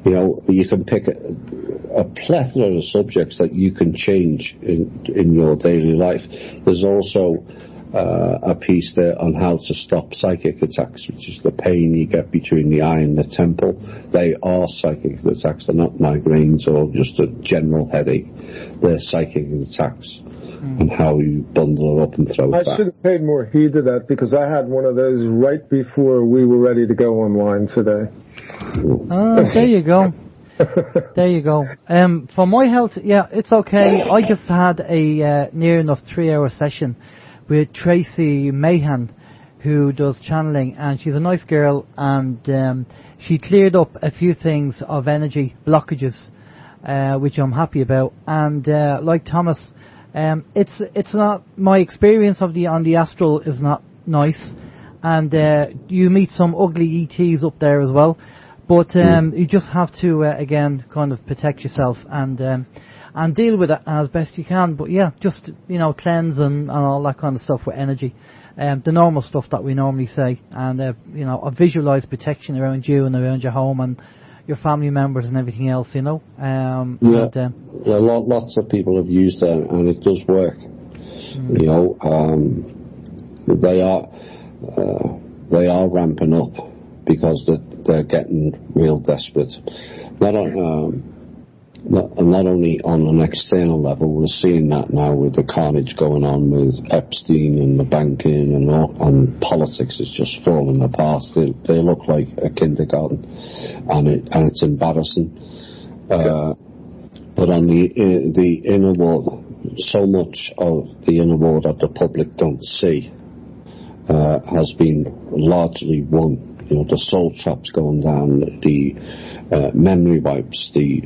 You can pick a plethora of subjects that you can change in your daily life. There's also a piece there on how to stop psychic attacks, which is the pain you get between the eye and the temple. They are psychic attacks. They're not migraines or just a general headache. They're psychic attacks, and how you bundle it up and throw it back. I should have paid more heed to that, because I had one of those right before we were ready to go online today. There you go. There you go. For my health, it's okay. I just had a near enough 3-hour session with Tracy Mahan, who does channeling, and she's a nice girl, and she cleared up a few things of energy blockages, which I'm happy about. And like Thomas, it's not, my experience on the astral is not nice, and you meet some ugly ETs up there as well, but you just have to again kind of protect yourself and deal with it as best you can. But just cleanse and all that kind of stuff with energy, the normal stuff that we normally say, and a visualize protection around you and around your home and your family members and everything else. Lots of people have used that, and it does work. They are ramping up because they're getting real desperate. Not only on an external level, we're seeing that now with the carnage going on with Epstein and the banking and politics is just falling apart. They look like a kindergarten, and it's embarrassing. But on the inner world, so much of the inner world that the public don't see has been largely won. The soul traps going down, the memory wipes, the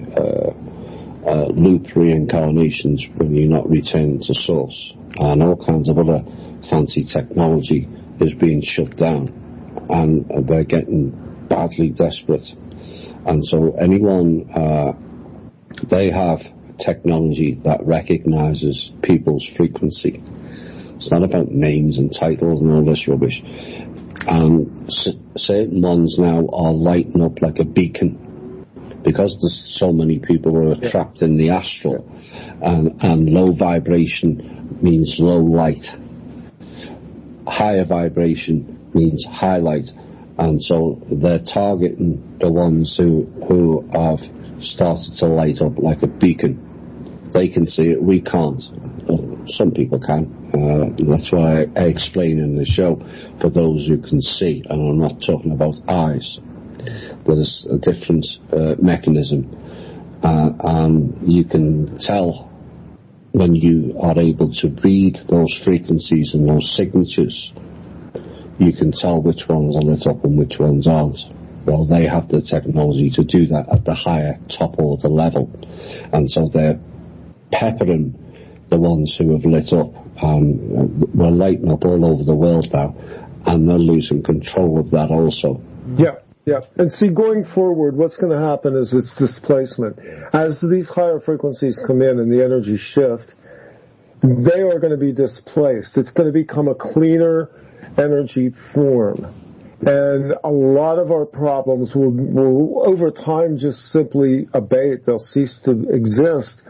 loop reincarnations when you're not returning to source, and all kinds of other fancy technology is being shut down, and they're getting badly desperate. And so anyone, they have technology that recognises people's frequency. It's not about names and titles and all this rubbish. And certain ones now are lighting up like a beacon because there's so many people who are trapped in the astral, and low vibration means low light. Higher vibration means high light, and so they're targeting the ones who have started to light up like a beacon. They can see it, we can't. Some people can. That's why I explain in the show for those who can see, and I'm not talking about eyes. There's a different mechanism, and you can tell when you are able to read those frequencies and those signatures. You can tell which ones are lit up and which ones aren't. Well, they have the technology to do that at the higher top order level, and so they're peppering the ones who have lit up. We're lighting up all over the world now, and they're losing control of that also. Yeah. And see, going forward, what's going to happen is it's displacement. As these higher frequencies come in and the energy shift, they are going to be displaced. It's going to become a cleaner energy form. And a lot of our problems will over time just simply abate. They'll cease to exist.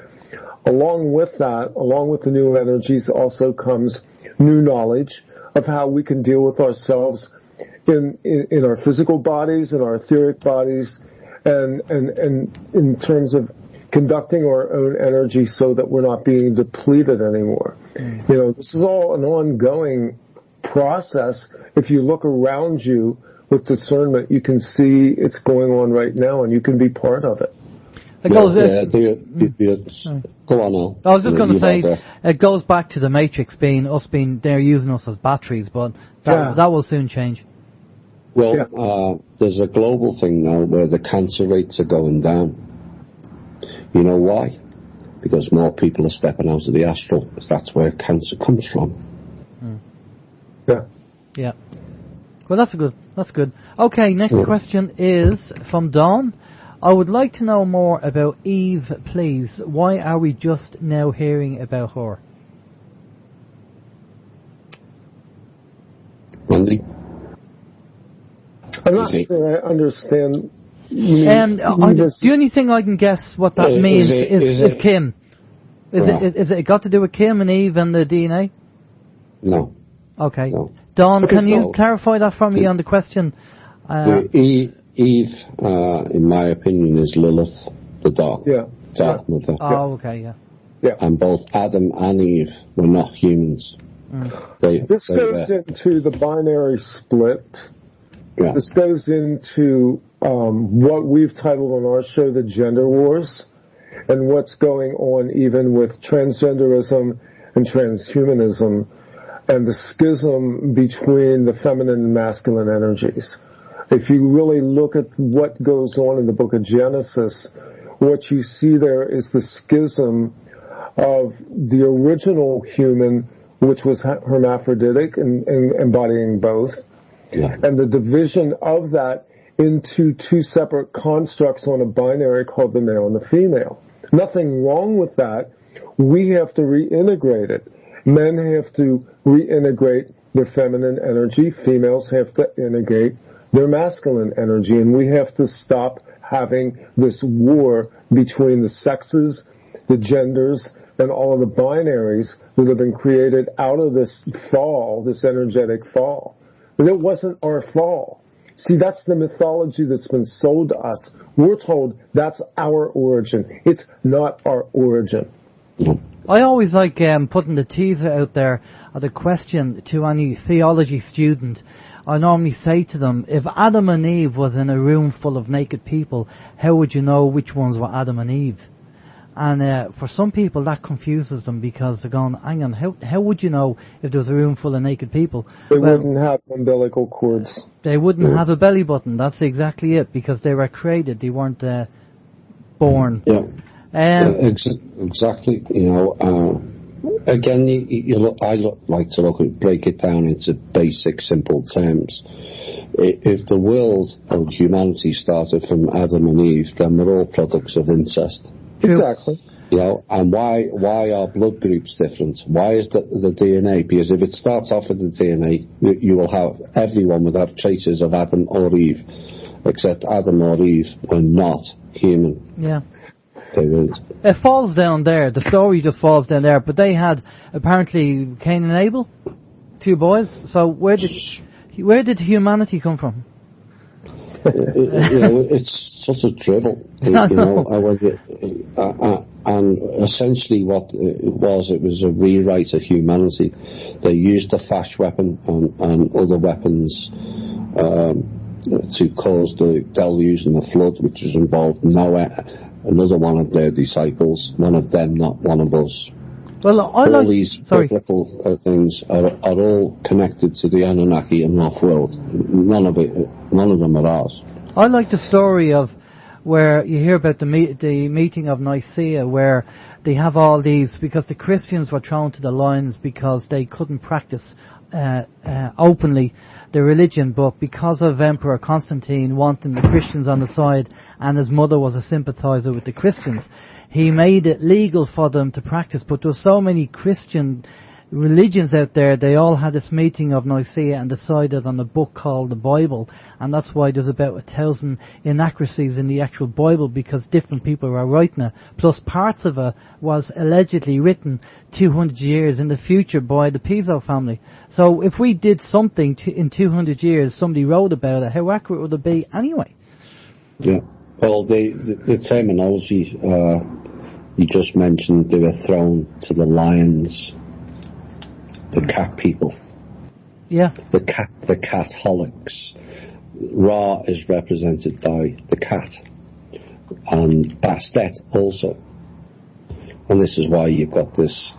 Along with that, along with the new energies, also comes new knowledge of how we can deal with ourselves in our physical bodies, in our etheric bodies, and in terms of conducting our own energy so that we're not being depleted anymore. You know, this is all an ongoing process. If you look around you with discernment, you can see it's going on right now, and you can be part of it. Go on, Al. I was just going to say, it goes back to the Matrix they're using us as batteries, but that will soon change. Well, there's a global thing now where the cancer rates are going down. You know why? Because more people are stepping out of the astral, because that's where cancer comes from. Yeah. Well, that's good. Okay, next question is from Dawn. I would like to know more about Eve, please. Why are we just now hearing about her? Wendy? I'm not sure I understand. The only thing I can guess what that means is Kim. Is it got to do with Kim and Eve and the DNA? No. Okay. No. Dawn, can you clarify that for me on the question? Eve, in my opinion, is Lilith, the dark mother. Oh, okay, yeah. And both Adam and Eve were not humans. This goes into the binary split. Yeah. This goes into what we've titled on our show the gender wars, and what's going on even with transgenderism and transhumanism, and the schism between the feminine and masculine energies. If you really look at what goes on in the book of Genesis, what you see there is the schism of the original human, which was hermaphroditic and embodying both, and the division of that into two separate constructs on a binary called the male and the female. Nothing wrong with that. We have to reintegrate it. Men have to reintegrate their feminine energy. Females have to integrate their masculine energy. And we have to stop having this war between the sexes, the genders, and all of the binaries that have been created out of this fall, this energetic fall. But it wasn't our fall. See, that's the mythology that's been sold to us. We're told that's our origin. It's not our origin. I always like putting the teaser out there of the question to any theology student. I normally say to them, if Adam and Eve was in a room full of naked people, how would you know which ones were Adam and Eve? And for some people that confuses them because they're going, hang on, how would you know if there was a room full of naked people? They wouldn't have umbilical cords. They wouldn't have a belly button. That's exactly it, because they were created. They weren't born. Yeah. Exactly. You know, again, I like to break it down into basic, simple terms. If the world of humanity started from Adam and Eve, then we're all products of incest. Exactly. You know, and why are blood groups different? Why is the DNA? Because if it starts off with the DNA, you will have, everyone would have traces of Adam or Eve, except Adam or Eve were not human. Yeah. They weren't. It falls down there. The story just falls down there. But they had apparently Cain and Abel, 2 boys. So where did humanity come from? You know, it's sort of drivel. You know, and essentially what it was a rewrite of humanity. They used the flash weapon and other weapons to cause the deluge and the flood, which has involved Noah, another one of their disciples, one of them, not one of us. Well, all these biblical things are all connected to the Anunnaki and off-world. None of them are ours. I like the story of where you hear about the meeting of Nicaea, where they have all these, because the Christians were thrown to the lions because they couldn't practice openly their religion, but because of Emperor Constantine wanting the Christians on the side, and his mother was a sympathizer with the Christians, he made it legal for them to practice. But there were so many Christian religions out there, they all had this meeting of Nicaea and decided on a book called the Bible, and that's why there's about 1,000 inaccuracies in the actual Bible, because different people were writing it, plus parts of it was allegedly written 200 years in the future by the Piso family. So if we did something in 200 years, somebody wrote about it, how accurate would it be anyway? Yeah, well, the terminology you just mentioned, they were thrown to the lions, the cat people. Yeah. The catholics. Ra is represented by the cat. And Bastet also. And this is why you've got this,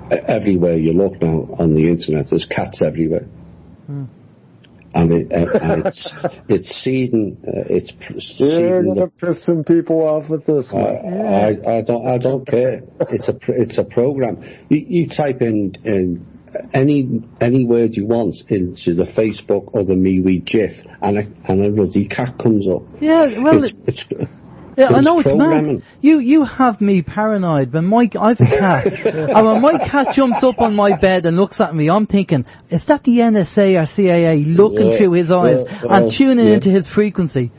everywhere you look now on the internet, there's cats everywhere. Mm. And it's seeding, You're gonna pissing people off with this one. I don't care. It's a program. You type in any word you want into the Facebook or the MeWe GIF, and a ruddy cat comes up. Yeah, well, I know it's mad. You have me paranoid. When I've a cat, and when my cat jumps up on my bed and looks at me, I'm thinking, is that the NSA or CIA looking through his eyes and tuning into his frequency?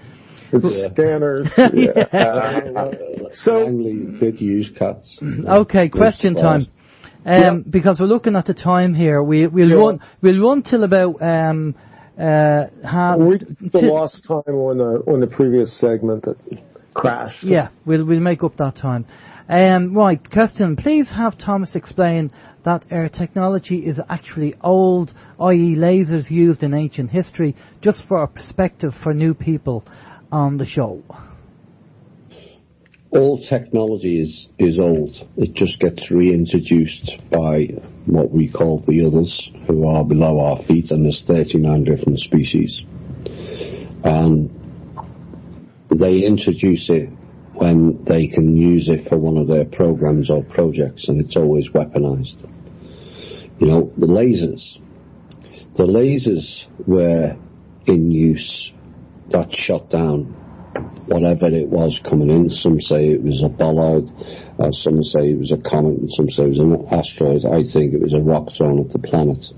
It's scanners. So Langley did use cats. Okay, question time. Because we're looking at the time here, we'll run till about we lost time on the previous segment that crashed. Yeah, we'll make up that time. Right, Kirsten, please have Thomas explain that our technology is actually old, i.e. lasers used in ancient history, just for a perspective for new people on the show. All technology is old. It just gets reintroduced by what we call the others, who are below our feet, and there's 39 different species. And they introduce it when they can use it for one of their programs or projects, and it's always weaponized. You know, the lasers were in use. That shot down whatever it was coming in. Some say it was a bollard, some say it was a comet, and some say it was an asteroid. I think it was a rock thrown at the planet.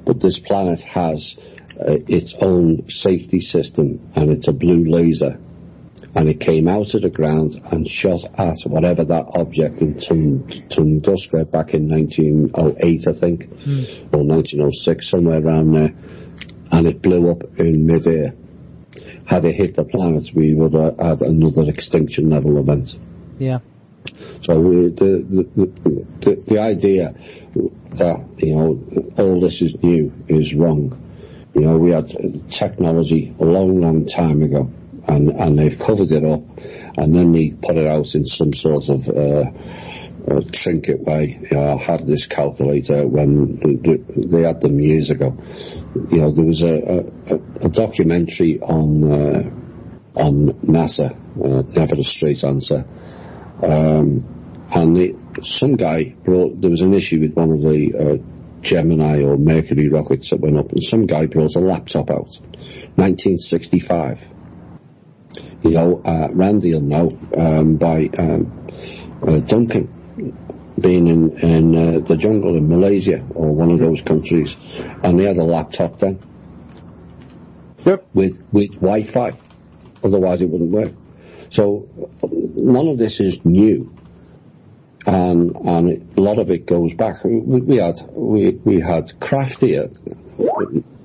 But this planet has its own safety system, and it's a blue laser. And it came out of the ground and shot at whatever that object in Tunguska back in 1908, I think, or 1906, somewhere around there. And it blew up in midair. Had it hit the planet, we would have had another extinction level event. Yeah. So the idea that, you know, all this is new is wrong. You know, we had technology a long time ago, and they've covered it up, and then they put it out in some sort of trinket way. You know, I had this calculator when they had them years ago. You know, there was a documentary on NASA, Never a Straight Answer, and some guy there was an issue with one of the Gemini or Mercury rockets that went up, and some guy brought a laptop out, 1965. You know, Randy will know, by Duncan, being in the jungle in Malaysia or one of those countries, and he had a laptop then. Yep. With Wi-Fi, otherwise it wouldn't work. So none of this is new, and a lot of it goes back. We had craft here,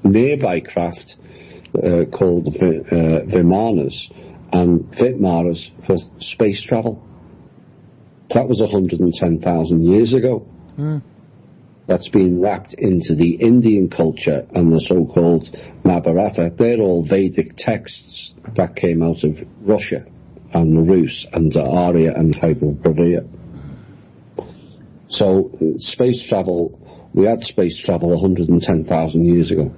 nearby craft called Vimanas and Vitmaras for space travel. That was 110,000 years ago. Mm. That's been wrapped into the Indian culture and the so-called Mahabharata. They're all Vedic texts that came out of Russia and the Rus and the Arya and Hyperborea. So space travel, we had space travel 110,000 years ago.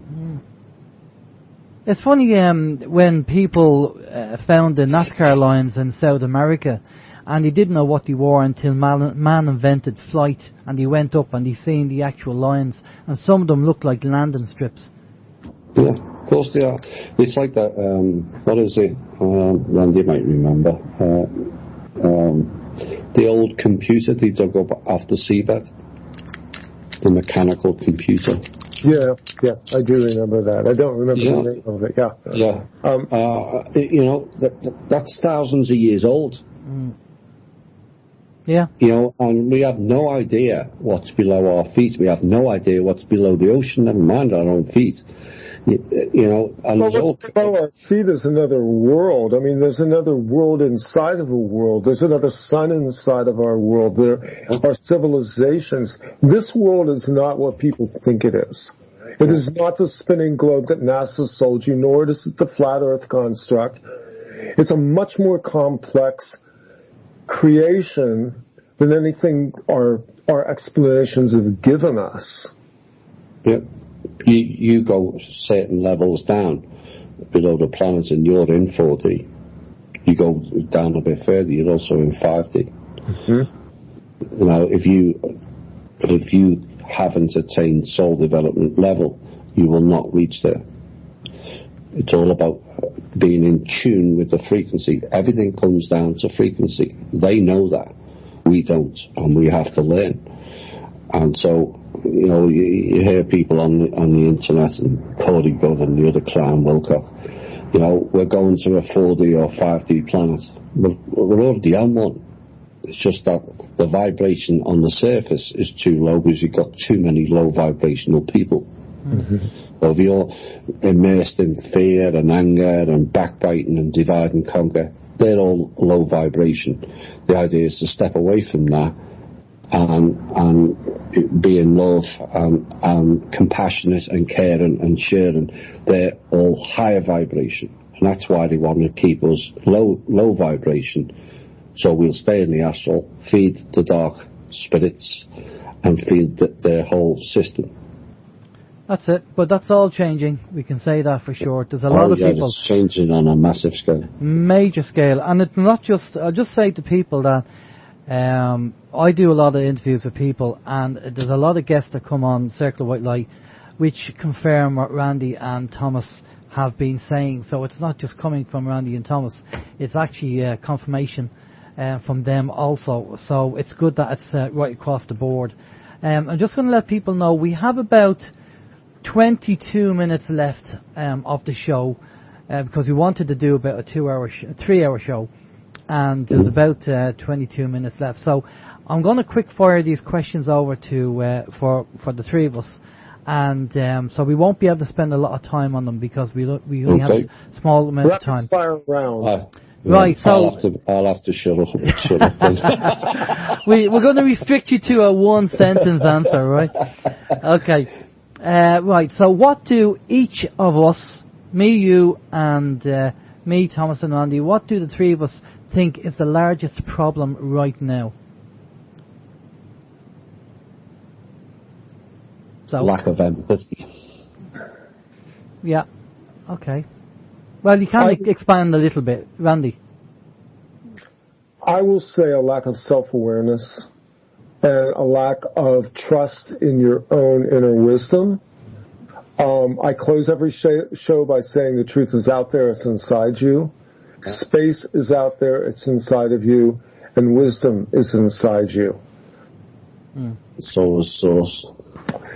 It's funny when people found the NASCAR lines in South America, and he didn't know what they were until man invented flight, and he went up and he seen the actual lines, and some of them looked like landing strips. Yeah, of course they are. It's like that, what is it? Randy might remember. The old computer they dug up off the seabed. The mechanical computer. Yeah, I do remember that. I don't remember the name of it, Yeah. You know, that's thousands of years old. Mm. Yeah. You know, and we have no idea what's below our feet. We have no idea what's below the ocean, never mind our own feet. You know, and what's below our feet is another world. I mean, there's another world inside of a world. There's another sun inside of our world. There are civilizations. This world is not what people think it is. It is not the spinning globe that NASA sold you, nor is it the flat Earth construct. It's a much more complex creation than anything our explanations have given us. Yep. You go certain levels down below the planet and you're in 4D. You go down a bit further, you're also in 5D. Mm-hmm. Now, if you haven't attained soul development level, you will not reach there. It's all about being in tune with the frequency. Everything comes down to frequency. They know that. We don't, and we have to learn. And so, you know, you hear people on the internet, and Cody Gov and the other clown Wilcock, you know, we're going to a 4D or 5D planet. We're already on one. It's just that the vibration on the surface is too low because you've got too many low vibrational people. Mm-hmm. Or if you're immersed in fear and anger and backbiting and divide and conquer, they're all low vibration. The idea is to step away from that and be in love and compassionate and caring and sharing. They're all higher vibration, and that's why they want to keep us low vibration, so we'll stay in the astral, feed the dark spirits and feed their whole system. That's it, but that's all changing. We can say that for sure. There's a lot of people. It's changing on a massive scale. Major scale. And it's not just, I'll just say to people that I do a lot of interviews with people, and there's a lot of guests that come on Circle of White Light which confirm what Randy and Thomas have been saying. So it's not just coming from Randy and Thomas. It's actually confirmation from them also. So it's good that it's right across the board. I'm just going to let people know we have about 22 minutes left of the show because we wanted to do about a 3-hour show, and there's about 22 minutes left. So I'm going to quick fire these questions over to for the three of us, and so we won't be able to spend a lot of time on them because we only have a small amount of time. Fire round. Right, so I'll have to shut up then. We're going to restrict you to a one sentence answer, right? Okay. Right, so what do each of us, me, you, and me, Thomas and Randy, what do the three of us think is the largest problem right now? So, lack of empathy. Yeah, okay. Well, you can expand a little bit, Randy. I will say a lack of self-awareness and a lack of trust in your own inner wisdom. I close every show by saying the truth is out there, it's inside you. Space is out there, it's inside of you. and wisdom is inside you. So is source.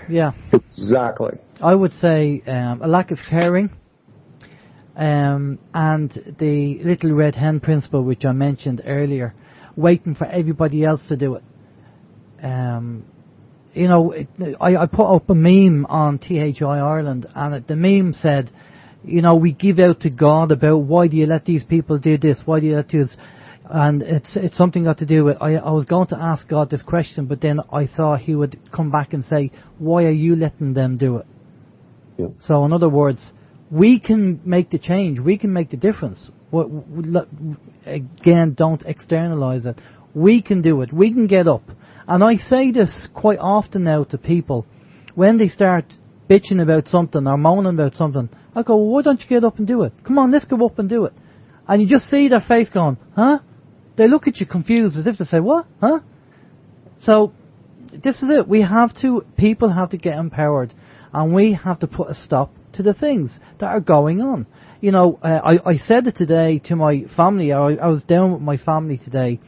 Yeah. Exactly. I would say a lack of caring, and the little red hen principle, which I mentioned earlier, waiting for everybody else to do it. I put up a meme on THI Ireland, and the meme said, we give out to God about why do you let these people do this, why do you let this, and it's something got to do with, I was going to ask God this question, but then I thought he would come back and say, why are you letting them do it? Yeah. So in other words, we can make the change, we can make the difference. Again, don't externalize it. We can do it, we can get up. And I say this quite often now to people, when they start bitching about something or moaning about something, I go, why don't you get up and do it? Come on, let's go up and do it. And you just see their face going, huh? They look at you confused as if to say, what? Huh? So, this is it. People have to get empowered, and we have to put a stop to the things that are going on. I said it today to my family. I was down with my family today,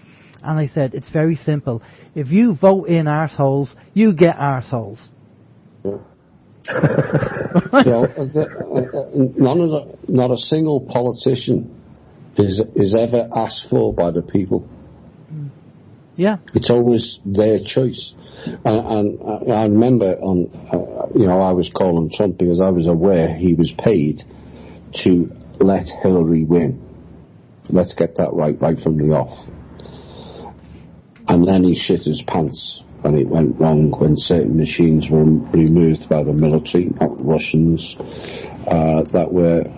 and I said, it's very simple. If you vote in arseholes, you get arseholes. Yeah. Not a single politician is ever asked for by the people. Yeah. It's always their choice. And I remember I was calling Trump because I was aware he was paid to let Hillary win. Let's get that right from the off. And then he shit his pants when it went wrong, when certain machines were removed by the military, not Russians, that were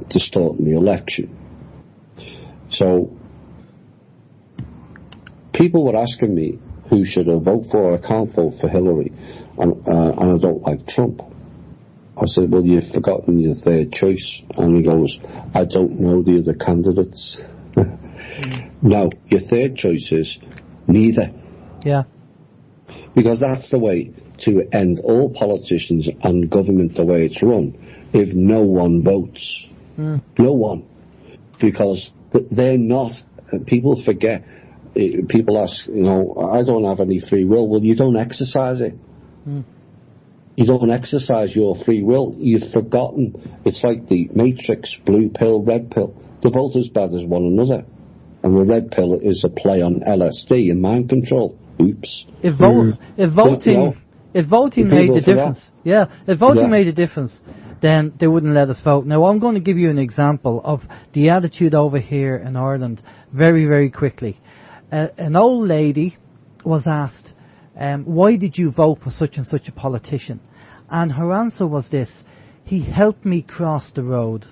distorting the election. So people were asking me who should I vote for. I can't vote for Hillary, and I don't like Trump. I said, well, you've forgotten your third choice. And he goes, I don't know the other candidates. No, your third choice is neither. Yeah. Because that's the way to end all politicians and government the way it's run, if no one votes. No one. Because they're not, people forget, people ask, I don't have any free will. Well, you don't exercise it. You don't exercise your free will. You've forgotten. It's like the Matrix, blue pill, red pill. They're both as bad as one another. And the red pill is a play on LSD and mind control. Oops. If voting made the difference, made a difference, then they wouldn't let us vote. Now, I'm going to give you an example of the attitude over here in Ireland very, very quickly. An old lady was asked, why did you vote for such and such a politician? And her answer was this: he helped me cross the road.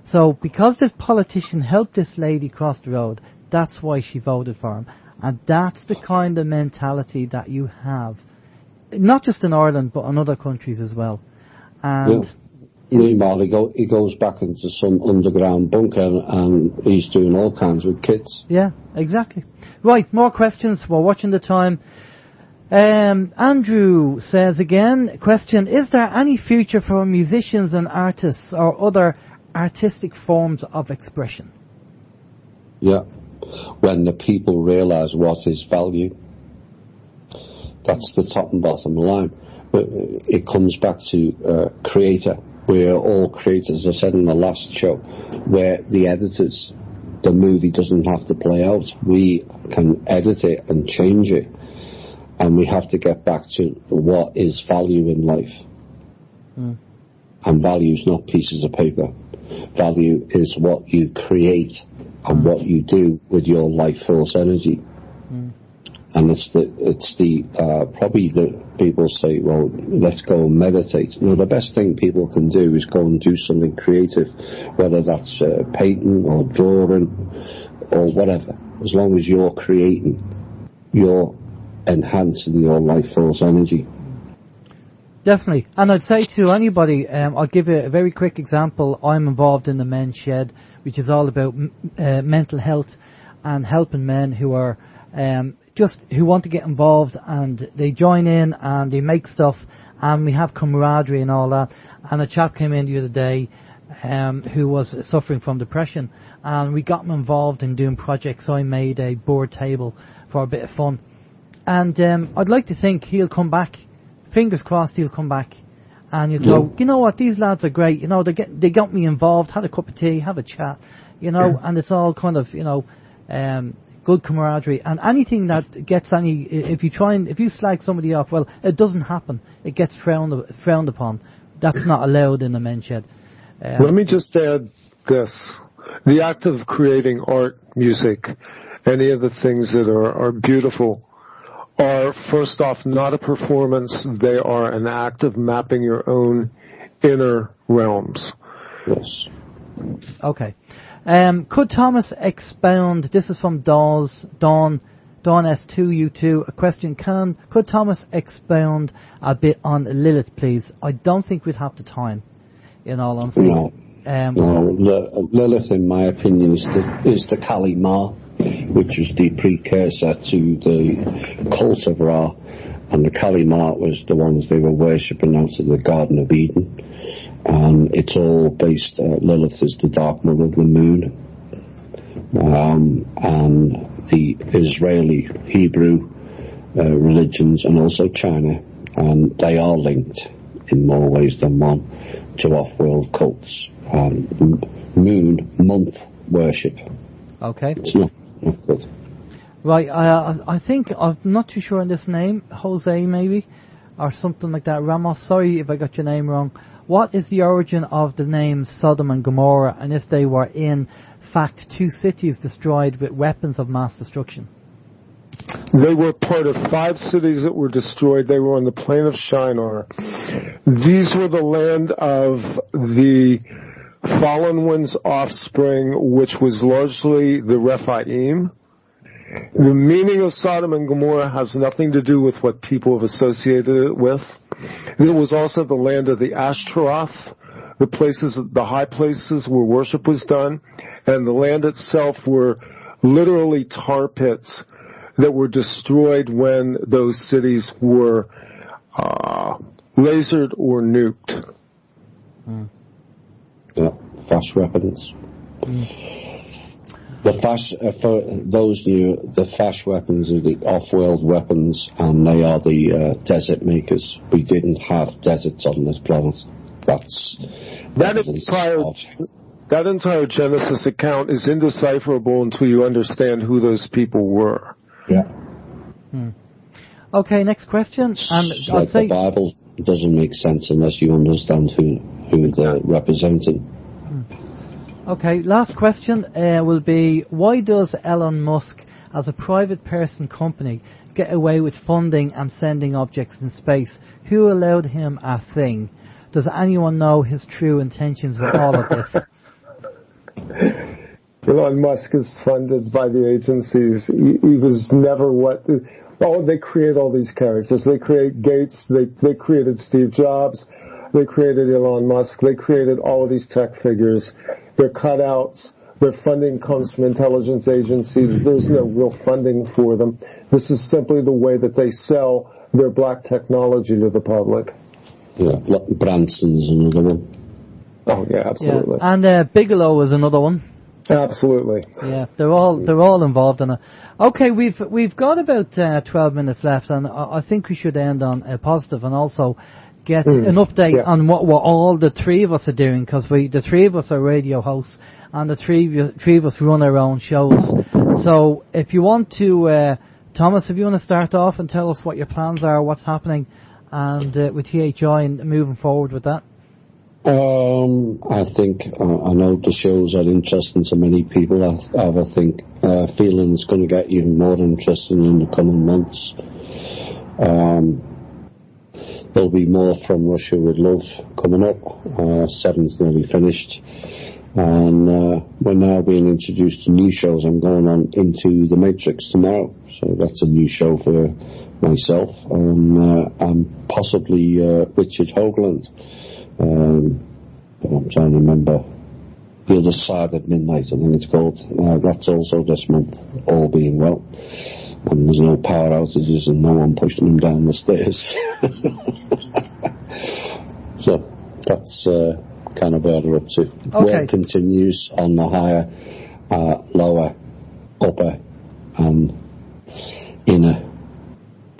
So because this politician helped this lady cross the road, that's why she voted for him. And that's the kind of mentality that you have, not just in Ireland, but in other countries as well. And meanwhile, he goes back into some underground bunker and he's doing all kinds with kids. Yeah, exactly. Right, more questions. We're watching the time. Andrew says again, question, is there any future for musicians and artists or other artistic forms of expression? Yeah. When the people realise what is value. That's the top and bottom line. But it comes back to creator. We're all creators. I said in the last show, where the editors, the movie doesn't have to play out. We can edit it and change it. And we have to get back to what is value in life. And value is not pieces of paper. Value is what you create and what you do with your life force energy. And it's the probably the people say, well, let's go and meditate. No, the best thing people can do is go and do something creative, whether that's painting or drawing or whatever. As long as you're creating, you're enhancing your life force energy. Definitely. And I'd say to anybody, I'll give you a very quick example. I'm involved in the Men's Shed, which is all about mental health and helping men who are who want to get involved, and they join in and they make stuff, and we have camaraderie and all that. And a chap came in the other day, who was suffering from depression, and we got him involved in doing projects. I made a board table for a bit of fun, and I'd like to think he'll come back. Fingers crossed he'll come back, and you'll go, you know what, these lads are great. You know, they got me involved, had a cup of tea, have a chat, you know, and it's all kind of, you know, good camaraderie. And anything that gets if you slag somebody off, well, it doesn't happen. It gets frowned upon. That's not allowed in the men's shed. Let me just add this. The act of creating art, music, any of the things that are beautiful are, first off, not a performance. They are an act of mapping your own inner realms. Yes. Okay. Could Thomas expound, this is from Dawn S2U2, a question, could Thomas expound a bit on Lilith, please? I don't think we'd have the time, in all honesty. No. Lilith, in my opinion, is the Kali Ma, which was the precursor to the cult of Ra, and the Kali Ma was the ones they were worshipping out of the Garden of Eden. And it's all based, Lilith is the dark mother of the moon, and the Israeli, Hebrew religions, and also China, and they are linked in more ways than one to off-world cults and moon month worship. Okay. It's not good. Right, I think, I'm not too sure on this name, Jose maybe, or something like that. Ramos, sorry if I got your name wrong. What is the origin of the names Sodom and Gomorrah, and if they were in fact two cities destroyed with weapons of mass destruction? They were part of 5 cities that were destroyed. They were on the plain of Shinar. These were the land of the fallen one's offspring, which was largely the Rephaim. The meaning of Sodom and Gomorrah has nothing to do with what people have associated it with. It was also the land of the Ashtaroth, the high places where worship was done, and the land itself were literally tar pits that were destroyed when those cities were lasered or nuked. Yeah, fast weapons. The fast, for those new, the fast weapons are the off-world weapons, and they are the desert makers. We didn't have deserts on this planet. That entire Genesis account is indecipherable until you understand who those people were. Yeah. Okay, next question. And I'll say the Bible doesn't make sense unless you understand who they're representing. Okay, last question will be, why does Elon Musk, as a private person company, get away with funding and sending objects in space? Who allowed him a thing? Does anyone know his true intentions with all of this? Elon Musk is funded by the agencies. He was never they create all these characters. They create Gates, they created Steve Jobs, they created Elon Musk, they created all of these tech figures. They're cutouts. Their funding comes from intelligence agencies. There's no real funding for them. This is simply the way that they sell their black technology to the public. Yeah, Branson's another one. Oh yeah, absolutely. Yeah. And Bigelow is another one. Absolutely. Yeah, they're all involved in it. Okay, we've got about 12 minutes left, and I think we should end on a positive and also get an update on what all the three of us are doing, because the three of us are radio hosts and the three of us run our own shows. So if you want to, Thomas, if you want to start off and tell us what your plans are, what's happening, and with THI and moving forward with that. I think I know the shows are interesting to many people. I think feeling it's going to get even more interesting in the coming months. There'll be more From Russia with Love coming up. 7's nearly finished. And we're now being introduced to new shows. I'm going on Into the Matrix tomorrow. So that's a new show for myself. And possibly Richard Hoagland. I'm trying to remember. The Other Side of Midnight, I think it's called. That's also this month, all being well. And there's no power outages and no one pushing them down the stairs. So that's kind of where they're up to. Okay. Work continues on the higher, lower, upper, and inner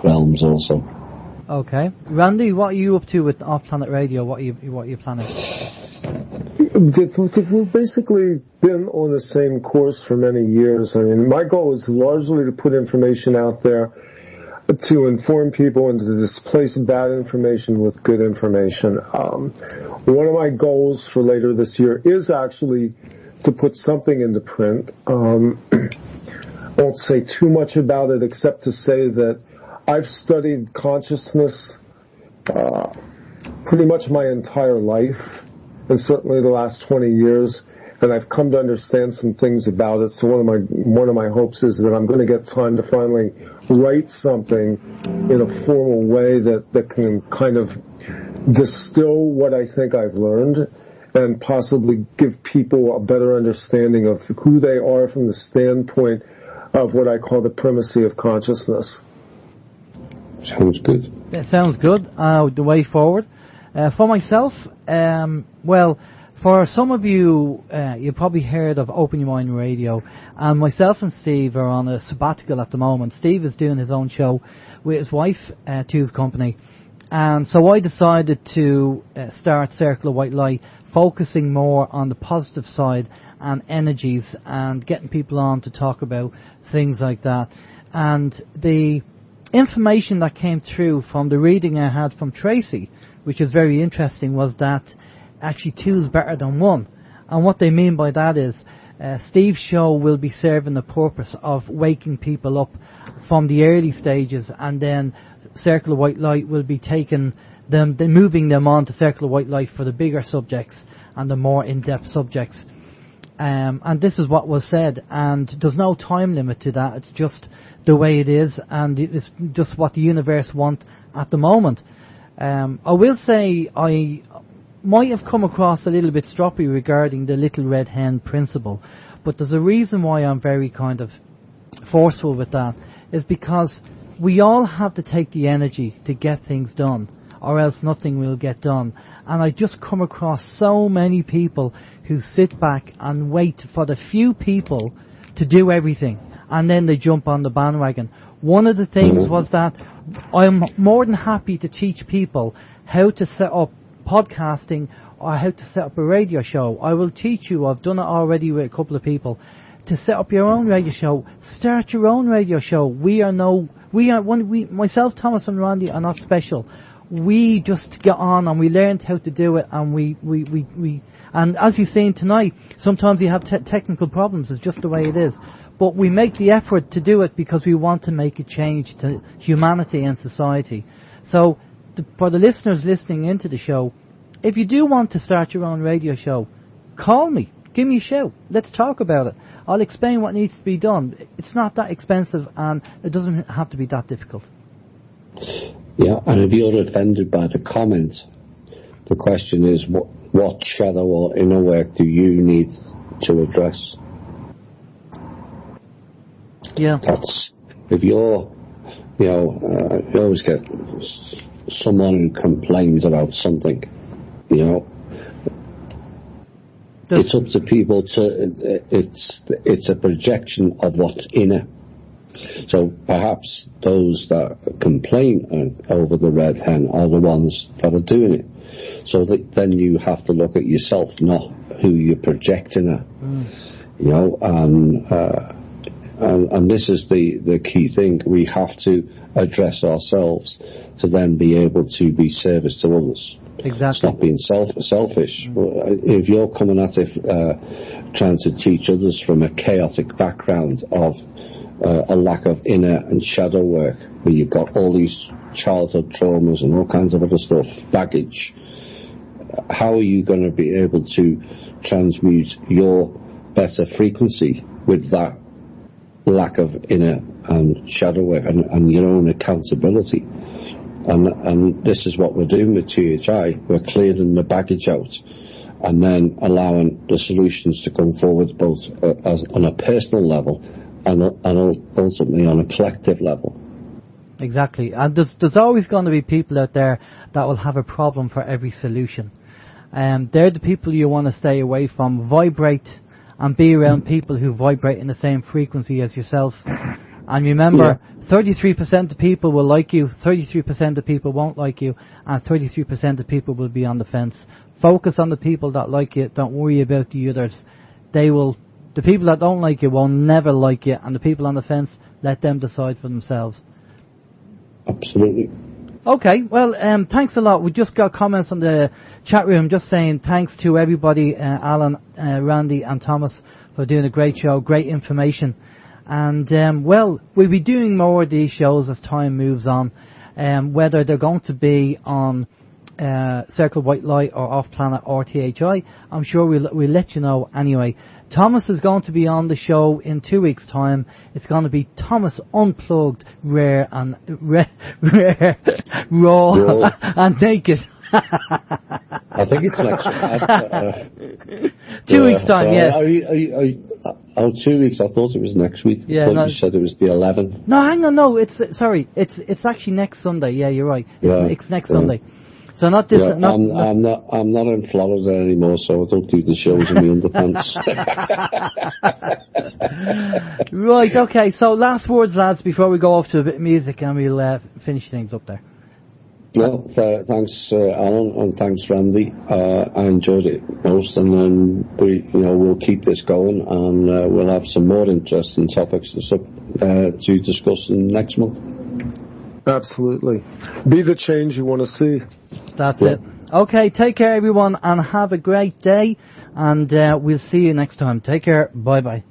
realms also. Okay. Randy, what are you up to with Off Planet Radio? What are you planning? We've basically been on the same course for many years. I mean, my goal is largely to put information out there to inform people and to displace bad information with good information. One of my goals for later this year is actually to put something into print. I won't say too much about it except to say that I've studied consciousness pretty much my entire life, and certainly the last 20 years, and I've come to understand some things about it. So one of my hopes is that I'm going to get time to finally write something in a formal way that can kind of distill what I think I've learned and possibly give people a better understanding of who they are from the standpoint of what I call the primacy of consciousness. Sounds good. That sounds good. The way forward. For myself, well, for some of you, you've probably heard of Open Your Mind Radio, and myself and Steve are on a sabbatical at the moment. Steve is doing his own show with his wife, Two's Company, and so I decided to start Circle of White Light, focusing more on the positive side and energies and getting people on to talk about things like that. And the information that came through from the reading I had from Tracy, which is very interesting, was that actually 2 is better than 1. And what they mean by that is Steve's show will be serving the purpose of waking people up from the early stages, and then Circle of White Light will be taking them, moving them on to Circle of White Light for the bigger subjects and the more in-depth subjects. And this is what was said, and there's no time limit to that. It's just the way it is, and it's just what the universe wants at the moment. I will say I might have come across a little bit stroppy regarding the little red hen principle, but there's a reason why I'm very kind of forceful with that, is because we all have to take the energy to get things done, or else nothing will get done. And I just come across so many people who sit back and wait for the few people to do everything, and then they jump on the bandwagon. One of the things was that I'm more than happy to teach people how to set up podcasting or how to set up a radio show. I will teach you. I've done it already with a couple of people. To set up your own radio show, start your own radio show. Myself, Thomas and Randy are not special. We just get on and we learned how to do it, and we and as you're saying tonight, sometimes you have technical problems. It's just the way it is. But we make the effort to do it because we want to make a change to humanity and society. So for the listeners listening into the show, if you do want to start your own radio show, call me. Give me a shout. Let's talk about it. I'll explain what needs to be done. It's not that expensive, and it doesn't have to be that difficult. Yeah, and if you're offended by the comment, the question is, what shadow or inner work do you need to address? Yeah. That's, if you're, you always get someone who complains about something, it's up to people to, it's a projection of what's inner. So perhaps those that complain over the red hen are the ones that are doing it. So then you have to look at yourself, not who you're projecting at. And this is the key thing. We have to address ourselves to then be able to be service to others. Exactly. It's not being selfish. If you're coming at it trying to teach others from a chaotic background of a lack of inner and shadow work, where you've got all these childhood traumas and all kinds of other stuff, baggage, how are you going to be able to transmute your better frequency with that lack of inner and shadow work and your own accountability? And this is what we're doing with THI. We're clearing the baggage out and then allowing the solutions to come forward, both as on a personal level and ultimately on a collective level. Exactly. And there's always going to be people out there that will have a problem for every solution. They're the people you want to stay away from. Vibrate and be around people who vibrate in the same frequency as yourself. And remember, 33% of people will like you, 33% of people won't like you, and 33% of people will be on the fence. Focus on the people that like you. Don't worry about the others. The people that don't like you will never like you, and the people on the fence, let them decide for themselves. Absolutely. Okay, well, thanks a lot. We just got comments on the chat room just saying thanks to everybody, Alan, Randy and Thomas, for doing a great show, great information. And, well, we'll be doing more of these shows as time moves on, whether they're going to be on Circle White Light or Off Planet or THI. I'm sure we'll let you know anyway. Thomas is going to be on the show in 2 weeks' time. It's going to be Thomas Unplugged, Rare, Raw, and Naked. I think it's next 2 weeks' time, yeah. 2 weeks. I thought it was next week. Yeah, I thought you said it was the 11th. No, hang on, no, it's actually next Sunday. Yeah, you're right. It's next Sunday. So not this. Yeah, I'm not in Florida anymore, so I don't do the shows in the underpants. Right. Okay. So last words, lads, before we go off to a bit of music, and we'll finish things up there. Well, thanks, Alan, and thanks, Randy. I enjoyed it most, and then we'll keep this going, and we'll have some more interesting topics to discuss in next month. Absolutely. Be the change you want to see. That's it. Okay, take care everyone and have a great day, and we'll see you next time. Take care. Bye bye.